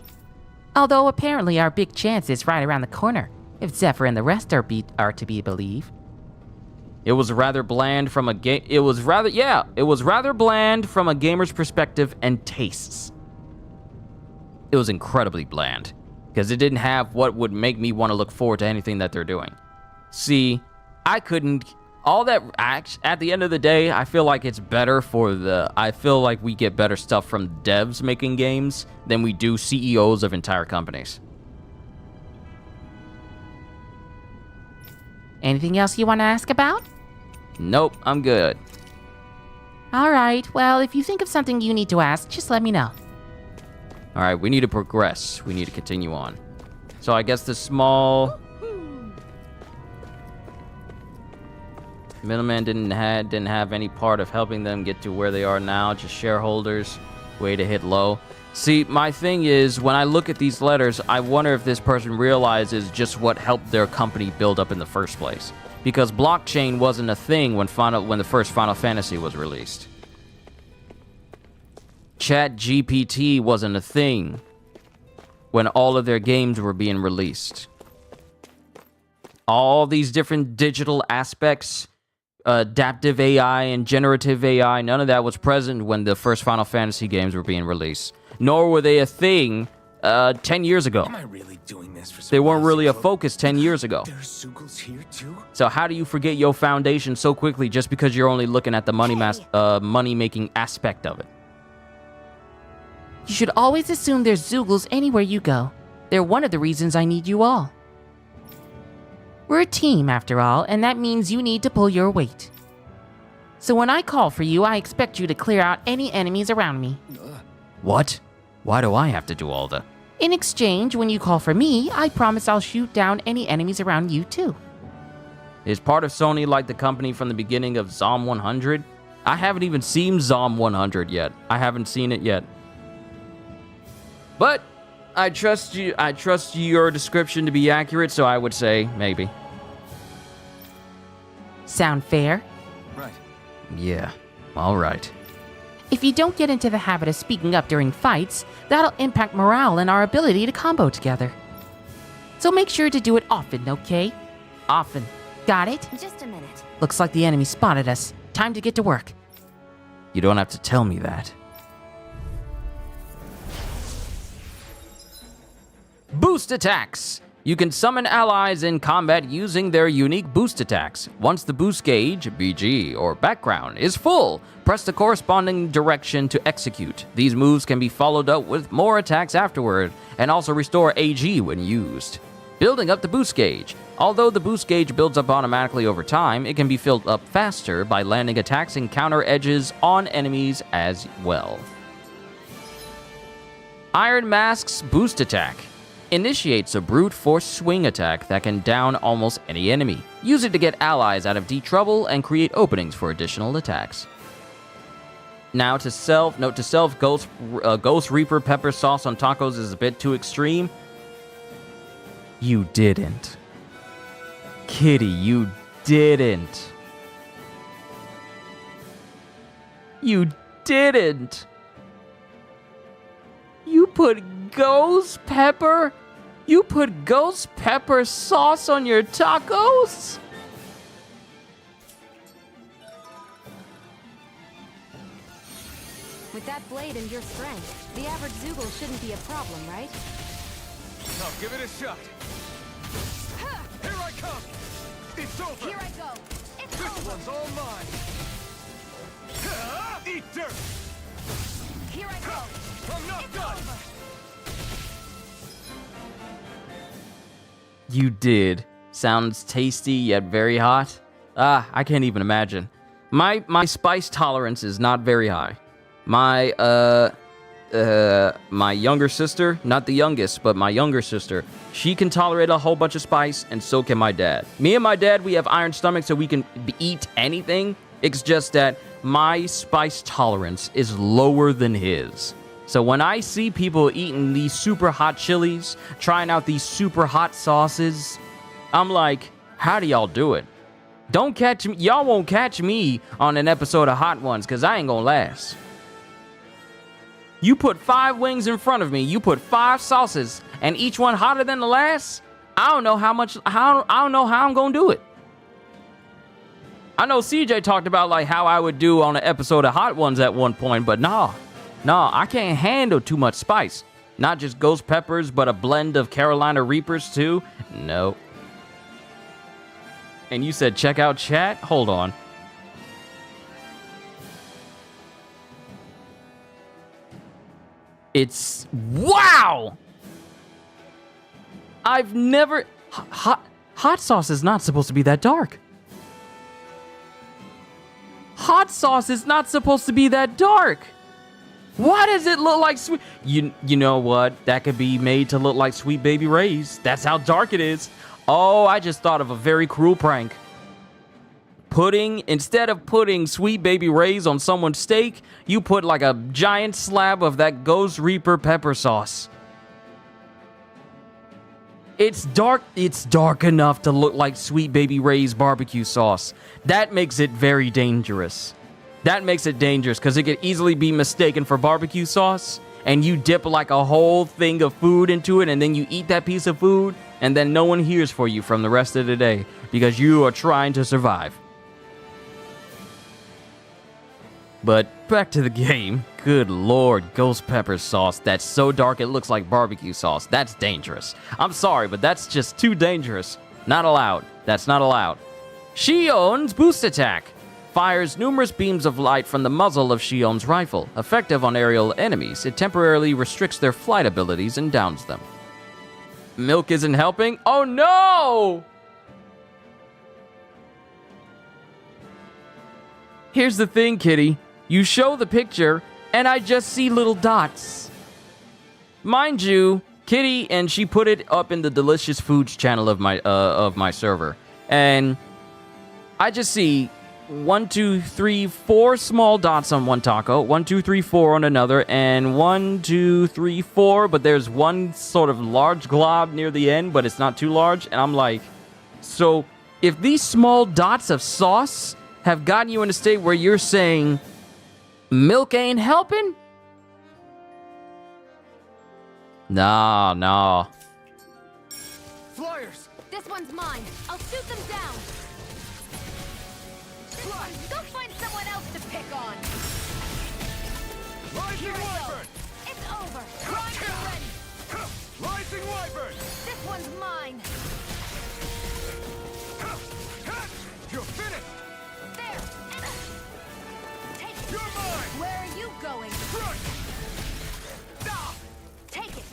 Although apparently our big chance is right around the corner, if Zephyr and the rest are to be believed. It was rather bland from a It was rather bland from a gamer's perspective and tastes. It was incredibly bland, because it didn't have what would make me want to look forward to anything that they're doing. See, at the end of the day, I feel like it's better I feel like we get better stuff from devs making games than we do CEOs of entire companies. Anything else you want to ask about? Nope, I'm good. Alright, well, if you think of something you need to ask, just let me know. Alright, we need to progress. We need to continue on. So I guess the small middleman didn't have any part of helping them get to where they are now, just shareholders, way to hit low. See, my thing is, when I look at these letters, I wonder if this person realizes just what helped their company build up in the first place. Because blockchain wasn't a thing when the first Final Fantasy was released. ChatGPT wasn't a thing when all of their games were being released. All these different digital aspects, adaptive AI and generative AI, none of that was present when the first Final Fantasy games were being released. Nor were they a thing 10 years ago. Am I really doing this for They weren't really a focus 10 years ago. There's Zoogles here too? So how do you forget your foundation so quickly just because you're only looking at the money-making aspect of it? You should always assume there's Zoogles anywhere you go. They're one of the reasons I need you all. We're a team, after all, and that means you need to pull your weight. So when I call for you, I expect you to clear out any enemies around me. What? Why do I have to do all the... In exchange, when you call for me, I promise I'll shoot down any enemies around you too. Is part of Sony like the company from the beginning of Zom 100? I haven't even seen Zom 100 yet. I haven't seen it yet. But I trust you. I trust your description to be accurate, so I would say maybe. Sound fair? Right. Yeah, all right. If you don't get into the habit of speaking up during fights, that'll impact morale and our ability to combo together. So make sure to do it often, okay? Often. Got it? Just a minute. Looks like the enemy spotted us. Time to get to work. You don't have to tell me that. Boost attacks. You can summon allies in combat using their unique boost attacks. Once the boost gauge, BG, or background is full, press the corresponding direction to execute. These moves can be followed up with more attacks afterward, and also restore AG when used. Building up the boost gauge. Although the boost gauge builds up automatically over time, it can be filled up faster by landing attacks and counter edges on enemies as well. Iron Mask's boost attack initiates a brute force swing attack that can down almost any enemy. Use it to get allies out of deep trouble and create openings for additional attacks. Now to self, note to self, Ghost Reaper pepper sauce on tacos is a bit too extreme. You didn't. Kitty, you didn't. You didn't. You put ghost pepper? You put ghost pepper sauce on your tacos? With that blade and your strength, the average Zoogle shouldn't be a problem, right? Now give it a shot. Here I come. It's over. Here I go. It's This over. one's all mine. Eat dirt. Here I go. I'm not done. You did. Sounds tasty yet very hot. I can't even imagine. My spice tolerance is not very high. My younger sister, not the youngest, but my younger sister, she can tolerate a whole bunch of spice, and so can my dad. Me and my dad, we have iron stomachs, so we can eat anything. It's just that my spice tolerance is lower than his. So when I see people eating these super hot chilies, trying out these super hot sauces, I'm like, how do y'all do it? Don't catch me. Y'all won't catch me on an episode of Hot Ones, because I ain't gonna last. You put 5 wings in front of me, you put 5 sauces, and each one hotter than the last, I don't know how I'm gonna do it. I know CJ talked about like how I would do on an episode of Hot Ones at one point, but nah, I can't handle too much spice. Not just ghost peppers, but a blend of Carolina Reapers too. No. And you said check out chat? Hold on. It's wow! I've never hot sauce is not supposed to be that dark. Hot sauce is not supposed to be that dark. Why does it look like sweet? You know what? That could be made to look like Sweet Baby Ray's. That's how dark it is. Oh, I just thought of a very cruel prank. Instead of putting Sweet Baby Ray's on someone's steak, you put like a giant slab of that Ghost Reaper pepper sauce. It's dark enough to look like Sweet Baby Ray's barbecue sauce. That makes it very dangerous. That makes it dangerous because it could easily be mistaken for barbecue sauce, and you dip like a whole thing of food into it, and then you eat that piece of food, and then no one hears for you from the rest of the day because you are trying to survive. But back to the game. Good lord, ghost pepper sauce that's so dark it looks like barbecue sauce. That's dangerous. I'm sorry, but that's just too dangerous. Not allowed. That's not allowed. Shion's boost attack fires numerous beams of light from the muzzle of Shion's rifle. Effective on aerial enemies, it temporarily restricts their flight abilities and downs them. Milk isn't helping? Oh no! Here's the thing, Kitty. You show the picture, and I just see little dots. Mind you, Kitty, and she put it up in the Delicious Foods channel of my server, and I just see 1, 2, 3, 4 small dots on one taco, 1, 2, 3, 4 on another, and 1, 2, 3, 4, but there's one sort of large glob near the end, but it's not too large, and I'm like, so if these small dots of sauce have gotten you in a state where you're saying milk ain't helping? Nah. Flyers! This one's mine. I'll shoot them down. Go find someone else to pick on. Rising Here I go. Wyvern! It's over. Run and ready. Rising Wyvern! This one's mine! You're finished! There! Take it! You're mine! Where are you going? Crush! Take it!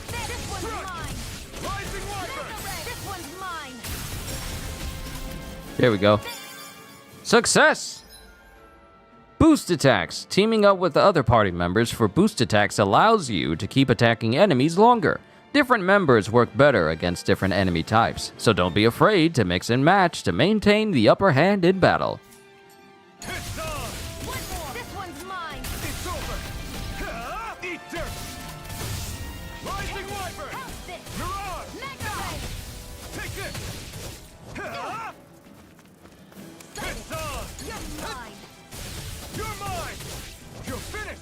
This one's mine! Rising Wyvern! This one's mine! There we go. Success! Boost attacks. Teaming up with the other party members for boost attacks allows you to keep attacking enemies longer. Different members work better against different enemy types, so don't be afraid to mix and match to maintain the upper hand in battle. It's on! One more! This one's mine! It's over! Eat dirt! Rising Wyvern! How's this? You're on! Mega Ray! Take this! It's on! You're mine! You're mine! You're finished!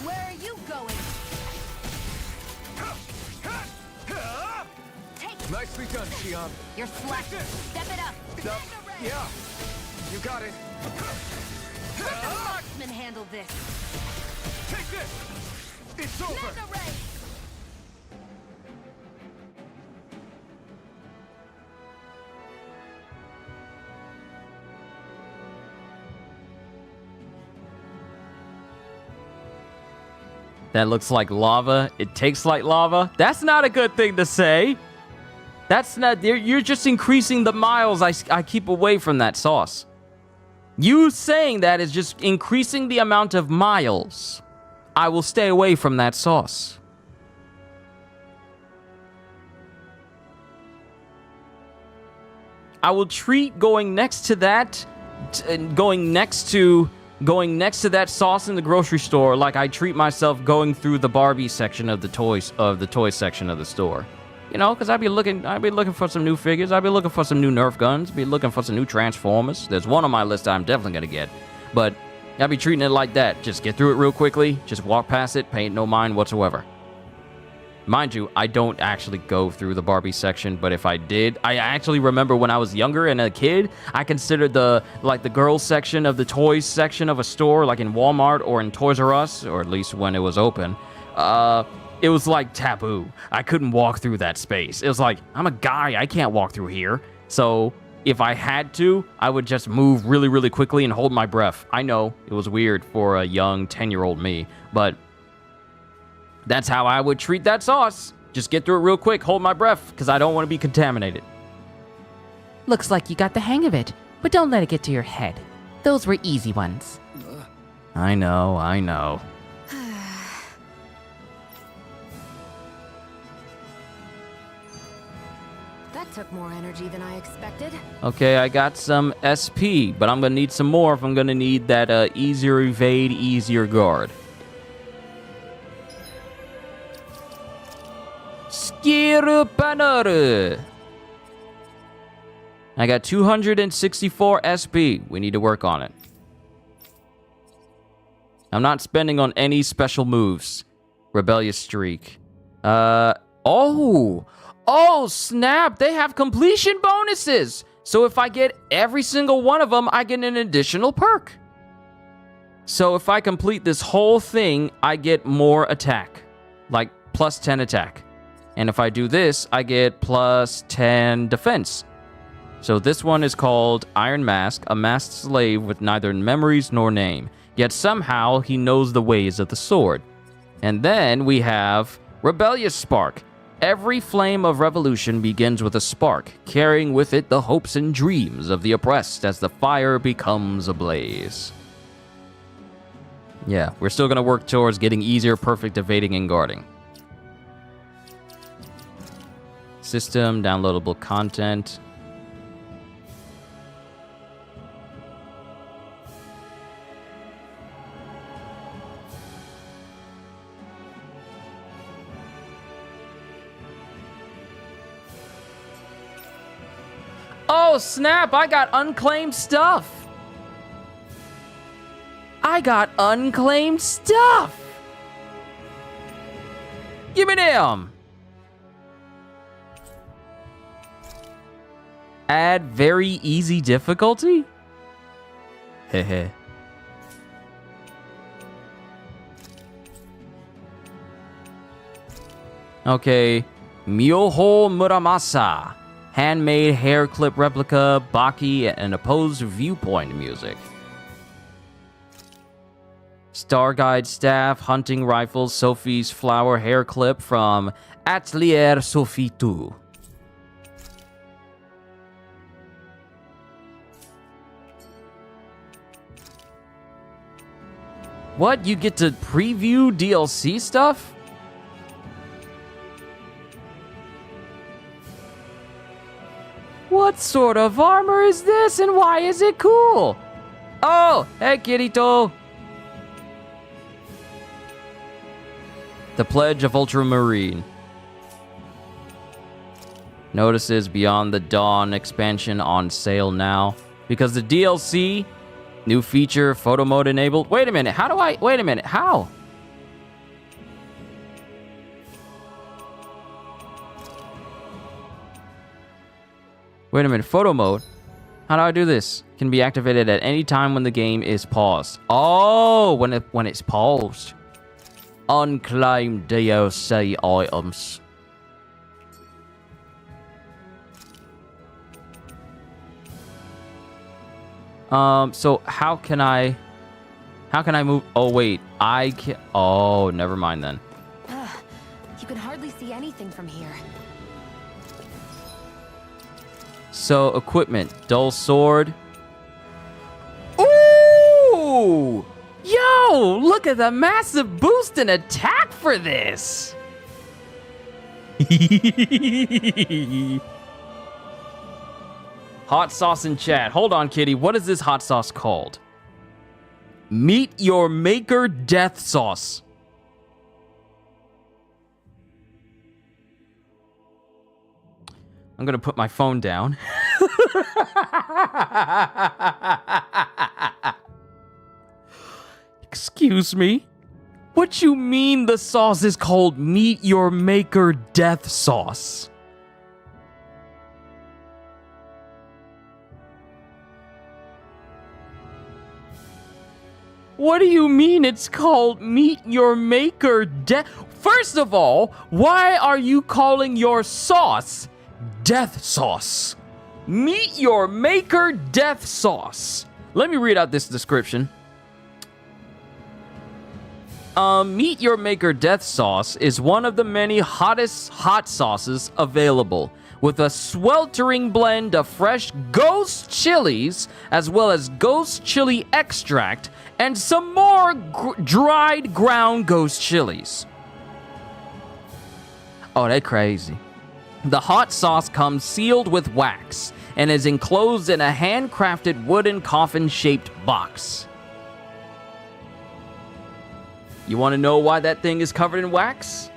Where are you going? Take it! Nicely done, Xion. You're slacking! Step it up! Mega Ray! Yeah, you got it. Let the marksman handle this! Take this! It's over! Mega Ray! That looks like lava. It tastes like lava. That's not a good thing to say. That's not... You're just increasing the miles I keep away from that sauce. You saying that is just increasing the amount of miles I will stay away from that sauce. I will treat going next to that... going next to that sauce in the grocery store like I treat myself going through the Barbie section of the toy section of the store. You know, because I'd be looking for some new figures. I'd be looking for some new Nerf guns. Be looking for some new Transformers. There's one on my list I'm definitely gonna get, but I'd be treating it like that. Just get through it real quickly. Just walk past it. Pay no mind whatsoever. Mind you, I don't actually go through the Barbie section, but if I did, I actually remember when I was younger and a kid, I considered the girls section of the toys section of a store, like in Walmart or in Toys R Us, or at least when it was open. It was like taboo. I couldn't walk through that space. It was like, I'm a guy, I can't walk through here. So if I had to, I would just move really, really quickly and hold my breath. I know it was weird for a young 10-year-old me, but that's how I would treat that sauce. Just get through it real quick, hold my breath, because I don't want to be contaminated. Looks like you got the hang of it, but don't let it get to your head. Those were easy ones. I know. That took more energy than I expected. Okay, I got some SP, but I'm going to need some more if I'm going to need that easier evade, easier guard. Skirupanor. I got 264 SP. We need to work on it. I'm not spending on any special moves. Rebellious streak. Oh, snap. They have completion bonuses. So if I get every single one of them, I get an additional perk. So if I complete this whole thing, I get more attack. Like plus 10 attack. And if I do this, I get plus 10 defense. So this one is called Iron Mask, a masked slave with neither memories nor name. Yet somehow he knows the ways of the sword. And then we have Rebellious Spark. Every flame of revolution begins with a spark, carrying with it the hopes and dreams of the oppressed as the fire becomes ablaze. Yeah, we're still going to work towards getting easier perfect evading and guarding. System, downloadable content. Oh, snap! I got unclaimed stuff! I got unclaimed stuff! Give me them! Add very easy difficulty? Hehe. Okay. Myoho Muramasa. Handmade hair clip replica, Baki, and opposed viewpoint music. Star Guide staff, hunting rifles, Sophie's flower hair clip from Atelier Sophie 2. What? You get to preview DLC stuff? What sort of armor is this and why is it cool? Oh, hey Kirito. The Pledge of Ultramarine. Notices Beyond the Dawn expansion on sale now. Because the DLC, new feature, photo mode enabled. Wait a minute, how do I... Wait a minute, how? Wait a minute, photo mode? How do I do this? Can be activated at any time when the game is paused. Oh, when it's paused. Unclaimed DLC items. So how can I move? Oh wait, I can. Oh, never mind then. You can hardly see anything from here. So equipment, dull sword. Ooh! Yo, look at the massive boost in attack for this. Hot sauce in chat. Hold on, kitty. What is this hot sauce called? Meet your maker death sauce. I'm gonna put my phone down. Excuse me? What you mean the sauce is called Meet Your Maker Death Sauce? What do you mean it's called Meet Your Maker Death? First of all, why are you calling your sauce Death Sauce? Meet Your Maker Death Sauce. Let me read out this description. Meet Your Maker Death Sauce is one of the many hottest hot sauces available, with a sweltering blend of fresh ghost chilies, as well as ghost chili extract, and some more dried ground ghost chilies. Oh, they crazy. The hot sauce comes sealed with wax and is enclosed in a handcrafted wooden coffin-shaped box. You want to know why that thing is covered in wax?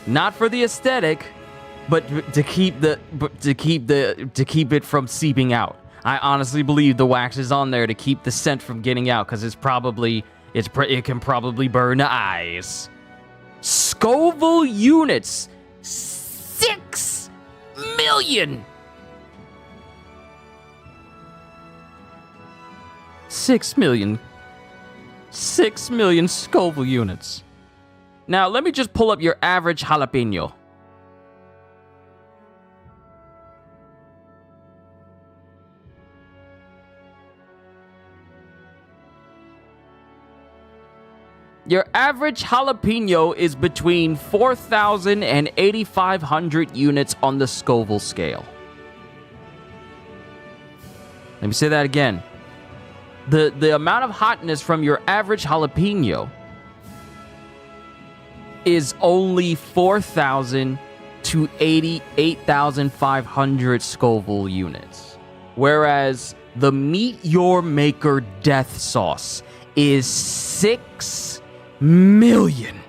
Not for the aesthetic, but to keep it from seeping out. I honestly believe the wax is on there to keep the scent from getting out, because it can probably burn the eyes. Scoville units, 6 million. 6 million. 6 million Scoville units. Now, let me just pull up your average jalapeno. Your average jalapeno is between 4,000 and 8,500 units on the Scoville scale. Let me say that again. The amount of hotness from your average jalapeno is only 4,000 to 8,500 Scoville units. Whereas the Meet Your Maker Death Sauce is 6 million.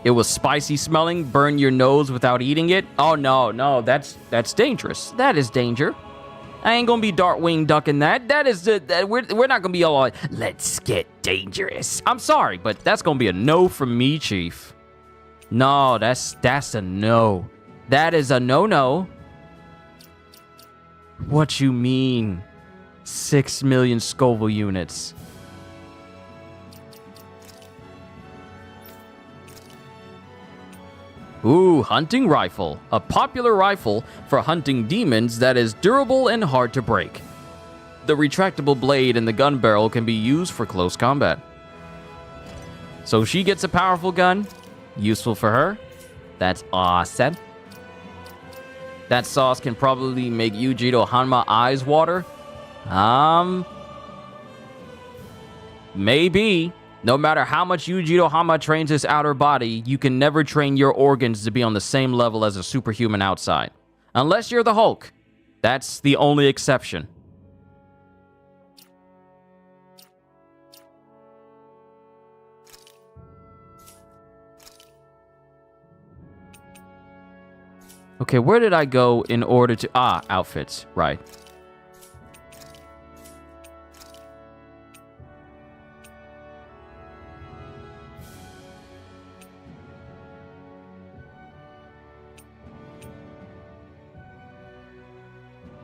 It was spicy smelling, burn your nose without eating it. Oh no, that's dangerous. That is danger. I ain't gonna be Darkwing ducking that. We're not gonna be all like, let's get dangerous. I'm sorry, but that's gonna be a no from me, Chief. No, that's a no. That is a no. What you mean? 6 million Scoville units. Ooh, hunting rifle. A popular rifle for hunting demons that is durable and hard to break. The retractable blade and the gun barrel can be used for close combat. So she gets a powerful gun. Useful for her. That's awesome. That sauce can probably make Yujiro Hanma eyes water. Maybe. No matter how much Yujiro Hanma trains his outer body, you can never train your organs to be on the same level as a superhuman outside. Unless you're the Hulk. That's the only exception. Okay, where did I go in order to... outfits. Right.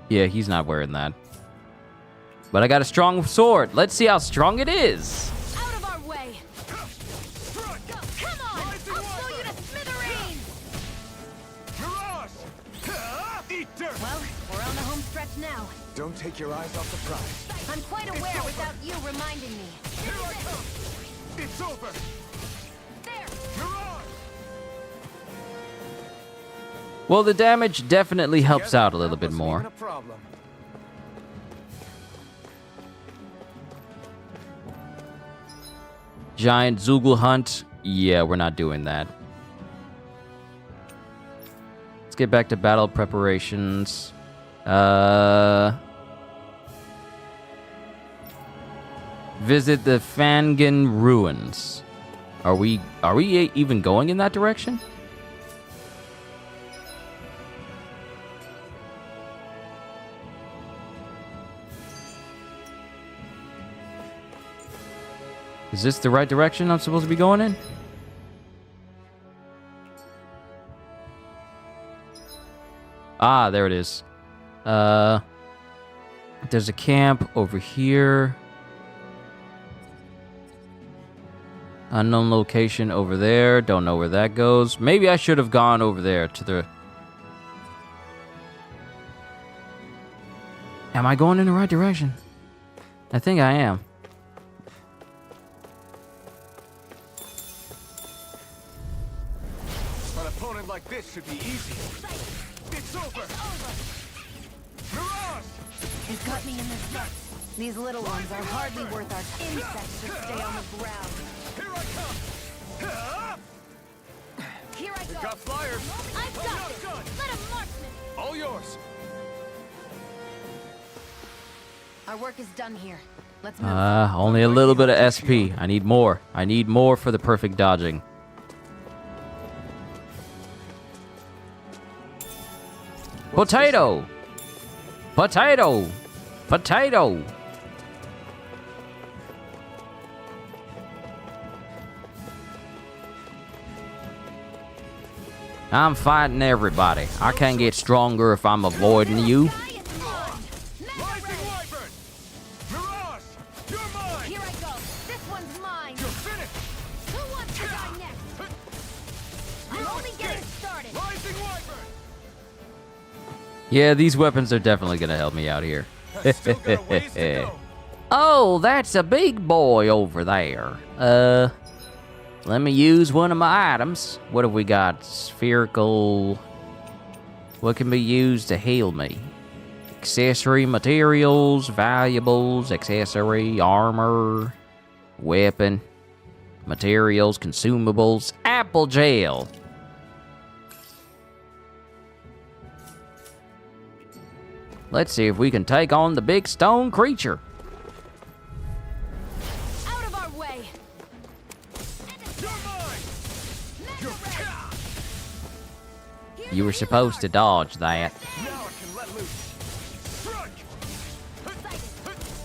Yeah, he's not wearing that. But I got a strong sword. Let's see how strong it is. Out of our way! Come on! I'll blow you to smithereens! Well, we're on the home stretch now. Don't take your eyes off the prize. I'm quite aware without you reminding me. Here I come! It's over! There! Well, the damage definitely helps out a little bit more. Giant Zoogle hunt. Yeah, we're not doing that. Let's get back to battle preparations. Visit the Fangen ruins. Are we even going in that direction? Is this the right direction I'm supposed to be going in? Ah, there it is. There's a camp over here. Unknown location over there. Don't know where that goes. Maybe I should have gone over there to the... Am I going in the right direction? I think I am. An opponent like this should be easy. It's over! Mirage! He's got me in this mess. These little ones are hardly worth our insects should stay on the ground. Here I come! Here I We go! got flyers! I've got this! Let him mark me! All yours! Our work is done here. Let's move. Only a little bit of SP. I need more. I need more for the perfect dodging. Potato! Potato! Potato! I'm fighting everybody. I can't get stronger if I'm avoiding you. Rising Wyvern! Mirage! You're mine! Here I go! This one's mine! You're finished! Who wants to die next? I'm only getting started! Rising Wyvern! Yeah, these weapons are definitely gonna help me out here. Still got a ways to go. Oh, that's a big boy over there. Let me use one of my items. What have we got? Spherical... What can be used to heal me? Accessory materials, valuables, accessory, armor, weapon, materials, consumables, apple gel. Let's see if we can take on the big stone creature. Out of our way! You were supposed to dodge that. Now I can let loose. Strike!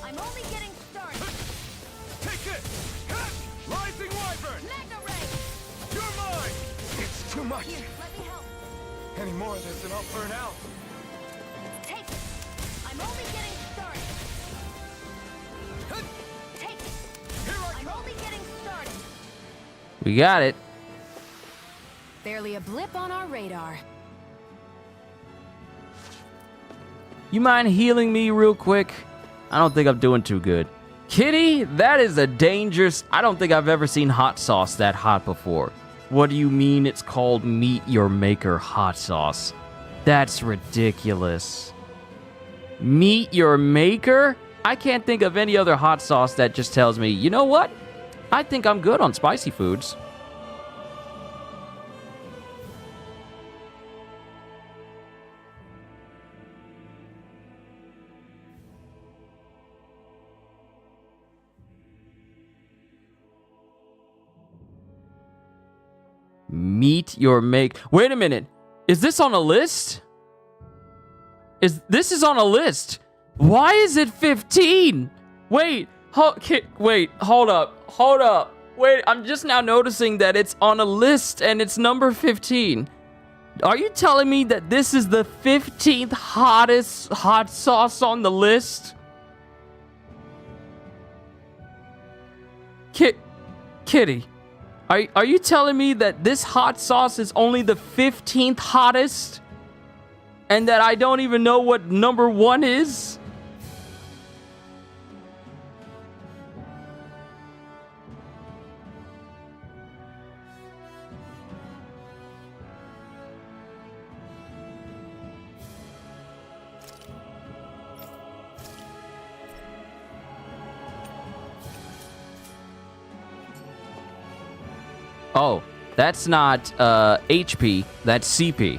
I'm only getting started! Take it! Rising Wyvern! Magna Ray! You're mine! It's too much. Here, let me help. Any more of this and I'll burn out. Take it! I'm only getting started! Take it! Here I I'm come! only getting started! We got it. Barely a blip on our radar. You mind healing me real quick? I don't think I'm doing too good. Kitty, that is a dangerous... I don't think I've ever seen hot sauce that hot before. What do you mean it's called Meet Your Maker hot sauce? That's ridiculous. Meet Your Maker? I can't think of any other hot sauce that just tells me, you know what? I think I'm good on spicy foods. Meet Your Make. Wait a minute. Is this on a list? This is on a list? Why is it 15? Wait, hold up. Wait, I'm just now noticing that it's on a list and it's number 15. Are you telling me that this is the 15th hottest hot sauce on the list? Kitty, are you telling me that this hot sauce is only the 15th hottest? And that I don't even know what number 1 is? Oh, that's not HP, that's CP.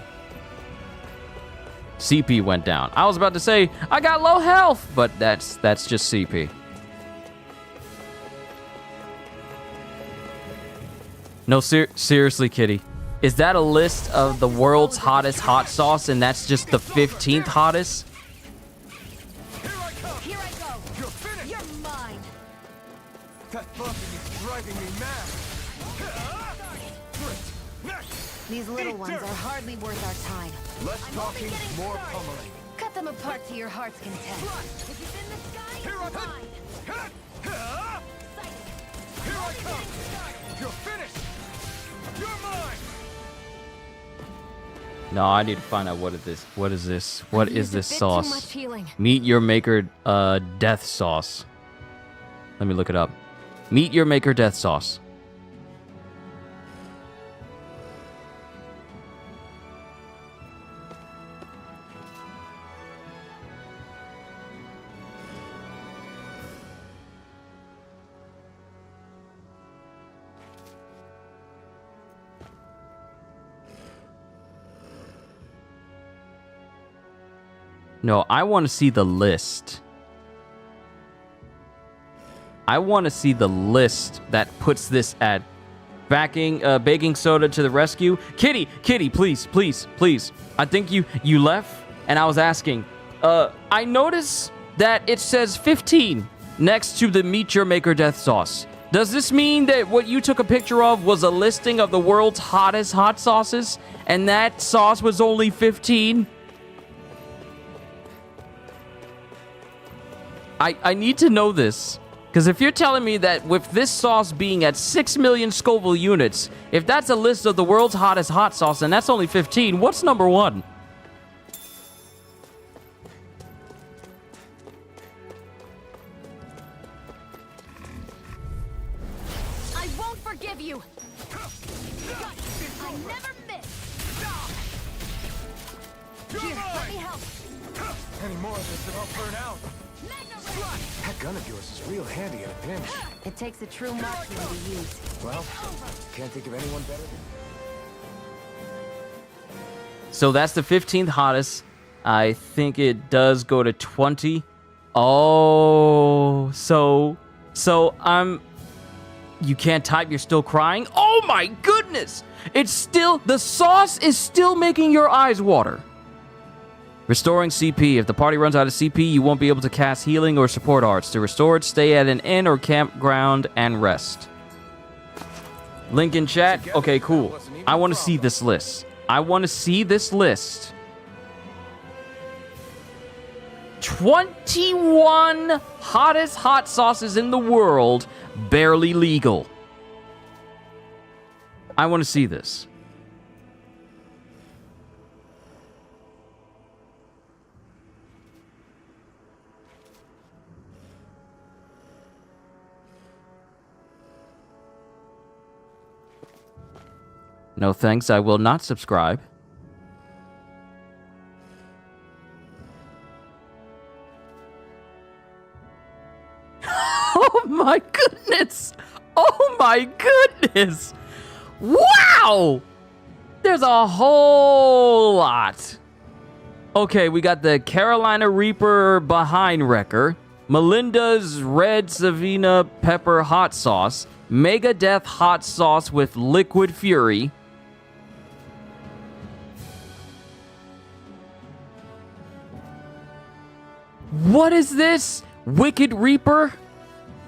CP went down. I was about to say, I got low health, but that's just CP. No, seriously, Kitty. Is that a list of the world's hottest hot sauce and that's just the 15th hottest? Here I go. You're finished. You're mine. That bumping is driving me mad. These little ones are hardly worth our time. Less talking, more pummeling. Cut them apart to your heart's content. If it's in the sky, Here I come. Here I come. You're finished. You're mine. No, I need to find out what is this. What is this? What is this sauce? Too much healing. Meet Your Maker death sauce. Let me look it up. Meet Your Maker death sauce. No, I want to see the list. I want to see the list that puts this at baking soda to the rescue. Kitty, please. I think you left and I was asking. I noticed that it says 15 next to the Meet Your Maker death sauce. Does this mean that what you took a picture of was a listing of the world's hottest hot sauces and that sauce was only 15? I need to know this. Because if you're telling me that with this sauce being at 6 million Scoville units, if that's a list of the world's hottest hot sauce and that's only 15, what's number 1? I won't forgive you. I never miss. Here, let me help. Any more of this and I'll burn out. That gun of yours is real handy in a pinch. It takes a true marksman to use. Well, can't think of anyone better than... So that's the 15th hottest. I think it does go to 20. Oh, so I'm... You can't type, you're still crying? Oh my goodness! It's still... The sauce is still making your eyes water. Restoring CP. If the party runs out of CP, you won't be able to cast healing or support arts. To restore it, stay at an inn or campground and rest. Link in chat. Okay, cool. I want to see this list. 21 hottest hot sauces in the world, barely legal. I want to see this. No thanks, I will not subscribe. Oh my goodness! Oh my goodness! Wow! There's a whole lot. Okay, we got the Carolina Reaper behind wrecker, Melinda's Red Savina Pepper Hot Sauce, Megadeth Hot Sauce with Liquid Fury, what is this? Wicked Reaper?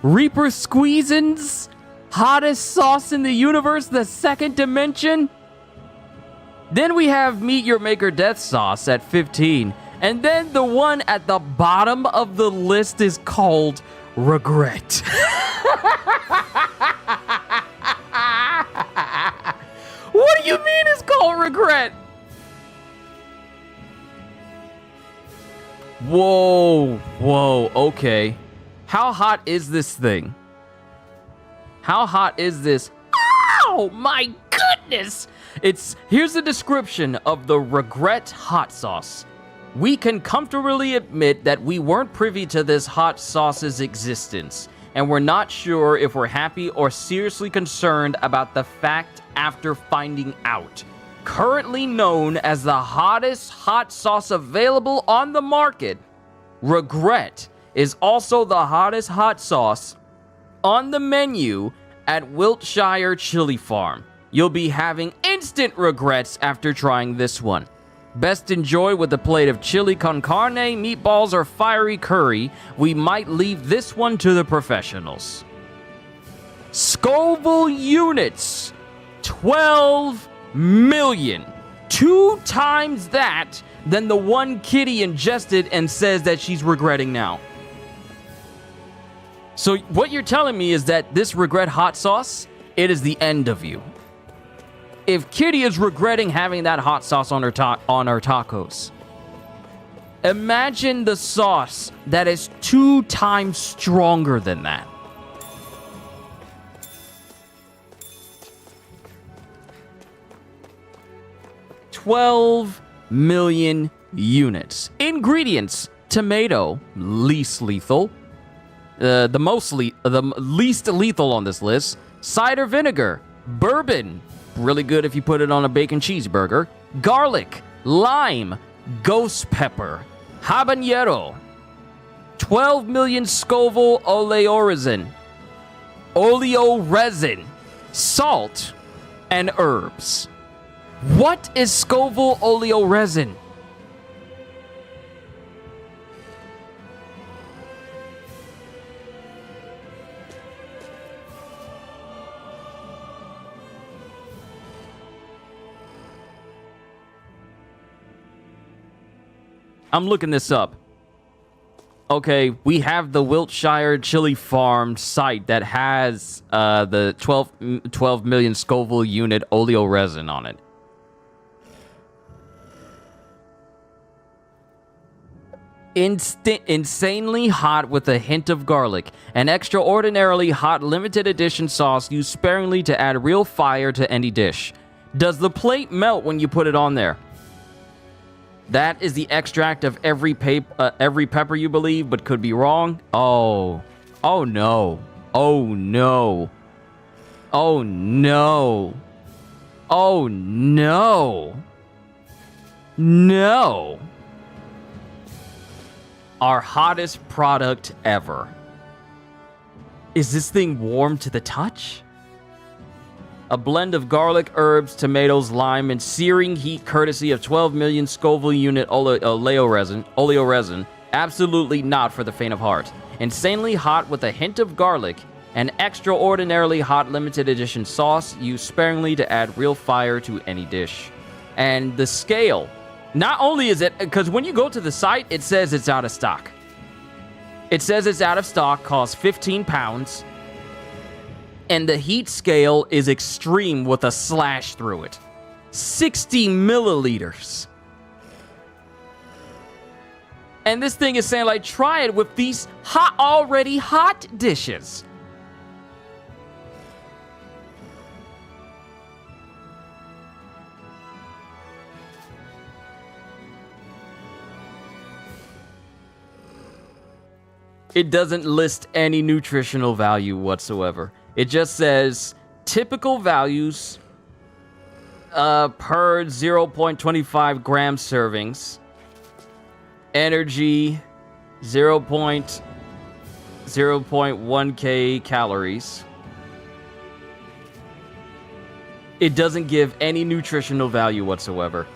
Reaper Squeezins? Hottest sauce in the universe, the second dimension? Then we have Meet Your Maker Death Sauce at 15. And then the one at the bottom of the list is called Regret. What do you mean it's called Regret? Whoa, whoa, okay. How hot is this thing? How hot is this? Oh my goodness! Here's the description of the Regret hot sauce. We can comfortably admit that we weren't privy to this hot sauce's existence, and we're not sure if we're happy or seriously concerned about the fact after finding out. Currently known as the hottest hot sauce available on the market, Regret is also the hottest hot sauce on the menu at Wiltshire Chili Farm. You'll be having instant regrets after trying this one. Best enjoy with a plate of chili con carne, meatballs, or fiery curry. We might leave this one to the professionals. Scoville units, 12 million. 2 times that than the one Kitty ingested and says that she's regretting now. So what you're telling me is that this Regret hot sauce, it is the end of you. If Kitty is regretting having that hot sauce on her tacos, imagine the sauce that is 2 times stronger than that. $12 million units. Ingredients: tomato, least lethal. The least lethal on this list. Cider vinegar, bourbon, really good if you put it on a bacon cheeseburger. Garlic, lime, ghost pepper, habanero. 12 million Scoville oleoresin, salt, and herbs. What is Scoville oleoresin? I'm looking this up. Okay, we have the Wiltshire Chili Farm site that has the 12 million Scoville unit oleoresin on it. Insanely hot with a hint of garlic. An extraordinarily hot limited edition sauce used sparingly to add real fire to any dish. Does the plate melt when you put it on there? That is the extract of every pepper, you believe, but could be wrong. Oh no. Oh no. Oh no. Oh no. No. Our hottest product ever. Is this thing warm to the touch? A blend of garlic, herbs, tomatoes, lime, and searing heat courtesy of 12 million Scoville unit oleoresin. Absolutely not for the faint of heart. Insanely hot with a hint of garlic. An extraordinarily hot limited edition sauce used sparingly to add real fire to any dish. And the scale. Not only is it, because when you go to the site, it says it's out of stock. It says it's out of stock, costs 15 pounds. And the heat scale is extreme with a slash through it. 60 milliliters. And this thing is saying, like, try it with these already hot dishes. It doesn't list any nutritional value whatsoever. It just says typical values per 0.25 gram servings. Energy 0.1k calories. It doesn't give any nutritional value whatsoever.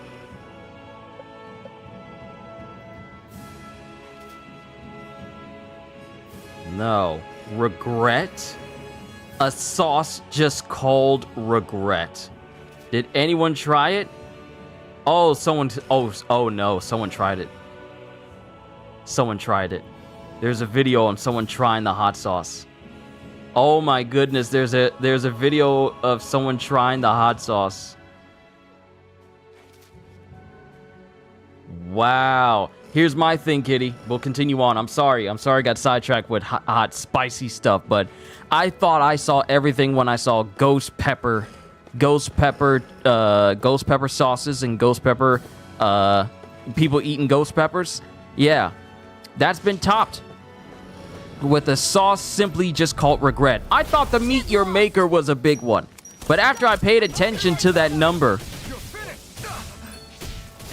No. Regret? A sauce just called regret. Did anyone try it? Oh, oh no, someone tried it. Someone tried it. There's a video on someone trying the hot sauce. Oh my goodness, there's a video of someone trying the hot sauce. Wow. Here's my thing, Kitty. We'll continue on. I'm sorry I got sidetracked with hot spicy stuff, but I thought I saw everything when I saw ghost pepper sauces and ghost pepper people eating ghost peppers. Yeah. That's been topped with a sauce simply just called regret. I thought the Meet Your Maker was a big one, but after I paid attention to that number,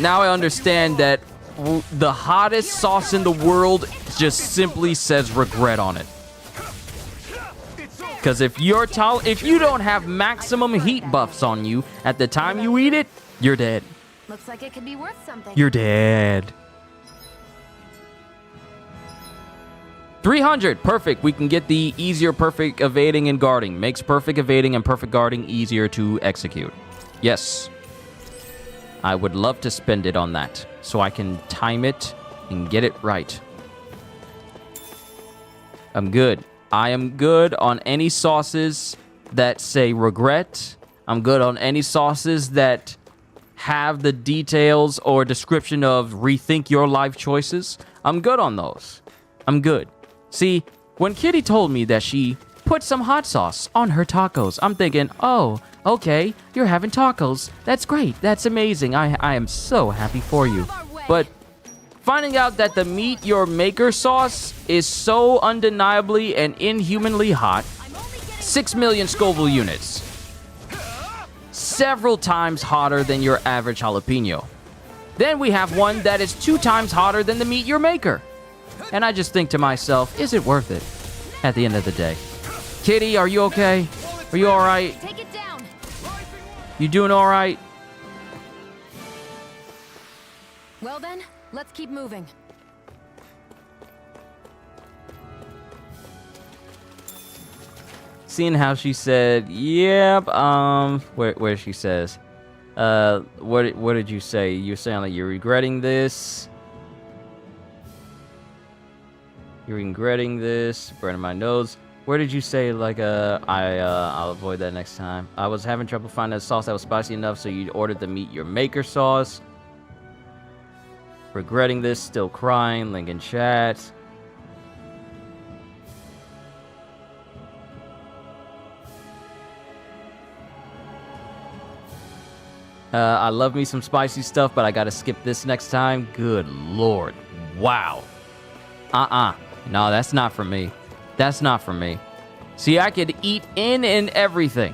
now I understand that the hottest sauce in the world just simply says regret on it. Because if you don't have maximum heat buffs on you at the time you eat it, you're dead. Looks like it could be worth something. You're dead. 300, perfect. We can get the easier perfect evading and guarding. Makes perfect evading and perfect guarding easier to execute. Yes. I would love to spend it on that, so I can time it and get it right. I'm good. I am good on any sauces that say regret. I'm good on any sauces that have the details or description of rethink your life choices. I'm good on those. I'm good. See, when Kitty told me that she put some hot sauce on her tacos, I'm thinking, oh, okay, you're having tacos. That's great. That's amazing. I am so happy for you. But finding out that the Meet Your Maker sauce is so undeniably and inhumanly hot, 6 million Scoville units, several times hotter than your average jalapeno. Then we have one that is 2 times hotter than the Meet Your Maker. And I just think to myself, is it worth it at the end of the day? Kitty, are you okay? Are you all right? Take it down. You doing all right? Well then, let's keep moving. Seeing how she said, yep, where she says, what did you say? You're saying like you're regretting this. You're regretting this. Burning my nose. Where did you say like I'll avoid that next time. I was having trouble finding a sauce that was spicy enough, so you ordered the Meet Your Maker sauce. Regretting this, still crying. Link in chat. I love me some spicy stuff, but I gotta skip this next time. Good lord. Wow. No, that's not for me. That's not for me. See, I could eat in and everything.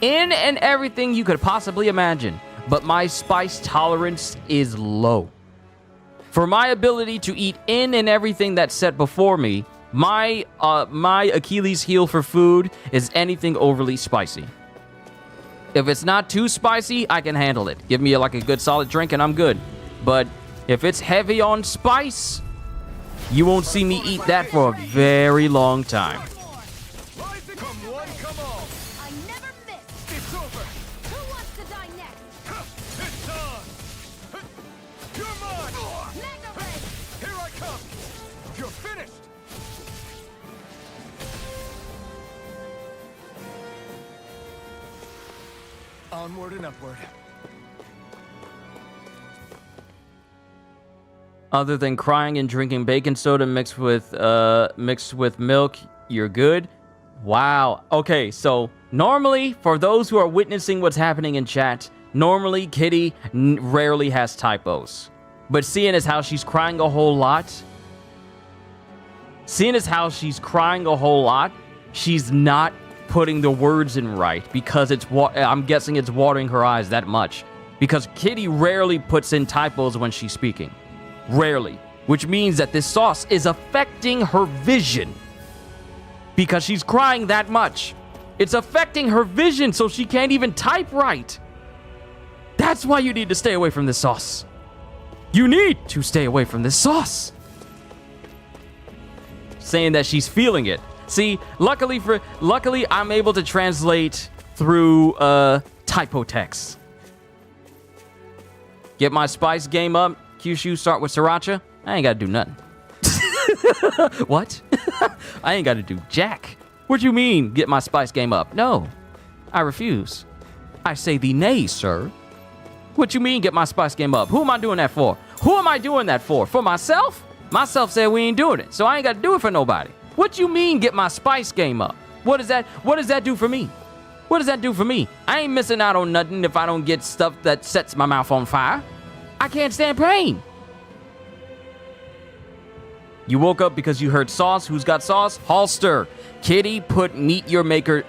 In and everything you could possibly imagine. But my spice tolerance is low. For my ability to eat in and everything that's set before me, my Achilles heel for food is anything overly spicy. If it's not too spicy, I can handle it. Give me like a good solid drink and I'm good. But if it's heavy on spice, you won't see me eat that for a very long time. Onward and upward. Other than crying and drinking baking soda mixed with milk, you're good. Wow. Okay, so normally, for those who are witnessing what's happening in chat, normally Kitty rarely has typos. But seeing as how she's crying a whole lot, Seeing as how she's crying a whole lot, she's not putting the words in right because I'm guessing it's watering her eyes that much. Because Kitty rarely puts in typos when she's speaking. Rarely. Which means that this sauce is affecting her vision. Because she's crying that much. It's affecting her vision so she can't even type right. That's why you need to stay away from this sauce. You need to stay away from this sauce. Saying that she's feeling it. See, luckily I'm able to translate through typo text. Get my spice game up. Kyushu, start with sriracha. I ain't gotta do nothing. What? I ain't gotta do jack. What you mean, get my spice game up? No, I refuse. I say thee nay, sir. What you mean, get my spice game up? Who am I doing that for? Who am I doing that for? For myself? Myself said we ain't doing it, so I ain't gotta do it for nobody. What you mean, get my spice game up? What does that do for me? What does that do for me? I ain't missing out on nothing if I don't get stuff that sets my mouth on fire. I can't stand pain. You woke up because you heard sauce. Who's got sauce? Halster. Kitty put meet your maker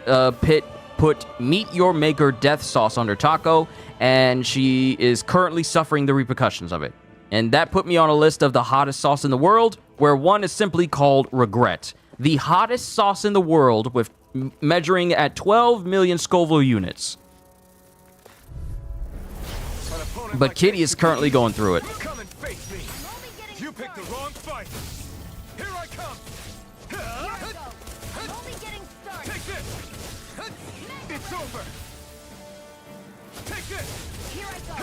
death sauce on her taco, and she is currently suffering the repercussions of it. And that put me on a list of the hottest sauce in the world, where one is simply called regret. The hottest sauce in the world, with measuring at 12 million Scoville units. But Kitty is currently going through it. Come and face me. You picked the wrong fight. Here I come. Take this. It's over. Take this. Here I go.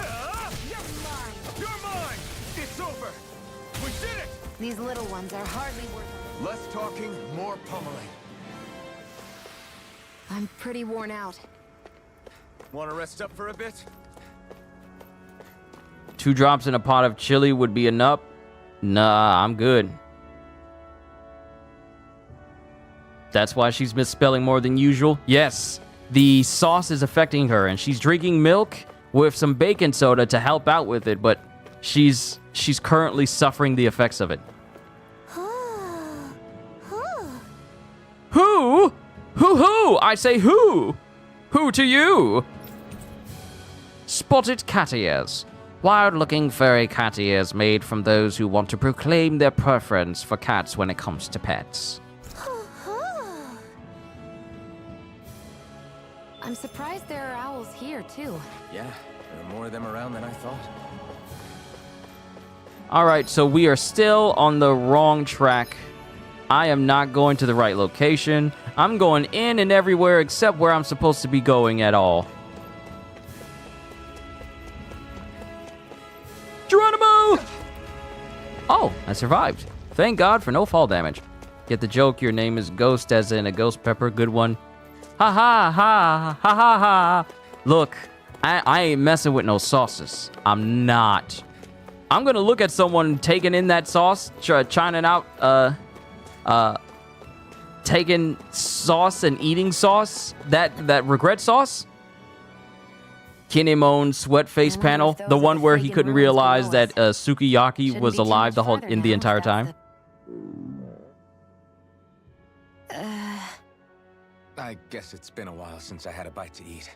You're mine. You're mine. It's over. We did it. These little ones are hardly worth it. Less talking, more pummeling. I'm pretty worn out. Want to rest up for a bit? 2 drops in a pot of chili would be enough. Nah, I'm good. That's why she's misspelling more than usual. Yes, the sauce is affecting her, and she's drinking milk with some baking soda to help out with it, but she's currently suffering the effects of it. Who? Who? I say who? Who to you? Spotted cat ears. Wild-looking furry cat ears made from those who want to proclaim their preference for cats when it comes to pets. I'm surprised there are owls here, too. Yeah, there are more of them around than I thought. Alright, so we are still on the wrong track. I am not going to the right location. I'm going in and everywhere except where I'm supposed to be going at all. Geronimo! Oh, I survived. Thank God for no fall damage. Get the joke, your name is Ghost as in a ghost pepper, good one. Ha ha ha ha ha ha. Look, I ain't messing with no sauces. I'm not. I'm gonna look at someone taking in that sauce, chining out, taking sauce and eating sauce, that regret sauce. Kinemon sweat face panel, the one where he couldn't realize that Sukiyaki was alive in the entire time. I guess it's been a while since I had a bite to eat.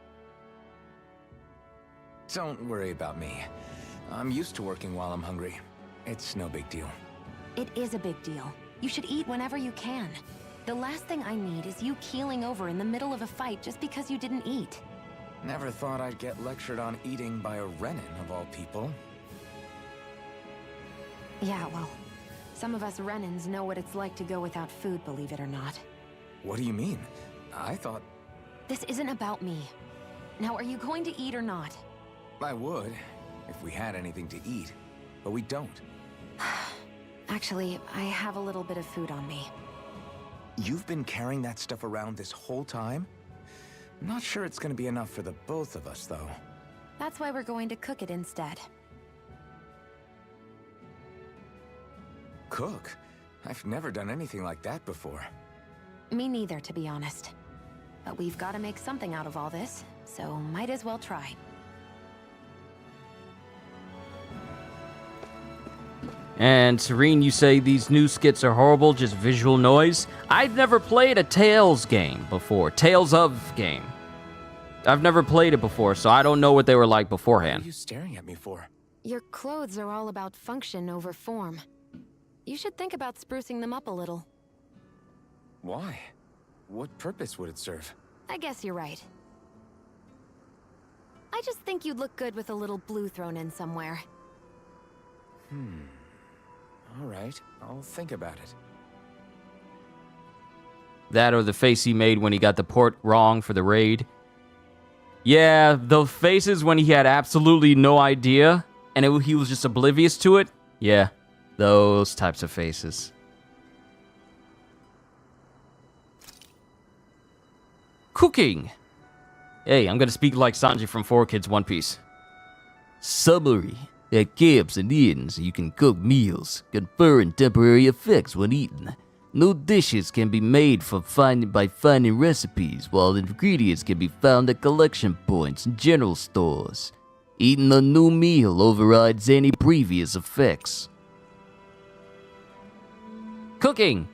Don't worry about me. I'm used to working while I'm hungry. It's no big deal. It is a big deal. You should eat whenever you can. The last thing I need is you keeling over in the middle of a fight just because you didn't eat. Never thought I'd get lectured on eating by a Renin, of all people. Yeah, well, some of us Renins know what it's like to go without food, believe it or not. What do you mean? I thought... This isn't about me. Now, are you going to eat or not? I would, if we had anything to eat, but we don't. Actually, I have a little bit of food on me. You've been carrying that stuff around this whole time? Not sure it's gonna be enough for the both of us, though. That's why we're going to cook it instead. Cook? I've never done anything like that before. Me neither, to be honest. But we've got to make something out of all this, so might as well try. And Serene, you say these new skits are horrible, just visual noise. I've never played a Tales game before. Tales of game. I've never played it before, so I don't know what they were like What beforehand. are you staring at me for? Your clothes are all about function over form. You should think about sprucing them up a little. Why? What purpose would it serve? I guess you're right. I just think you'd look good with a little blue thrown in somewhere. All right, I'll think about it. That or the face he made when he got the port wrong for the raid. Yeah, the faces when he had absolutely no idea and he was just oblivious to it. Yeah, those types of faces. Cooking. Hey, I'm gonna speak like Sanji from 4Kids One Piece. Summary. At camps and inns, you can cook meals, conferring temporary effects when eaten. No dishes can be made by finding recipes, while ingredients can be found at collection points and general stores. Eating a new meal overrides any previous effects. Cooking.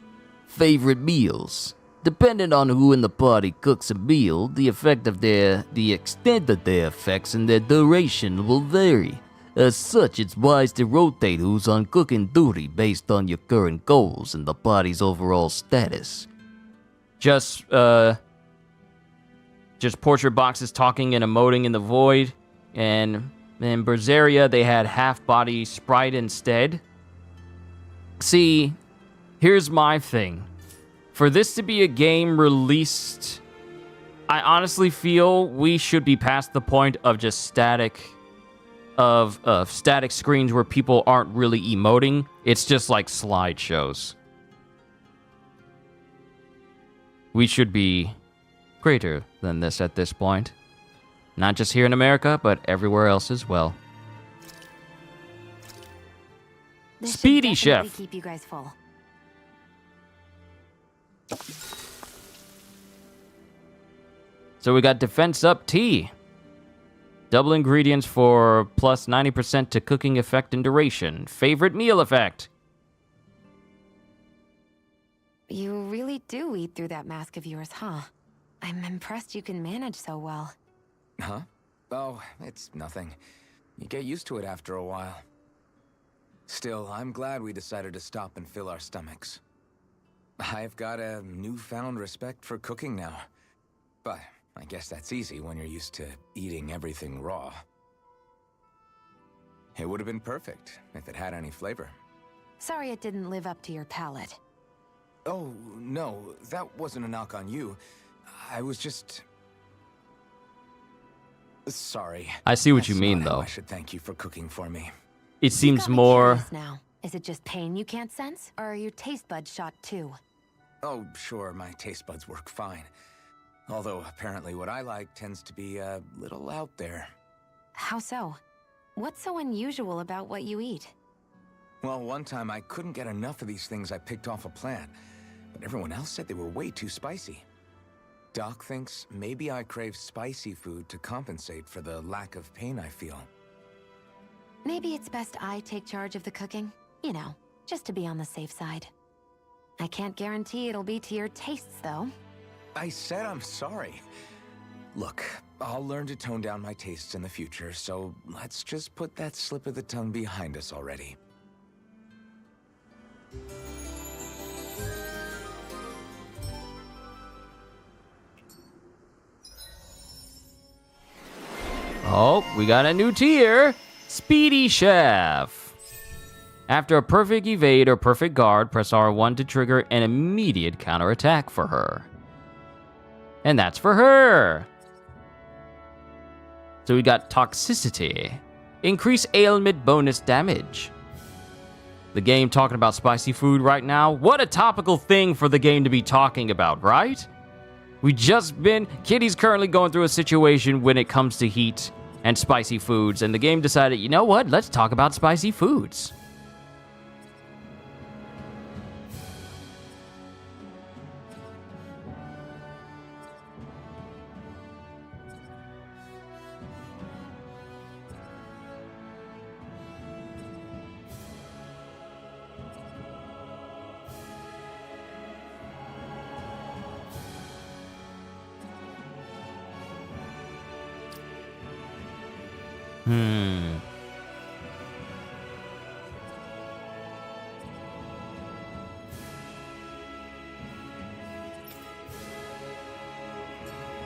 Favorite meals. Depending on who in the party cooks a meal, the extent of their effects and their duration will vary. As such, it's wise to rotate who's on cooking duty based on your current goals and the party's overall status. Just portrait boxes talking and emoting in the void. And in Berseria, they had half-body Sprite instead. See, here's my thing. For this to be a game released, I honestly feel we should be past the point of just static screens where people aren't really emoting. It's just like slideshows. We should be greater than this at this point. Not just here in America, but everywhere else as well. This should Speedy definitely Chef. keep you guys full. So we got Defense Up Tea. Double ingredients for plus 90% to cooking effect and duration. Favorite meal effect. You really do eat through that mask of yours, huh? I'm impressed you can manage so well. Huh? Oh, it's nothing. You get used to it after a while. Still, I'm glad we decided to stop and fill our stomachs. I've got a newfound respect for cooking now. But I guess that's easy when you're used to eating everything raw. It would have been perfect if it had any flavor. Sorry it didn't live up to your palate. Oh, no, that wasn't a knock on you. I was just... sorry. I see what you That's mean, not how though. I should thank you for cooking for me. It seems Got me more... curious now. Is it just pain you can't sense? Or are your taste buds shot too? Oh, sure, my taste buds work fine. Although, apparently what I like tends to be a little out there. How so? What's so unusual about what you eat? Well, one time I couldn't get enough of these things I picked off a plant, but everyone else said they were way too spicy. Doc thinks maybe I crave spicy food to compensate for the lack of pain I feel. Maybe it's best I take charge of the cooking. You know, just to be on the safe side. I can't guarantee it'll be to your tastes, though. I said I'm sorry. Look, I'll learn to tone down my tastes in the future, so let's just put that slip of the tongue behind us already. Oh, we got a new tier. Speedy Chef. After a perfect evade or perfect guard, press R1 to trigger an immediate counterattack for her. And that's for her. So we got Toxicity. Increase ailment bonus damage. The game talking about spicy food right now. What a topical thing for the game to be talking about, right? Kitty's currently going through a situation when it comes to heat and spicy foods, and the game decided, you know what, let's talk about spicy foods.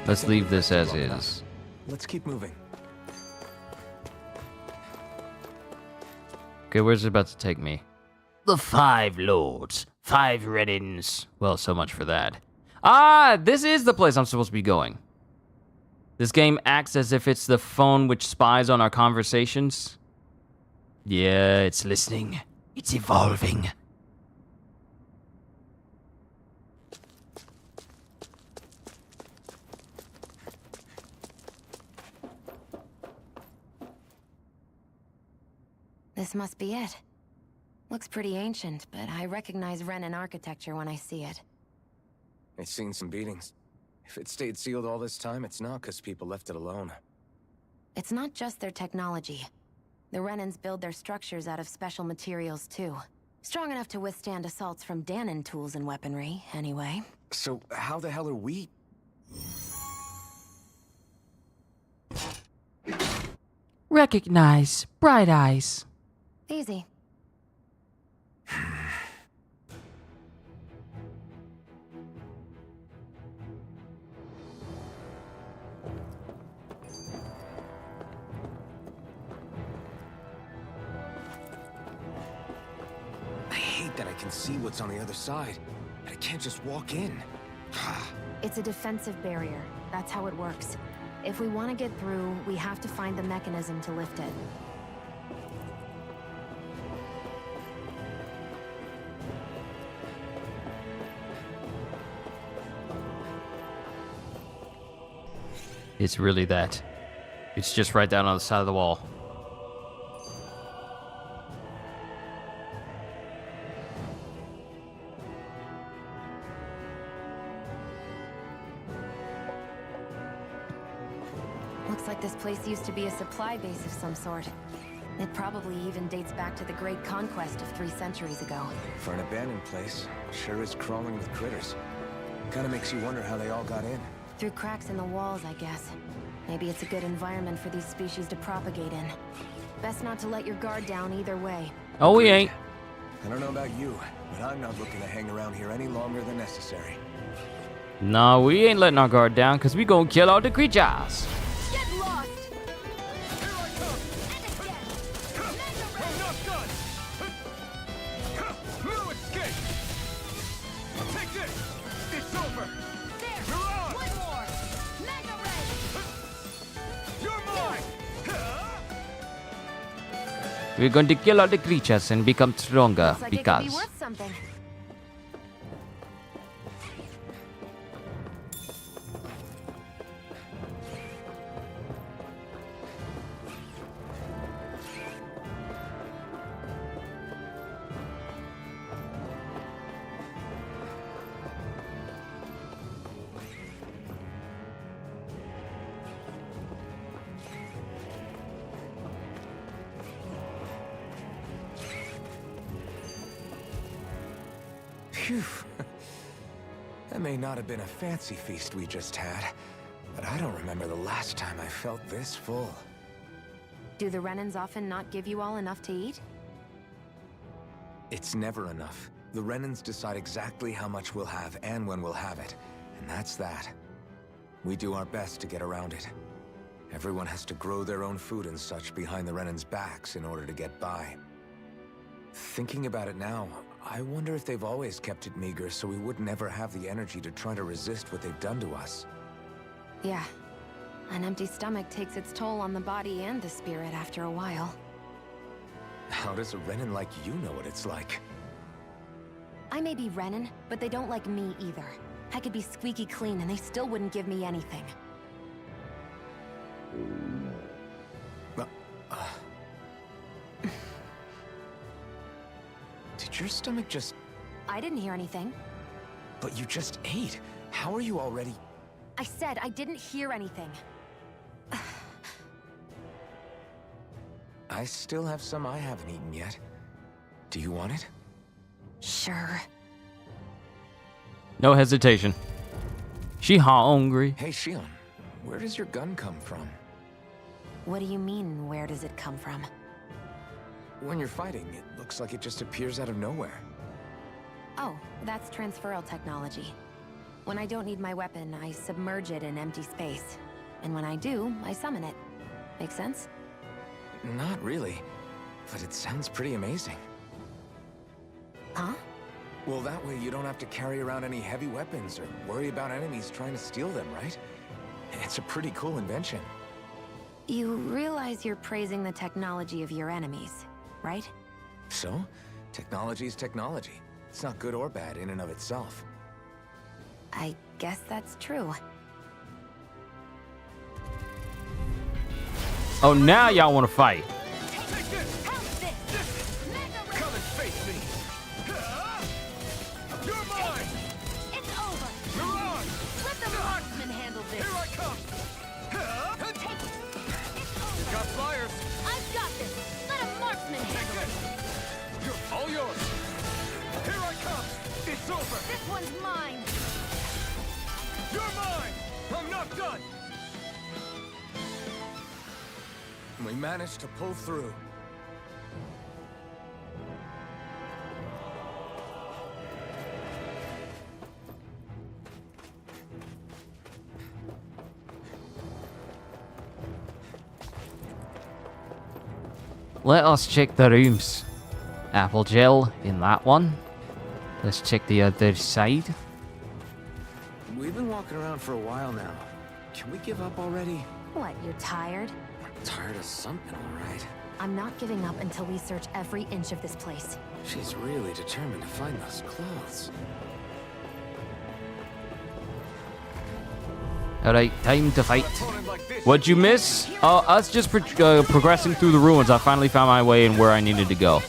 Let's leave this as is. Let's keep moving. Okay, where's it about to take me? The 5 Lords. 5 Renans. Well, so much for that. Ah, this is the place I'm supposed to be going. This game acts as if it's the phone which spies on our conversations. Yeah, it's listening. It's evolving. This must be it. Looks pretty ancient, but I recognize Renan architecture when I see it. It's seen some beatings. If it stayed sealed all this time, it's not because people left it alone. It's not just their technology. The Renans build their structures out of special materials, too. Strong enough to withstand assaults from Dahnan tools and weaponry, anyway. So, how the hell are we... Recognize Bright Eyes. Easy. I hate that I can see what's on the other side, but I can't just walk in. It's a defensive barrier. That's how it works. If we want to get through, we have to find the mechanism to lift it. It's really that. It's just right down on the side of the wall. Looks like this place used to be a supply base of some sort. It probably even dates back to the Great Conquest of 3 centuries ago. For an abandoned place, sure is crawling with critters. Kinda makes you wonder how they all got in. Through cracks in the walls, I guess. Maybe it's a good environment for these species to propagate in. Best not to let your guard down either way. Oh, we ain't. I don't know about you, but I'm not looking to hang around here any longer than necessary. No, we ain't letting our guard down, because we gonna kill all the creatures. Get lost! No escape! Take this! It's over! There! You're on! One more! Mega Ray! You're mine! We're going to kill all the creatures and become stronger Looks like it could be because... worth something. Phew. That may not have been a fancy feast we just had, but I don't remember the last time I felt this full. Do the Renans often not give you all enough to eat? It's never enough. The Renans decide exactly how much we'll have and when we'll have it, and that's that. We do our best to get around it. Everyone has to grow their own food and such behind the Renans' backs in order to get by. Thinking about it now, I wonder if they've always kept it meager so we would never have the energy to try to resist what they've done to us. Yeah. An empty stomach takes its toll on the body and the spirit after a while. How does a Renan like you know what it's like? I may be Renan, but they don't like me either. I could be squeaky clean and they still wouldn't give me anything. Did your stomach just... I didn't hear anything. But you just ate. How are you already... I said I didn't hear anything. I still have some I haven't eaten yet. Do you want it? Sure. No hesitation. She hungry. Hey, Shion. Where does your gun come from? What do you mean, where does it come from? When you're fighting, it looks like it just appears out of nowhere. Oh, that's transferal technology. When I don't need my weapon, I submerge it in empty space. And when I do, I summon it. Make sense? Not really, but it sounds pretty amazing. Huh? Well, that way you don't have to carry around any heavy weapons or worry about enemies trying to steal them, right? It's a pretty cool invention. You realize you're praising the technology of your enemies, right? So, technology's technology. It's not good or bad in and of itself. I guess that's true. Oh, now y'all want to fight. Come and face me. You're mine. It's over. You're on. Let the marksman handle this. Here I come. Take it. It's over. Got flyers. I've got this. Let a marksman handle it. You're all yours. Here I come. It's over. This one's mine. You're mine. I'm not done. We managed to pull through. Let us check the rooms. Apple gel in that one. Let's check the other side. We've been walking around for a while now. Can we give up already? What, you're tired? Tired of something, all right. I'm not giving up until we search every inch of this place. She's really determined to find those clothes. Alright, time to fight. What'd you miss? Us just progressing through the ruins. I finally found my way and where I needed to go.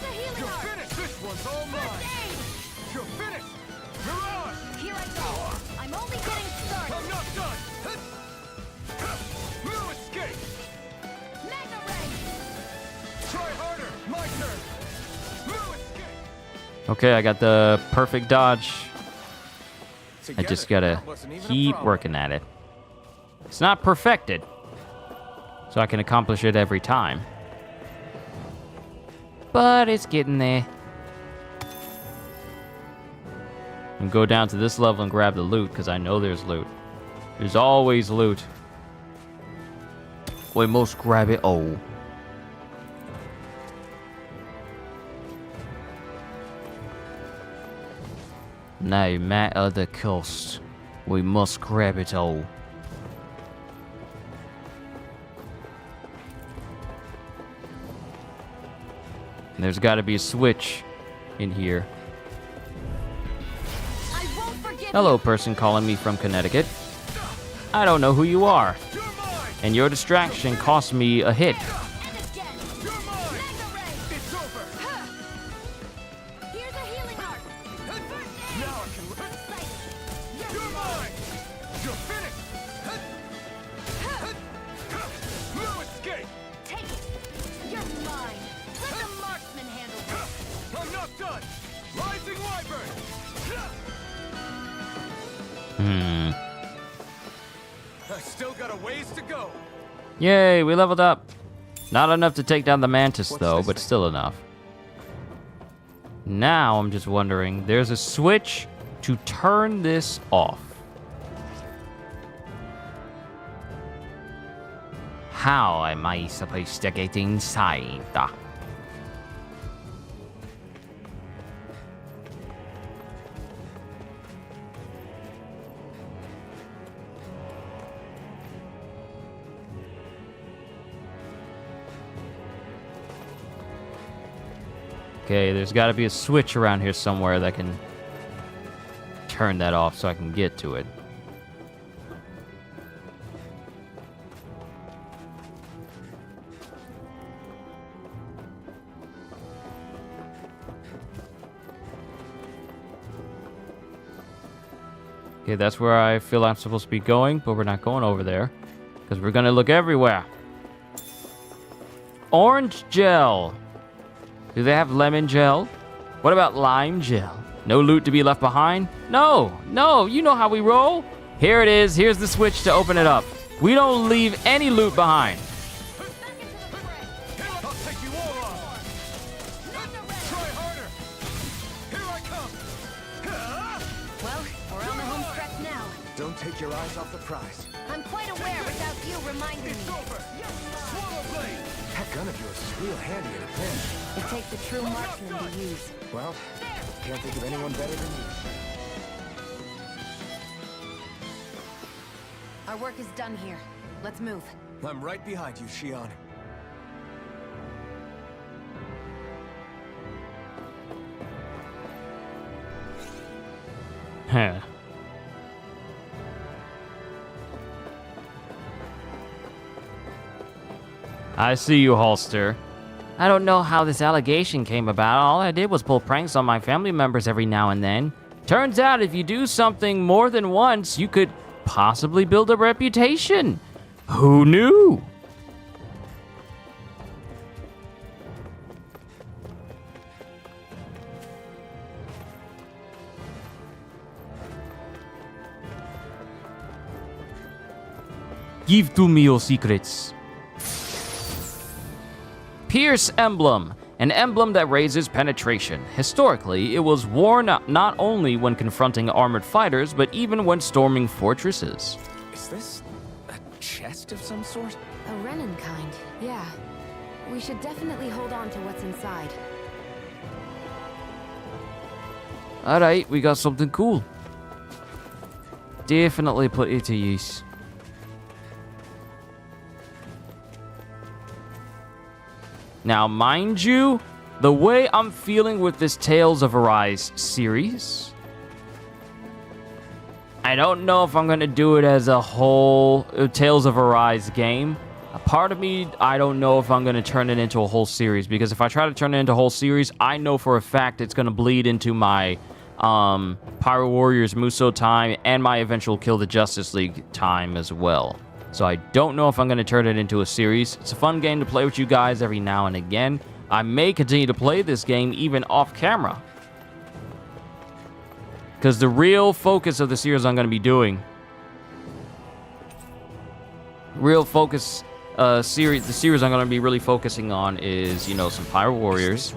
Okay, I got the perfect dodge. I just gotta keep working at it. It's not perfected, so I can accomplish it every time. But it's getting there. And go down to this level and grab the loot, because I know there's loot. There's always loot. We must grab it all. No matter the cost, we must grab it all. And there's got to be a switch in here. Hello, person calling me from Connecticut. I don't know who you are. And your distraction cost me a hit. Still got a ways to go. Yay, we leveled up. Not enough to take down the Mantis, though, but still enough. Now I'm just wondering, there's a switch to turn this off. How am I supposed to get inside? Okay, there's got to be a switch around here somewhere that can turn that off so I can get to it. Okay, that's where I feel I'm supposed to be going, but we're not going over there because we're going to look everywhere. Orange gel. Do they have lemon gel? What about lime gel? No loot to be left behind? No, you know how we roll. Here it is. Here's the switch to open it up. We don't leave any loot behind. Warlock! Try harder! Here I come! Well, we're on the home stretch now. Don't take your eyes off the prize. I'm quite aware without you reminding me. It's over! Swallow Blade! That gun of yours is real handy in a pinch. It takes a true marksman to use. Well, can't think of anyone better than you. Our work is done here. Let's move. I'm right behind you, Shion. Huh. I see you, Holster. I don't know how this allegation came about. All I did was pull pranks on my family members every now and then. Turns out if you do something more than once, you could possibly build a reputation. Who knew? Give to me your secrets. Pierce Emblem, an emblem that raises penetration. Historically, it was worn not only when confronting armored fighters, but even when storming fortresses. Is this a chest of some sort? A Renin kind, yeah. We should definitely hold on to what's inside. Alright, we got something cool. Definitely put it to use. Now, mind you, the way I'm feeling with this Tales of Arise series, I don't know if I'm going to do it as a whole Tales of Arise game. A part of me, I don't know if I'm going to turn it into a whole series, because if I try to turn it into a whole series, I know for a fact it's going to bleed into my Pyro Warriors Muso time and my eventual Kill the Justice League time as well. So I don't know if I'm going to turn it into a series. It's a fun game to play with you guys every now and again. I may continue to play this game even off camera, because the real focus of the series I'm going to be doing, the series I'm going to be really focusing on is, you know, some Pyro Warriors,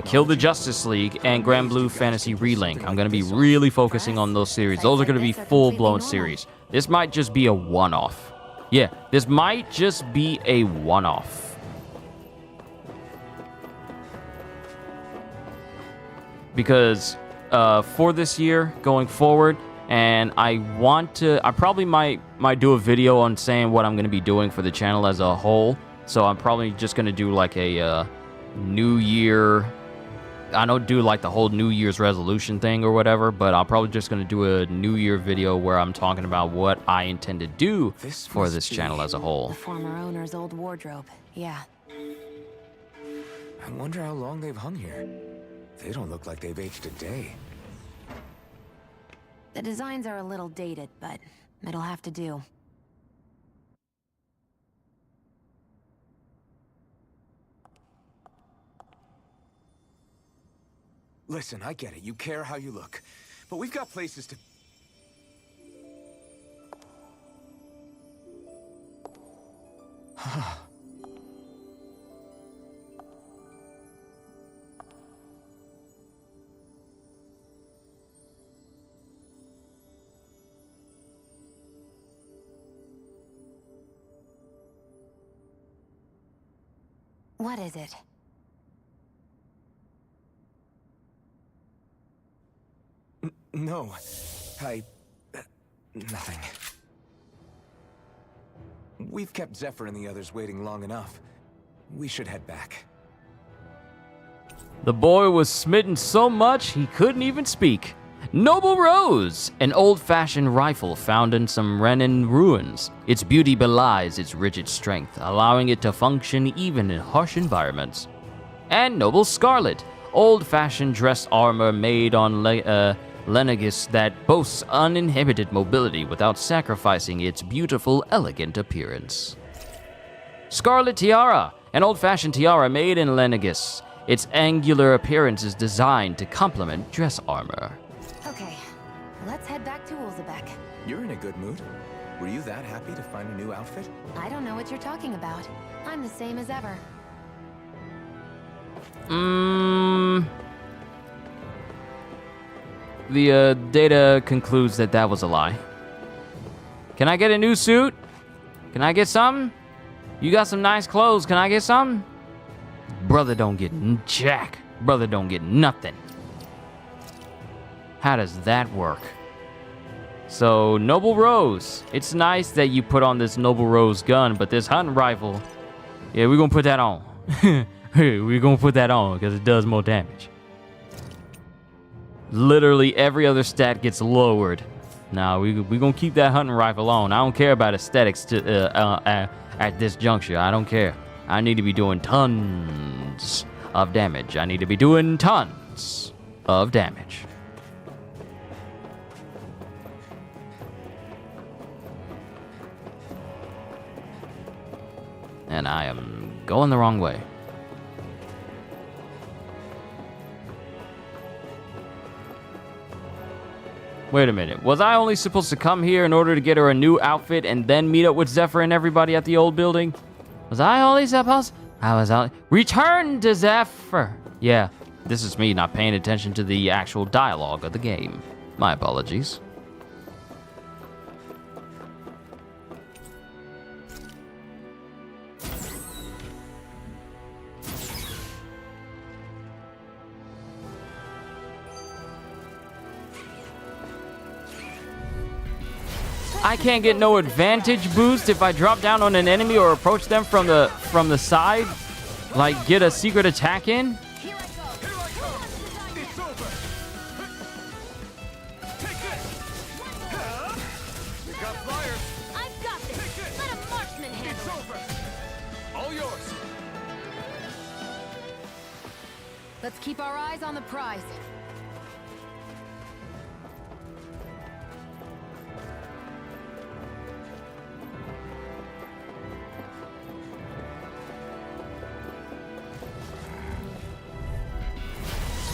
Kill the Justice League, and Grand Blue Fantasy Relink. I'm going to be really focusing on those series. Those are going to be full-blown series. This might just be a one-off. Yeah, this might just be a one-off. Because for this year, going forward, and I probably might do a video on saying what I'm going to be doing for the channel as a whole. So I'm probably just going to do like a New Year, I don't do like the whole New Year's resolution thing or whatever, but I'm probably just going to do a New Year video where I'm talking about what I intend to do for this channel as a whole. The former owner's old wardrobe, yeah. I wonder how long they've hung here. They don't look like they've aged a day. The designs are a little dated, but it'll have to do. Listen, I get it. You care how you look. But we've got places to... What is it? No, nothing. We've kept Zephyr and the others waiting long enough. We should head back. The boy was smitten so much he couldn't even speak. Noble Rose, an old-fashioned rifle found in some Renin ruins. Its beauty belies its rigid strength, allowing it to function even in harsh environments. And Noble Scarlet, old-fashioned dress armor made on Lenegis that boasts uninhibited mobility without sacrificing its beautiful, elegant appearance. Scarlet Tiara, an old-fashioned tiara made in Lenegis. Its angular appearance is designed to complement dress armor. Okay, let's head back to Ulzebek. You're in a good mood. Were you that happy to find a new outfit? I don't know what you're talking about. I'm the same as ever. The data concludes that that was a lie. Can I get a new suit? Can I get something? You got some nice clothes. Can I get something? Brother don't get jack. Brother don't get nothing. How does that work? So, Noble Rose. It's nice that you put on this Noble Rose gun, but this hunting rifle, yeah, we're gonna put that on. We're gonna put that on because it does more damage. Literally every other stat gets lowered. Now, we're gonna keep that hunting rifle on. I don't care about aesthetics at this juncture. I don't care. I need to be doing tons of damage. I need to be doing tons of damage. And I am going the wrong way. Wait a minute. Was I only supposed to come here in order to get her a new outfit and then meet up with Zephyr and everybody at the old building? Was I only supposed? I was only... Return to Zephyr! Yeah, this is me not paying attention to the actual dialogue of the game. My apologies. I can't get no advantage boost if I drop down on an enemy or approach them from the side, like get a secret attack in. Let's keep our eyes on the prize.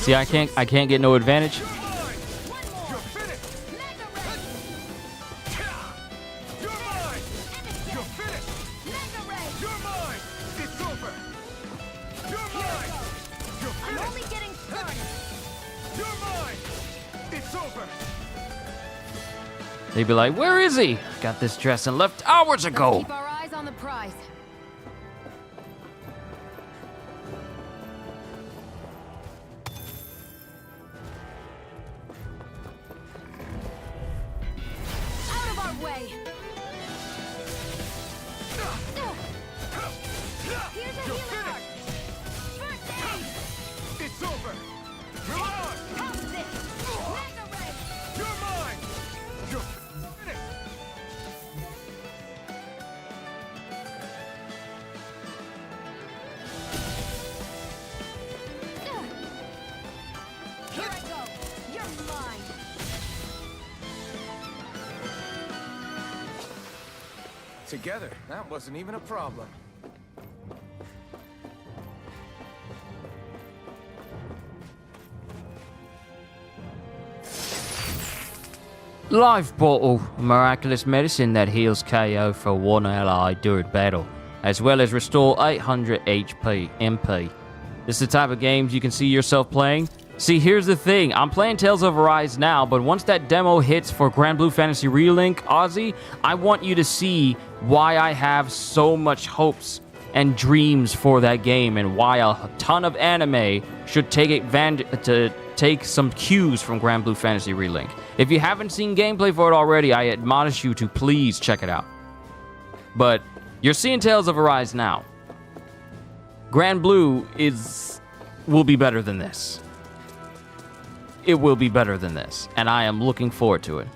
See, I can't get no advantage. They'd be like, where is he? Got this dress and left hours ago. Keep our eyes on the prize. Out of our way. Here's a healing arc. First aid. It's over. You're on. How's this? Mega ray. You're mine. You're finished. Here I go. You're mine. Together, that wasn't even a problem. Life bottle, a miraculous medicine that heals KO for one ally during battle, as well as restore 800 HP MP. This is the type of games you can see yourself playing. See, here's the thing. I'm playing Tales of Arise now, but once that demo hits for Grand Blue Fantasy Relink, Ozzy, I want you to see why I have so much hopes and dreams for that game and why a ton of anime should take some cues from Grand Blue Fantasy Relink. If you haven't seen gameplay for it already, I admonish you to please check it out. But you're seeing Tales of Arise now. Grand Blue will be better than this. It will be better than this, and I am looking forward to it.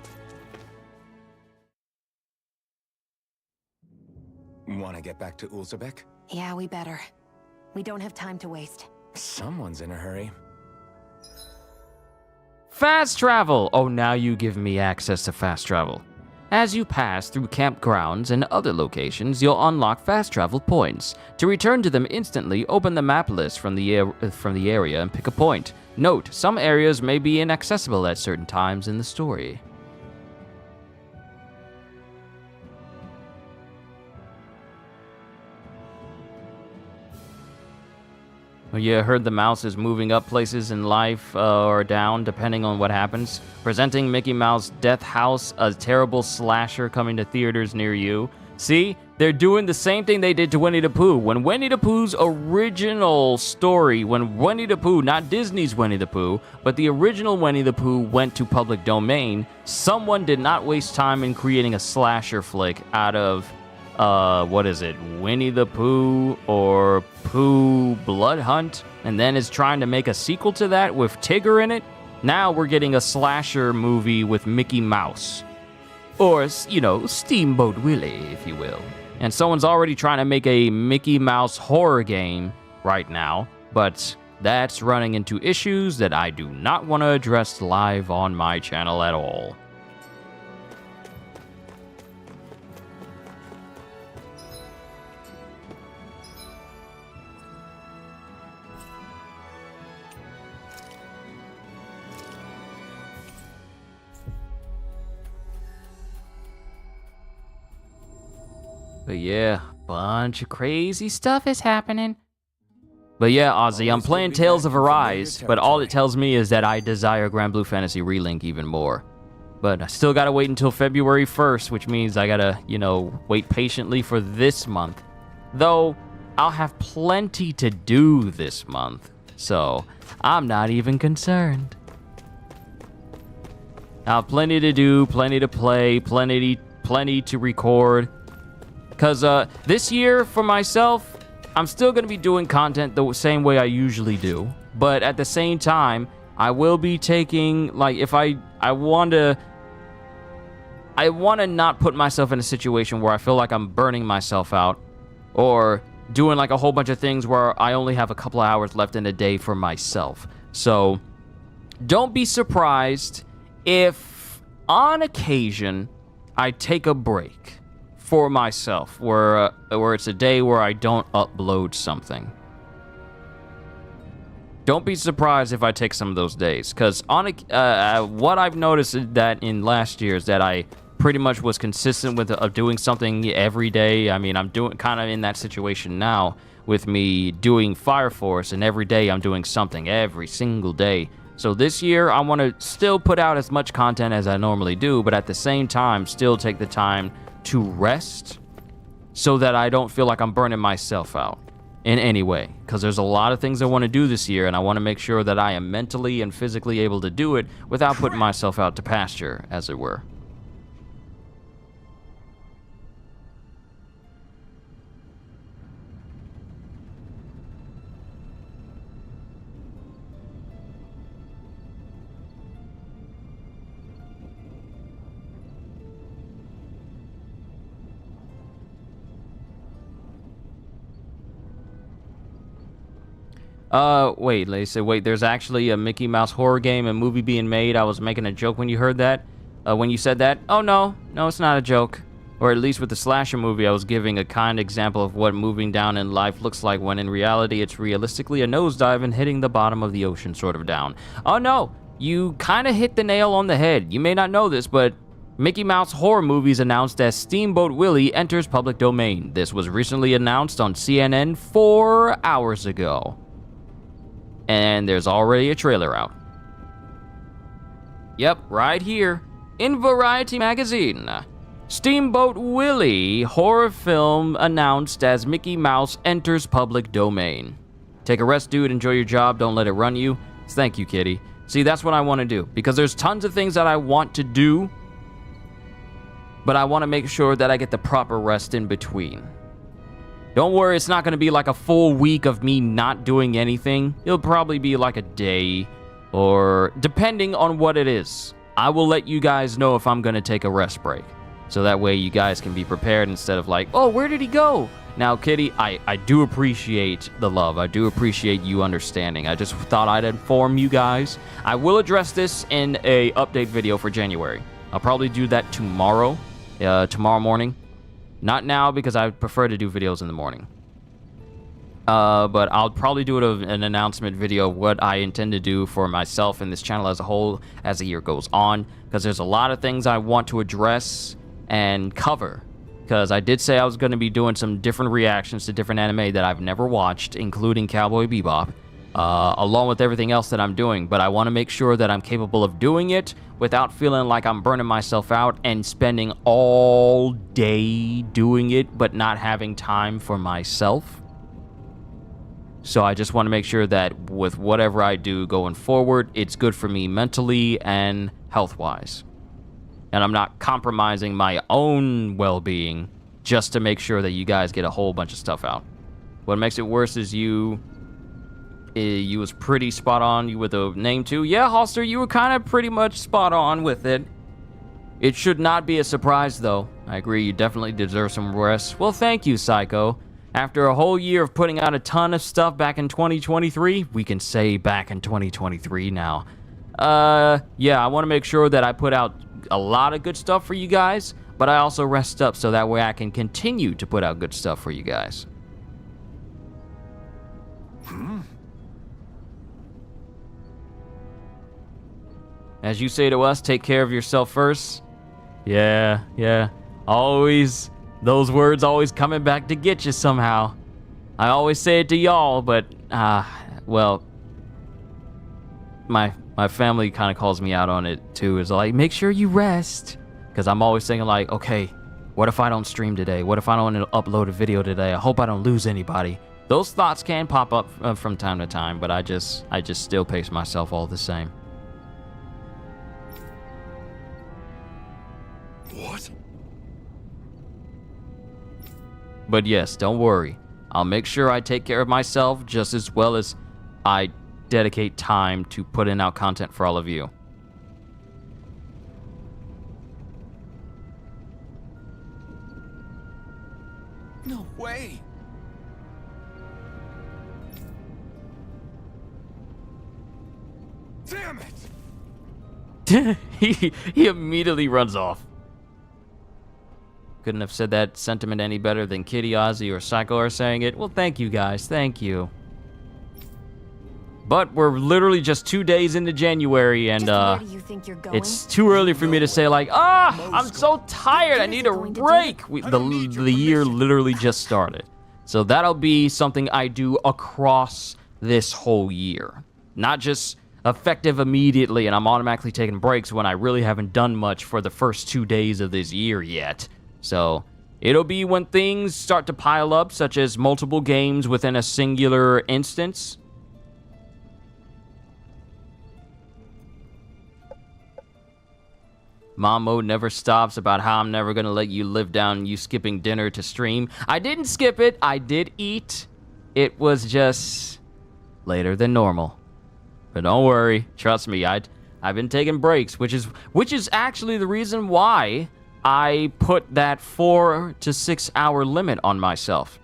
Want to get back to Ulzebek? Yeah, we better. We don't have time to waste. Someone's in a hurry. Fast travel! Oh, now you give me access to fast travel. As you pass through campgrounds and other locations, you'll unlock fast travel points. To return to them instantly, open the map list from the area and pick a point. Note, some areas may be inaccessible at certain times in the story. You heard the mouse is moving up places in life or down, depending on what happens. Presenting Mickey Mouse Death House, a terrible slasher coming to theaters near you. See, they're doing the same thing they did to Winnie the Pooh. When Winnie the Pooh's original story, when Winnie the Pooh, not Disney's Winnie the Pooh, but the original Winnie the Pooh went to public domain, someone did not waste time in creating a slasher flick out of, what is it, Winnie the Pooh or Pooh Blood Hunt, and then is trying to make a sequel to that with Tigger in it. Now we're getting a slasher movie with Mickey Mouse. Or, you know, Steamboat Willie, if you will. And someone's already trying to make a Mickey Mouse horror game right now, but that's running into issues that I do not want to address live on my channel at all. But yeah, bunch of crazy stuff is happening. But yeah, Ozzy, I'm playing Tales of Arise, but all it tells me is that I desire Grand Blue Fantasy Relink even more. But I still gotta wait until February 1st, which means I gotta, you know, wait patiently for this month. Though, I'll have plenty to do this month, so I'm not even concerned. I'll have plenty to do, plenty to play, plenty to record. Because this year, for myself, I'm still going to be doing content the same way I usually do. But at the same time, I will be taking, like, if I want to not put myself in a situation where I feel like I'm burning myself out. Or doing, like, a whole bunch of things where I only have a couple of hours left in a day for myself. So, don't be surprised if, on occasion, I take a break for myself, where it's a day where I don't upload something. Don't be surprised if I take some of those days, because what I've noticed is that in last year is that I pretty much was consistent with doing something every day. I mean, I'm doing kind of in that situation now with me doing Fire Force, and every day I'm doing something every single day. So this year I want to still put out as much content as I normally do, but at the same time still take the time to rest so that I don't feel like I'm burning myself out in any way, because there's a lot of things I want to do this year, and I want to make sure that I am mentally and physically able to do it without putting myself out to pasture, as it were. Wait, they said, wait, there's actually a Mickey Mouse horror game and movie being made. I was making a joke when you heard that. When you said that. Oh, no, it's not a joke. Or at least with the slasher movie, I was giving a kind example of what moving down in life looks like, when in reality, it's realistically a nosedive and hitting the bottom of the ocean sort of down. Oh, no, you kind of hit the nail on the head. You may not know this, but Mickey Mouse horror movies announced as Steamboat Willie enters public domain. This was recently announced on CNN 4 hours ago. And there's already a trailer out. Yep, right here in Variety magazine. Steamboat Willie horror film announced as Mickey Mouse enters public domain. Take a rest, dude. Enjoy your job. Don't let it run you. Thank you, kitty. See, that's what I want to do, because there's tons of things that I want to do, but I want to make sure that I get the proper rest in between. Don't worry, it's not going to be like a full week of me not doing anything. It'll probably be like a day, or depending on what it is. I will let you guys know if I'm going to take a rest break, so that way you guys can be prepared instead of like, oh, where did he go? Now, kitty, I do appreciate the love. I do appreciate you understanding. I just thought I'd inform you guys. I will address this in a update video for January. I'll probably do that tomorrow morning. Not now, because I prefer to do videos in the morning. But I'll probably do an announcement video of what I intend to do for myself and this channel as a whole as the year goes on, because there's a lot of things I want to address and cover because I did say I was going to be doing some different reactions to different anime that I've never watched, including Cowboy Bebop, along with everything else that I'm doing. But I want to make sure that I'm capable of doing it without feeling like I'm burning myself out and spending all day doing it, but not having time for myself. So I just want to make sure that with whatever I do going forward, it's good for me mentally and health-wise. And I'm not compromising my own well-being just to make sure that you guys get a whole bunch of stuff out. What makes it worse is you was pretty spot on with the name too. Yeah, Holster, you were kind of pretty much spot on with it. It should not be a surprise though. I agree, you definitely deserve some rest. Well, thank you, Psycho. After a whole year of putting out a ton of stuff back in 2023, we can say back in 2023 now. Yeah, I want to make sure that I put out a lot of good stuff for you guys, but I also rest up so that way I can continue to put out good stuff for you guys. As you say to us, take care of yourself first. Yeah. Always, those words always coming back to get you somehow. I always say it to y'all, but, well, my family kind of calls me out on it too. Is like, make sure you rest. Because I'm always thinking like, okay, what if I don't stream today? What if I don't upload a video today? I hope I don't lose anybody. Those thoughts can pop up from time to time, but I just still pace myself all the same. What? But yes, don't worry. I'll make sure I take care of myself just as well as I dedicate time to putting out content for all of you. No way! Damn it! he immediately runs off. Couldn't have said that sentiment any better than Kitty, Ozzy, or Psycho are saying it. Well, thank you guys, thank you. But we're literally just 2 days into January, and it's too early for me to say like, I'm so tired, I need a break. The year literally just started. So that'll be something I do across this whole year. Not just effective immediately and I'm automatically taking breaks when I really haven't done much for the first 2 days of this year yet. So it'll be when things start to pile up, such as multiple games within a singular instance. Mom mode never stops about how I'm never gonna let you live down you skipping dinner to stream. I didn't skip it, I did eat. It was just later than normal. But don't worry, trust me, I've been taking breaks, which is actually the reason why I put that 4 to 6 hour limit on myself.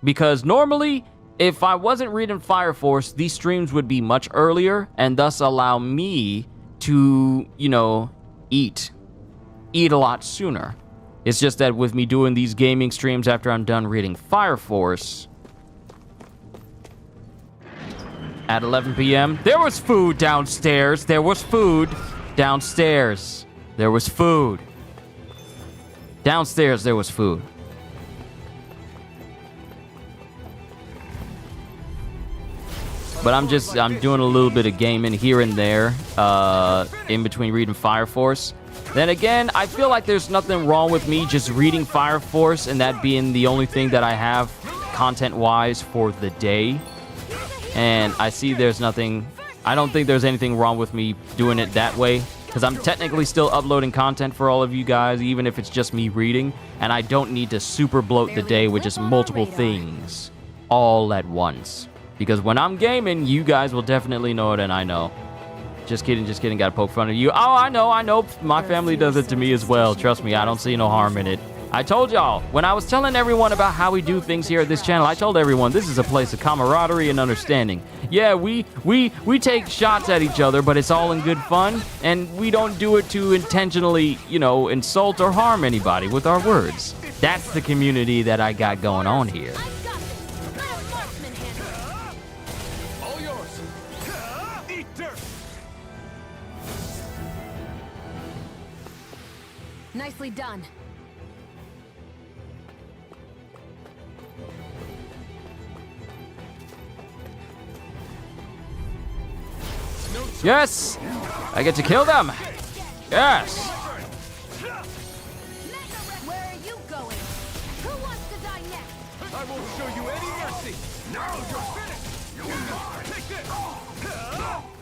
Because normally, if I wasn't reading Fire Force, these streams would be much earlier and thus allow me to, eat a lot sooner. It's just that with me doing these gaming streams after I'm done reading Fire Force at 11 p.m., there was food downstairs. There was food downstairs. There was food. Downstairs, there was food. But I'm doing a little bit of gaming here and there, in between reading Fire Force. Then again, I feel like there's nothing wrong with me just reading Fire Force and that being the only thing that I have content-wise for the day. And I don't think there's anything wrong with me doing it that way, because I'm technically still uploading content for all of you guys, even if it's just me reading, and I don't need to super bloat the day with just multiple things all at once. Because when I'm gaming, you guys will definitely know it, and I know. Just kidding, gotta poke fun of you. Oh, I know, my family does it to me as well. Trust me, I don't see no harm in it. I told y'all, when I was telling everyone about how we do things here at this channel, I told everyone this is a place of camaraderie and understanding. Yeah, we take shots at each other, but it's all in good fun, and we don't do it to intentionally, insult or harm anybody with our words. That's the community that I got going on here. All yours. Eat dirt. Nicely done. Yes! I get to kill them! Yes! Where are you going? Who wants to die next? I won't show you any mercy. Now you're finished. Take this.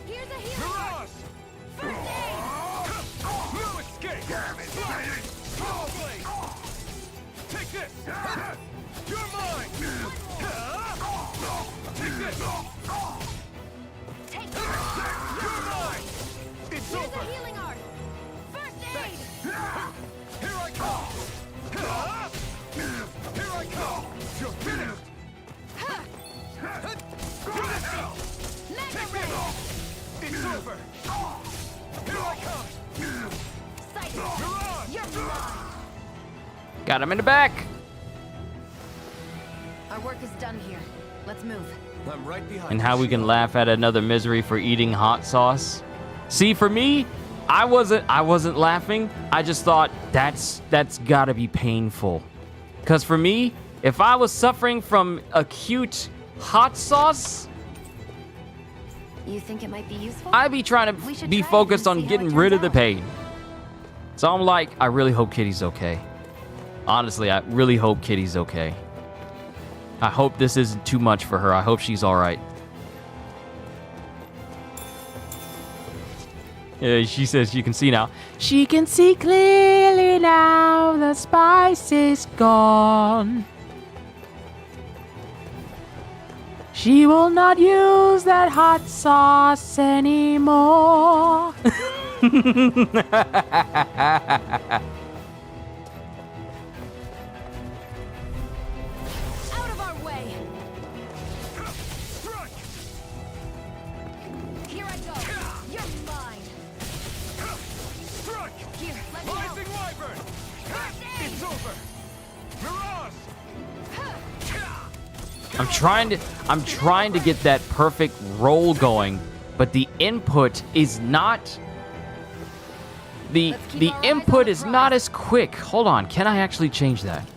Here's a healing Mirage. First aid! No escape. Small blade. Take this. You're mine. Take this. Take You're mine. It's Here's over. a healing art! First aid! Here I come. Here I come. You're finished. Take this. It's over. Here I come. Sight! Mirage. You're mine! Got him in the back! Our work is done here. Let's move. I'm right behind And you. how we can laugh at another misery for eating hot sauce. See, for me, I wasn't laughing. I just thought that's gotta be painful. Cause for me, if I was suffering from acute hot sauce, You think it might be useful? I'd be trying We to should be try it focused and on see how getting it rid turns of the out. pain. So I'm like, I really hope Kitty's okay. Honestly, I really hope Kitty's okay. I hope this isn't too much for her. I hope she's all right. Yeah, she says you can see now. She can see clearly now. The spice is gone. She will not use that hot sauce anymore. Out of our way! Here I go! You're mine! Here, let me help! Rising Wyvern. It's over. Mirage. I'm trying to get that perfect roll going, but the input is not the input is not as quick. Hold on, can I actually change that?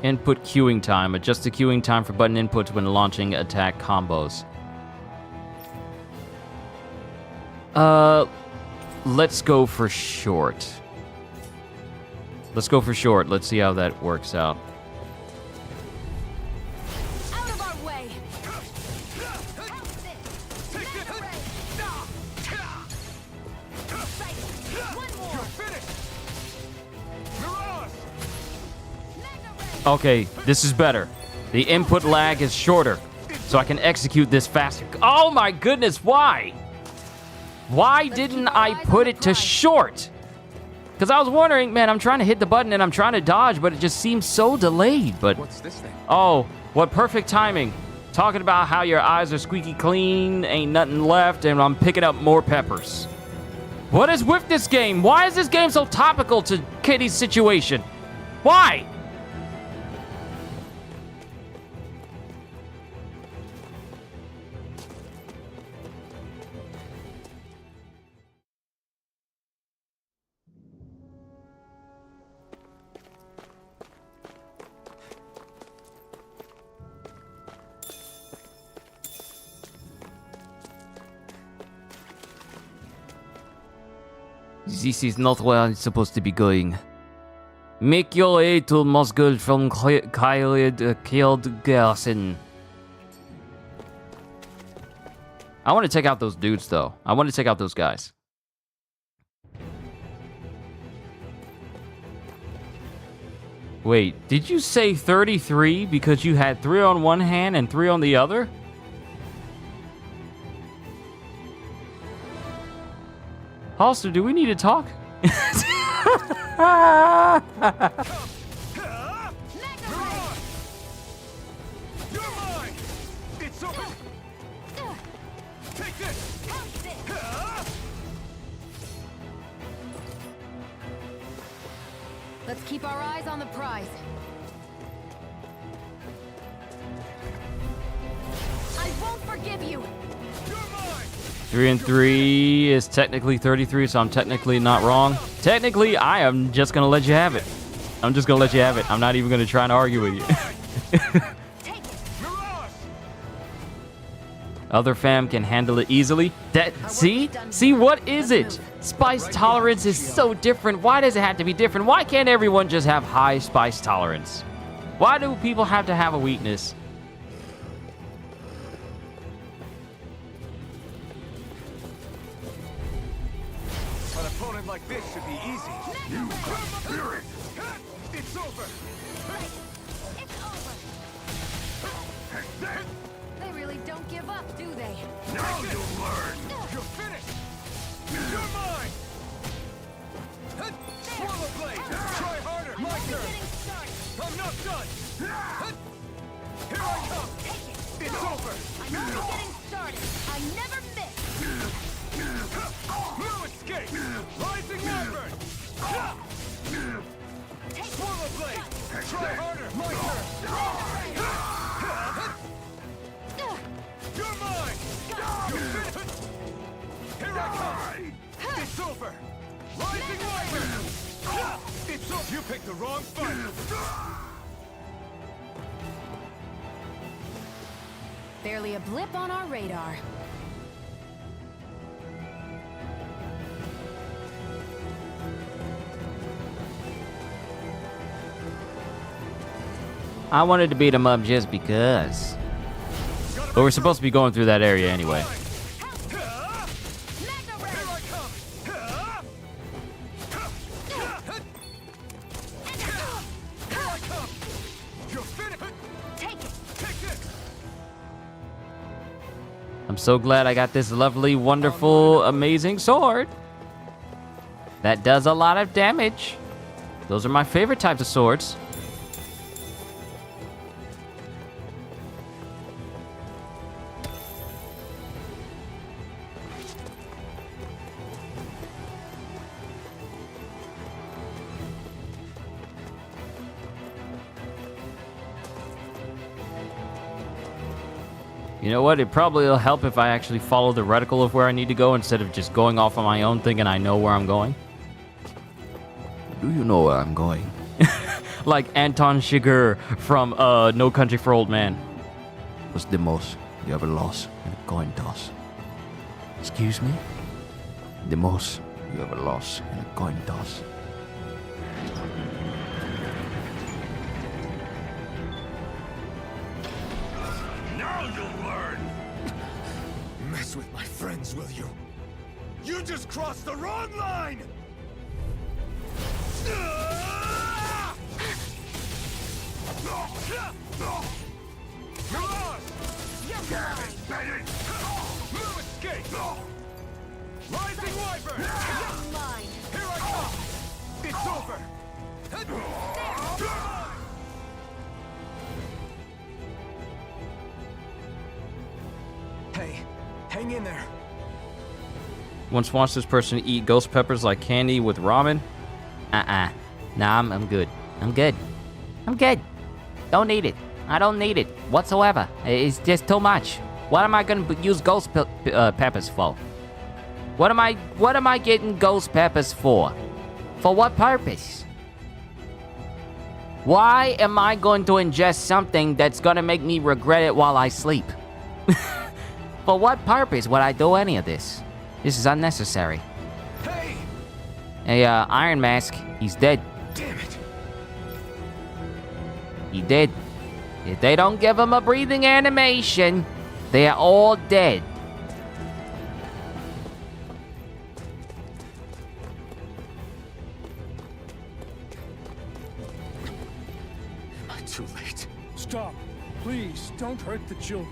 Input queuing time. Adjust the queuing time for button inputs when launching attack combos. Let's go for short. Let's go for short. Let's see how that works out. Out of our way! One more! Okay, this is better. The input lag is shorter, so I can execute this faster. Oh my goodness, why? Why didn't I put it to short? Because I was wondering, man, I'm trying to hit the button and I'm trying to dodge, but it just seems so delayed. But What's this thing? oh, what perfect timing. Talking about how your eyes are squeaky clean, ain't nothing left, and I'm picking up more peppers. What is with this game? Why is this game so topical to Kitty's situation? Why? This is not where I'm supposed to be going. Make your way to Moscow from Killed Garrison. I want to take out those dudes, though. I want to take out those guys. Wait, did you say 33 because you had 3 on one hand and 3 on the other? Holster, do we need to talk? Let's keep our eyes on the prize. I won't forgive you! You're mine. 3 and 3 is technically 33, so I'm technically not wrong. Technically, I am just gonna let you have it. I'm just gonna let you have it. I'm not even gonna try and argue with you. Other fam can handle it easily. See what is it? Spice tolerance is so different. Why does it have to be different? Why can't everyone just have high spice tolerance? Why do people have to have a weakness? An opponent like this should be easy. You can fear it. It's over. They really don't give up, do they? Now you'll learn. You're finished. You're mine. Swallow blade. Try harder. My turn. I'm not done. Here I come. It's over. I'm only getting started. I never miss. No escape. Rising Wyvern. Swallow blade. Try harder. My turn. You're mine. You're finished. Here I come. It's over. Rising Wyvern. It's over. You picked the wrong fight. Barely a blip on our radar. I wanted to beat him up just because. But we're supposed to be going through that area anyway. I'm so glad I got this lovely, wonderful, amazing sword. That does a lot of damage. Those are my favorite types of swords. You know what? It probably will help if I actually follow the reticle of where I need to go instead of just going off on my own thinking I know where I'm going. Do you know where I'm going? Like Anton Chigurh from No Country for Old Men. What's the most you ever lost in a coin toss? Excuse me? The most you ever lost in a coin toss. Mess with my friends, will you? You just crossed the wrong line! Mirage! Damn it, Bennett! No escape! Rising Wyvern! Mine. Here I come! It's over! Hey, hang in there. Once watched this person eat ghost peppers like candy with ramen. Nah, I'm good. I'm good. I'm good. Don't need it. I don't need it whatsoever. It's just too much. What am I gonna use ghost peppers for? What am I getting ghost peppers for? For what purpose? Why am I going to ingest something that's gonna make me regret it while I sleep? For what purpose would I do any of this? This is unnecessary. Hey, Iron Mask, he's dead. Damn it. He did. If they don't give him a breathing animation, they're all dead. I'm too late. Stop. Please, don't hurt the children.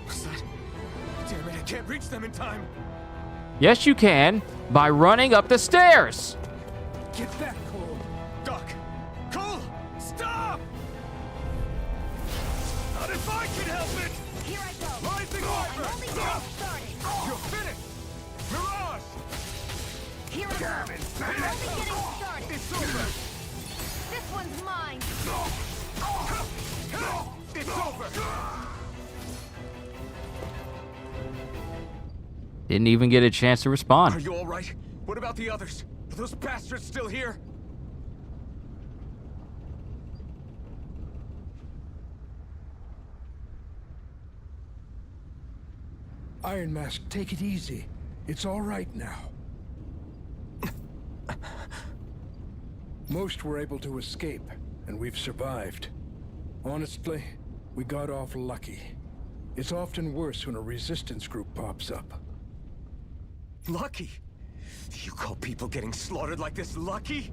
What's that? Damn it, I can't reach them in time. Yes, you can, by running up the stairs. Get back, Cole. Doc! Cole! Stop! Not if I can help it! Here I go. Rising I'm Wyvern! only getting started. You're finished! Mirage! Here I Damn go. it, I'm Bennett! only getting started. It's over! This one's mine. It's over! Didn't even get a chance to respond. Are you all right? What about the others? Are those bastards still here? Iron Mask, take it easy. It's all right now. Most were able to escape, and we've survived. Honestly, we got off lucky. It's often worse when a resistance group pops up. Lucky? You call people getting slaughtered like this lucky?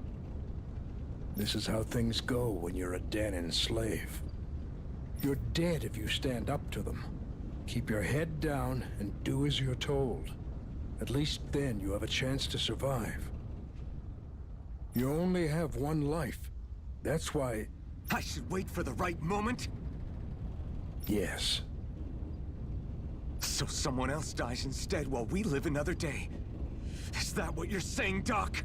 This is how things go when you're a Dahnan slave. You're dead if you stand up to them. Keep your head down and do as you're told. At least then you have a chance to survive. You only have one life. That's why... I should wait for the right moment? Yes. So someone else dies instead while we live another day. Is that what you're saying, Doc?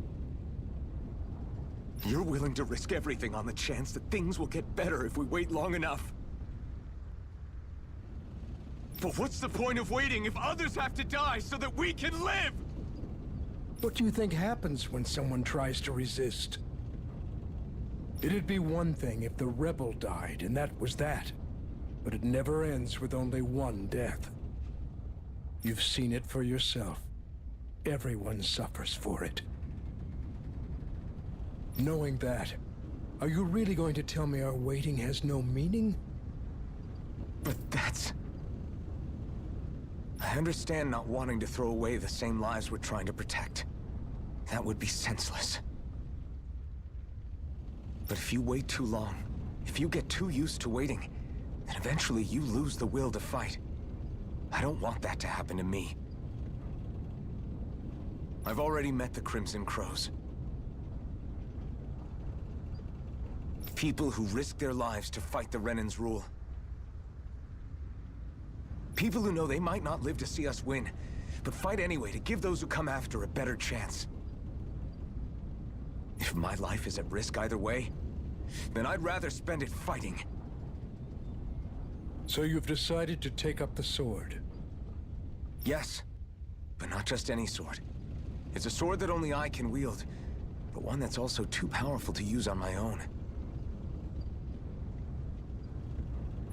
You're willing to risk everything on the chance that things will get better if we wait long enough. But what's the point of waiting if others have to die so that we can live? What do you think happens when someone tries to resist? It'd be one thing if the rebel died, and that was that. But it never ends with only one death. You've seen it for yourself. Everyone suffers for it. Knowing that, are you really going to tell me our waiting has no meaning? But that's... I understand not wanting to throw away the same lives we're trying to protect. That would be senseless. But if you wait too long, if you get too used to waiting, then eventually you lose the will to fight. I don't want that to happen to me. I've already met the Crimson Crows. People who risk their lives to fight the Renan's rule. People who know they might not live to see us win, but fight anyway to give those who come after a better chance. If my life is at risk either way, then I'd rather spend it fighting. So you've decided to take up the sword? Yes, but not just any sword. It's a sword that only I can wield, but one that's also too powerful to use on my own.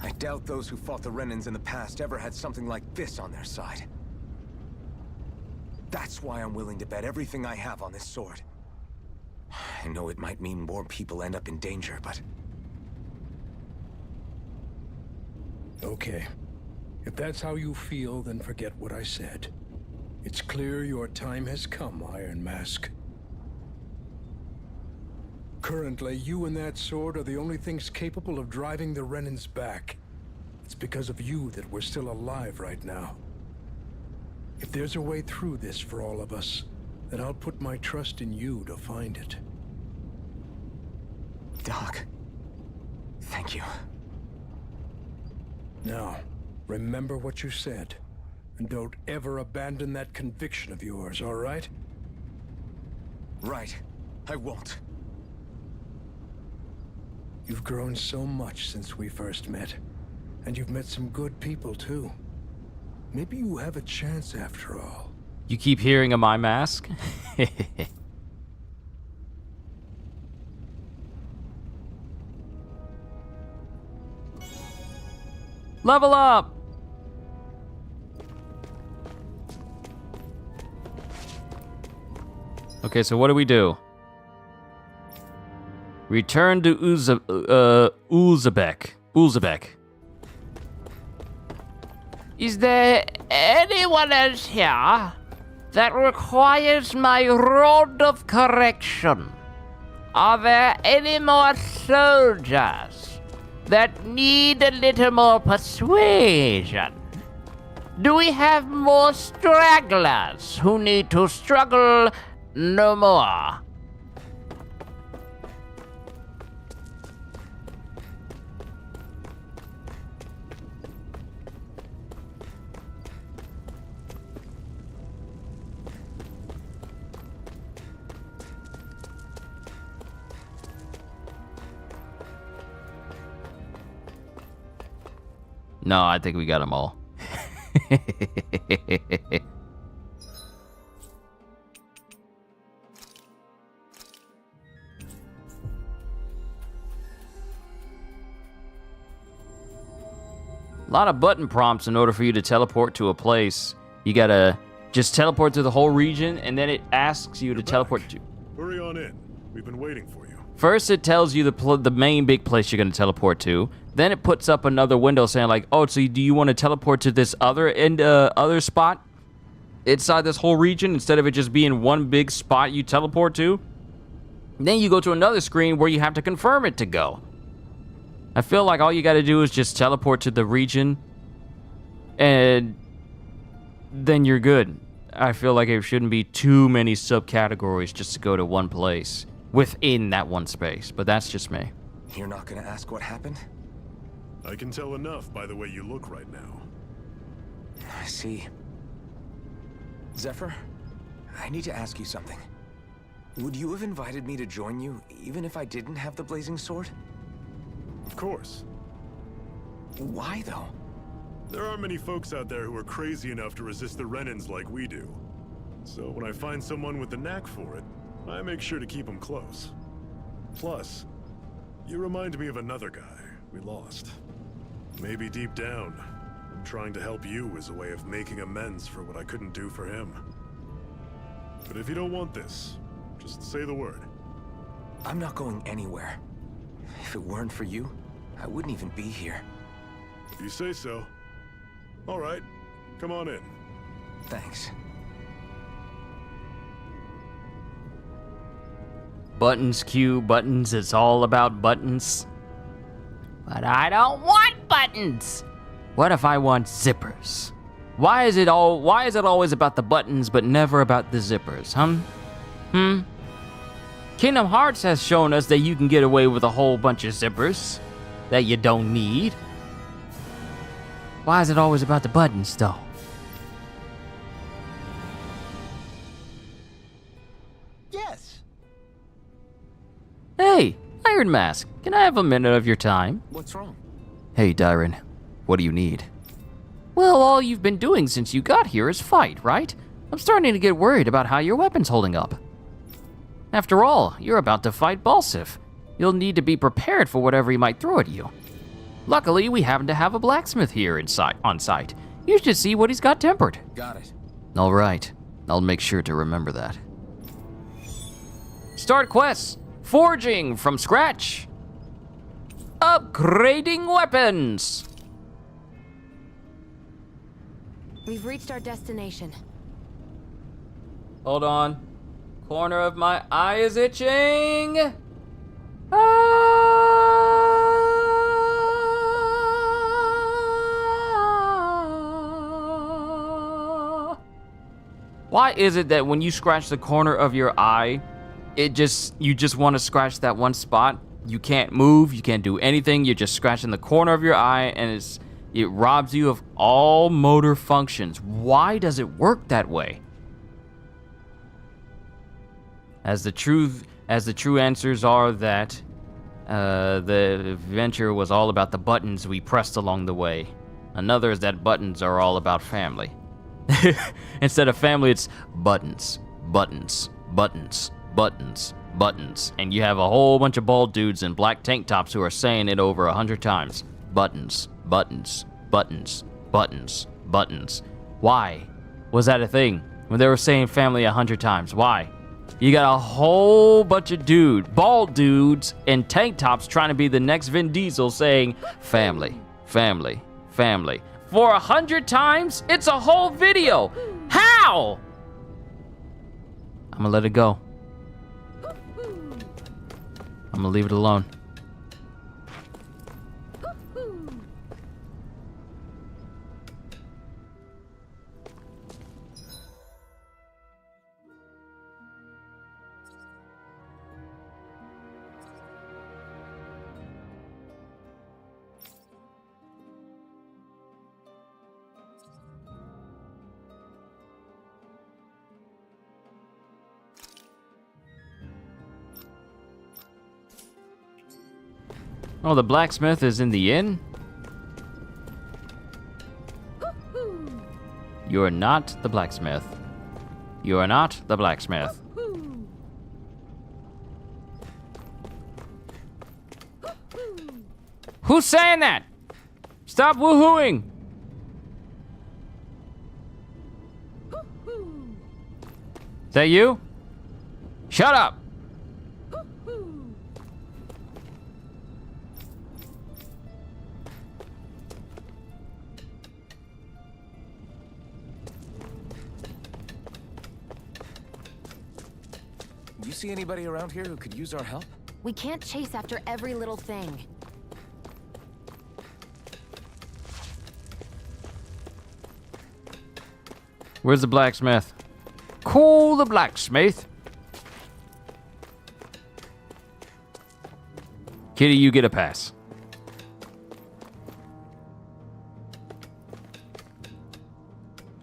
I doubt those who fought the Renans in the past ever had something like this on their side. That's why I'm willing to bet everything I have on this sword. I know it might mean more people end up in danger, but... Okay. If that's how you feel, then forget what I said. It's clear your time has come, Iron Mask. Currently, you and that sword are the only things capable of driving the Renans back. It's because of you that we're still alive right now. If there's a way through this for all of us, then I'll put my trust in you to find it. Doc, thank you. Now, remember what you said, and don't ever abandon that conviction of yours, all right? Right. I won't. You've grown so much since we first met, and you've met some good people, too. Maybe you have a chance after all. You keep hearing of my mask? Level up! Okay, so what do we do? Return to Ulzebek. Is there anyone else here that requires my rod of correction? Are there any more soldiers that need a little more persuasion? Do we have more stragglers who need to struggle no more? No, I think we got them all. A lot of button prompts in order for you to teleport to a place. You gotta just teleport to the whole region, and then it asks you to teleport to... Hurry on in. We've been waiting for you. First, it tells you the main big place you're gonna teleport to. Then it puts up another window saying like, oh, so do you want to teleport to this other spot inside this whole region instead of it just being one big spot you teleport to? Then you go to another screen where you have to confirm it to go. I feel like all you got to do is just teleport to the region, and then you're good. I feel like there shouldn't be too many subcategories just to go to one place within that one space, but that's just me. You're not gonna ask what happened? I can tell enough by the way you look right now. I see. Zephyr, I need to ask you something. Would you have invited me to join you, even if I didn't have the blazing sword? Of course. Why, though? There aren't many folks out there who are crazy enough to resist the Renans like we do. So when I find someone with the knack for it, I make sure to keep them close. Plus, you remind me of another guy we lost. Maybe deep down, I'm trying to help you as a way of making amends for what I couldn't do for him. But if you don't want this, just say the word. I'm not going anywhere. If it weren't for you, I wouldn't even be here. If you say so. All right, come on in. Thanks. Buttons, Q, buttons, it's all about buttons. But I don't want buttons! What if I want zippers? Why is it always about the buttons but never about the zippers, Kingdom Hearts has shown us that you can get away with a whole bunch of zippers that you don't need. Why is it always about the buttons, though? Yes. Hey, Iron Mask, can I have a minute of your time? What's wrong? Hey, Dyron, what do you need? Well, all you've been doing since you got here is fight, right? I'm starting to get worried about how your weapon's holding up. After all, you're about to fight Balsif. You'll need to be prepared for whatever he might throw at you. Luckily, we happen to have a blacksmith here on site. You should see what he's got tempered. Got it. All right, I'll make sure to remember that. Start quests. Forging from scratch. Upgrading weapons. We've reached our destination. Hold on. Corner of my eye is itching. Why is it that when you scratch the corner of your eye, you just want to scratch that one spot? You can't move, you can't do anything, you're just scratching the corner of your eye, and it robs you of all motor functions. Why does it work that way? As the true answers are that the adventure was all about the buttons we pressed along the way. Another is that buttons are all about family. Instead of family, it's buttons, buttons, buttons, buttons, buttons. And you have a whole bunch of bald dudes in black tank tops who are saying it over 100 times. Buttons, buttons, buttons, buttons, buttons. Why was that a thing when they were saying family 100 times? Why? You got a whole bunch of bald dudes in tank tops trying to be the next Vin Diesel saying family, family, family. For 100 times? It's a whole video. How? I'm gonna let it go. I'm gonna leave it alone. Oh, the blacksmith is in the inn? You're not the blacksmith. You are not the blacksmith. Who's saying that? stop woohooing! Is that you? Shut up! You see anybody around here who could use our help? We can't chase after every little thing. Where's the blacksmith? Call the blacksmith. Kitty, you get a pass.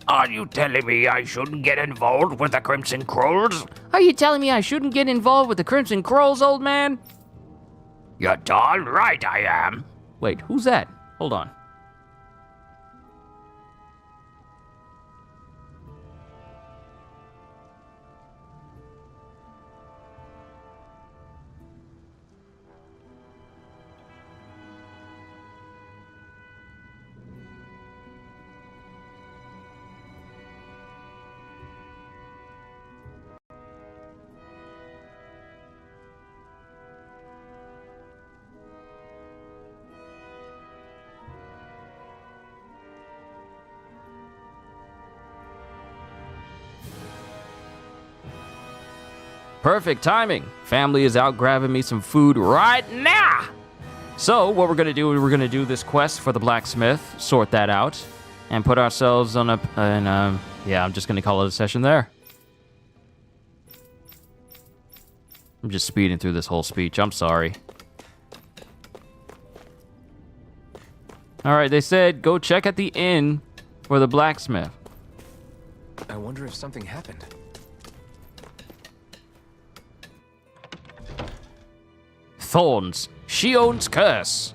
Are you telling me I shouldn't get involved with the Crimson Krolls? Are you telling me I shouldn't get involved with the Crimson Krolls, old man? You're darn right I am. Wait, who's that? Hold on. Perfect timing. Family is out grabbing me some food right now. So what we're gonna do is we're gonna do this quest for the blacksmith, sort that out, and put ourselves on a, yeah, I'm just gonna call it a session there. I'm just speeding through this whole speech, I'm sorry. All right, they said go check at the inn for the blacksmith. I wonder if something happened. Thorns. Shion's curse.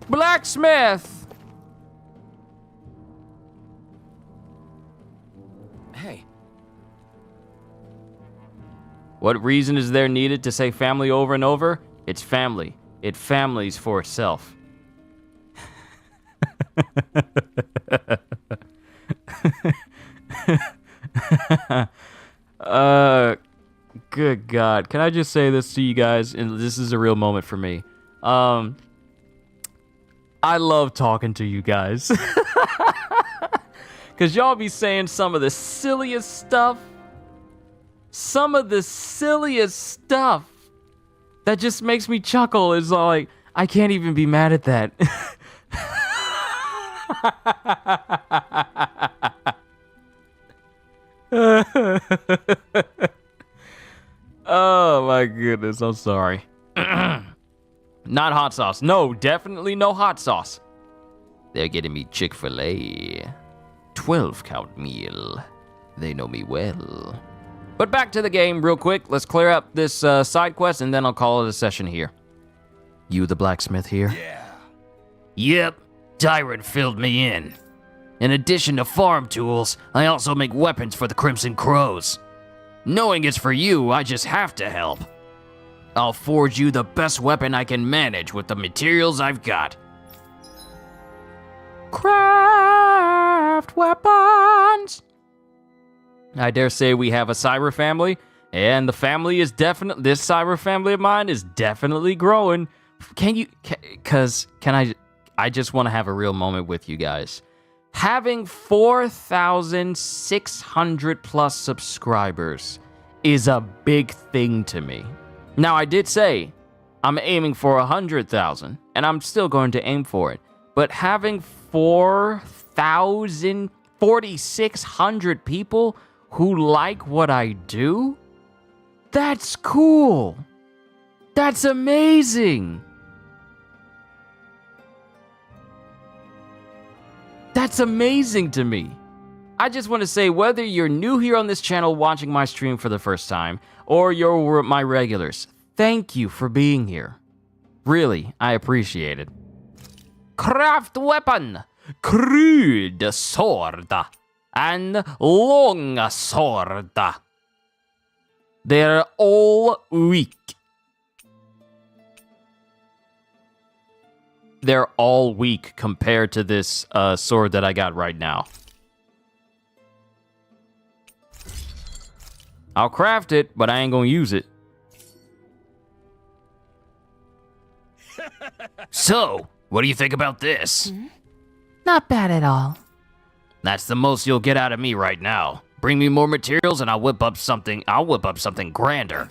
Blacksmith! Hey. What reason is there needed to say family over and over? It's family. It families for itself. Good God. Can I just say this to you guys? And this is a real moment for me. I love talking to you guys. Because y'all be saying some of the silliest stuff. Some of the silliest stuff that just makes me chuckle. Is like, I can't even be mad at that. Oh my goodness, I'm sorry. Not hot sauce. No, definitely no hot sauce. They're getting me Chick-fil-A. 12-count meal. They know me well. But back to the game real quick. Let's clear up this side quest and then I'll call it a session here. You the blacksmith here? Yeah. Yep, Tyrant filled me in. In addition to farm tools, I also make weapons for the Crimson Crows. Knowing it's for you, I just have to help. I'll forge you the best weapon I can manage with the materials I've got. Craft weapons! I dare say we have a cyber family, and the family is definitely, this cyber family of mine is definitely growing. I just want to have a real moment with you guys. Having 4,600 plus subscribers is a big thing to me. Now, I did say I'm aiming for 100,000, and I'm still going to aim for it. But having 4,600 people who like what I do, that's cool. That's amazing. That's amazing to me. I just want to say, whether you're new here on this channel watching my stream for the first time, or you're my regulars, thank you for being here. Really, I appreciate it. Craft weapon, crude sword, and long sword. They're all weak. they're all weak compared to this sword that I got right now. I'll craft it, but I ain't gonna use it. So, what do you think about this? Not bad at all. That's the most you'll get out of me right now. Bring me more materials and I'll whip up something grander.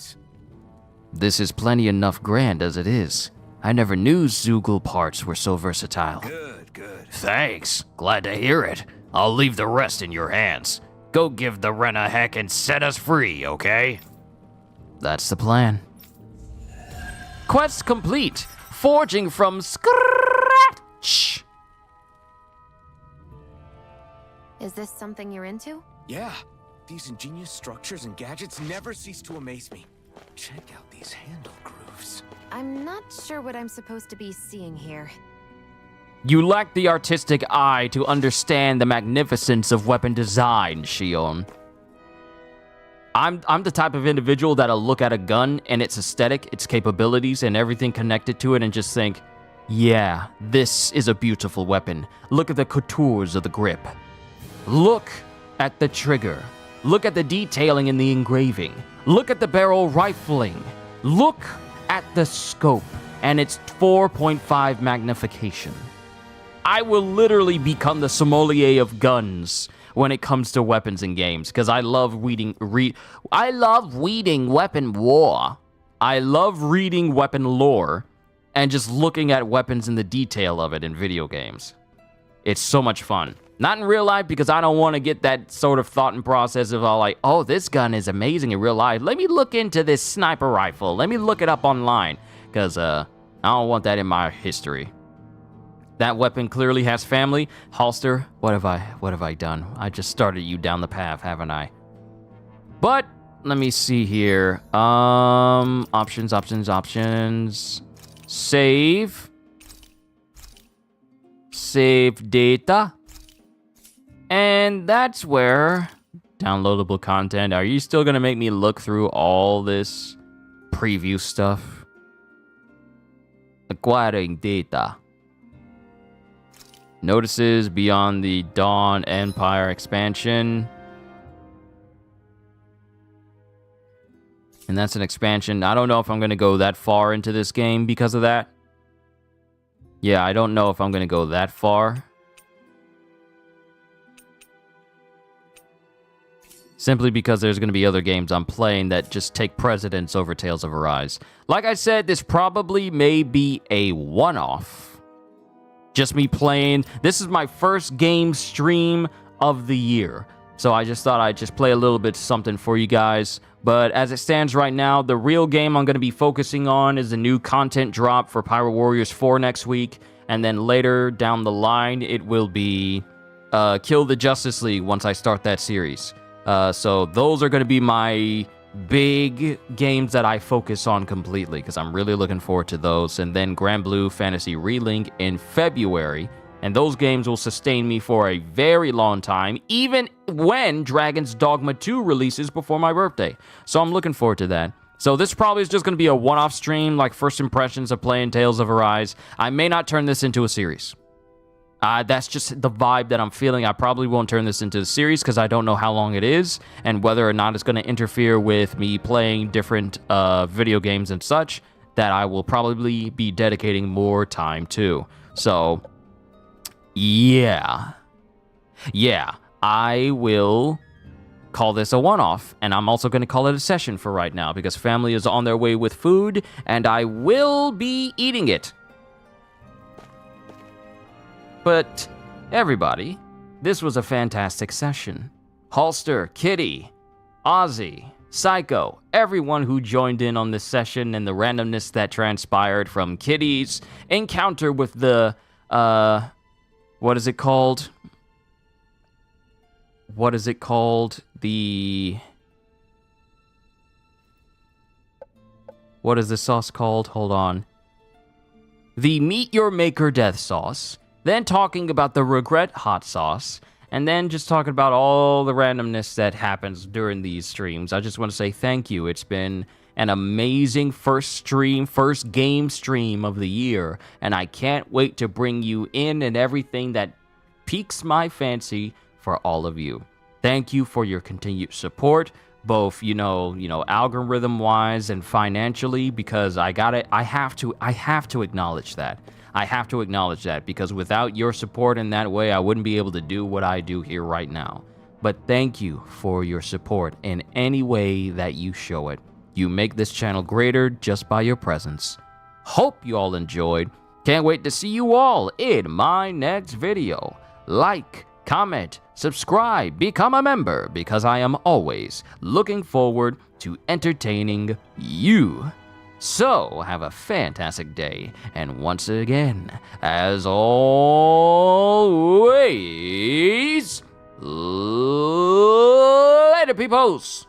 This is plenty enough grand as it is. I never knew Zoogle parts were so versatile. Good. Thanks. Glad to hear it. I'll leave the rest in your hands. Go give the Ren a heck and set us free, okay? That's the plan. Quest complete. Forging from scratch. Is this something you're into? Yeah, these ingenious structures and gadgets never cease to amaze me. Check out these handle grooves. I'm not sure what I'm supposed to be seeing here. You lack the artistic eye to understand the magnificence of weapon design, Shion. I'm the type of individual that'll look at a gun and its aesthetic, its capabilities, and everything connected to it and just think, yeah, this is a beautiful weapon. Look at the contours of the grip. Look at the trigger. Look at the detailing in the engraving. Look at the barrel rifling. Look at the scope and its 4.5 magnification. I will literally become the sommelier of guns when it comes to weapons in games, because I love reading weapon lore. I love reading weapon lore and just looking at weapons and the detail of it in video games. It's so much fun. Not in real life, because I don't want to get that sort of thought and process of all like, oh, this gun is amazing in real life. Let me look into this sniper rifle. Let me look it up online, because I don't want that in my history. That weapon clearly has family. Holster, what have I done? I just started you down the path, haven't I? But let me see here. Options. Save data. And that's where downloadable content. Are you still gonna make me look through all this preview stuff? Acquiring data. Notices beyond the Dawn Empire expansion. And that's an expansion. I don't know if I'm going to go that far into this game because of that. Yeah, I don't know if I'm going to go that far. Simply because there's going to be other games I'm playing that just take precedence over Tales of Arise. Like I said, this probably may be a one-off. Just me playing. This is my first game stream of the year. So I just thought I'd just play a little bit something for you guys. But as it stands right now, the real game I'm going to be focusing on is the new content drop for Pyro Warriors 4 next week. And then later down the line, it will be Kill the Justice League once I start that series. So those are going to be my big games that I focus on completely, because I'm really looking forward to those. And then Grand Blue Fantasy Relink in February, and those games will sustain me for a very long time, even when Dragon's Dogma 2 releases before my birthday. So I'm looking forward to that. So this probably is just going to be a one-off stream, like first impressions of playing Tales of Arise. I may not turn this into a series. That's just the vibe that I'm feeling. I probably won't turn this into a series because I don't know how long it is and whether or not it's going to interfere with me playing different video games and such that I will probably be dedicating more time to. So, yeah, I will call this a one-off, and I'm also going to call it a session for right now because family is on their way with food, and I will be eating it. But, everybody, this was a fantastic session. Holster, Kitty, Ozzy, Psycho, everyone who joined in on this session and the randomness that transpired from Kitty's encounter with the, what is it called? What is it called? What is the sauce called? Hold on. The Meet Your Maker death sauce. Then talking about the regret hot sauce, and then just talking about all the randomness that happens during these streams. I just want to say thank you. It's been an amazing first game stream of the year, and I can't wait to bring you in and everything that piques my fancy for all of you. Thank you for your continued support, both, algorithm-wise and financially, because I have to acknowledge that. I have to acknowledge that, because without your support in that way, I wouldn't be able to do what I do here right now. But thank you for your support in any way that you show it. You make this channel greater just by your presence. Hope you all enjoyed. Can't wait to see you all in my next video. Like, comment, subscribe, become a member, because I am always looking forward to entertaining you. So, have a fantastic day, and once again, as always, later, peoples!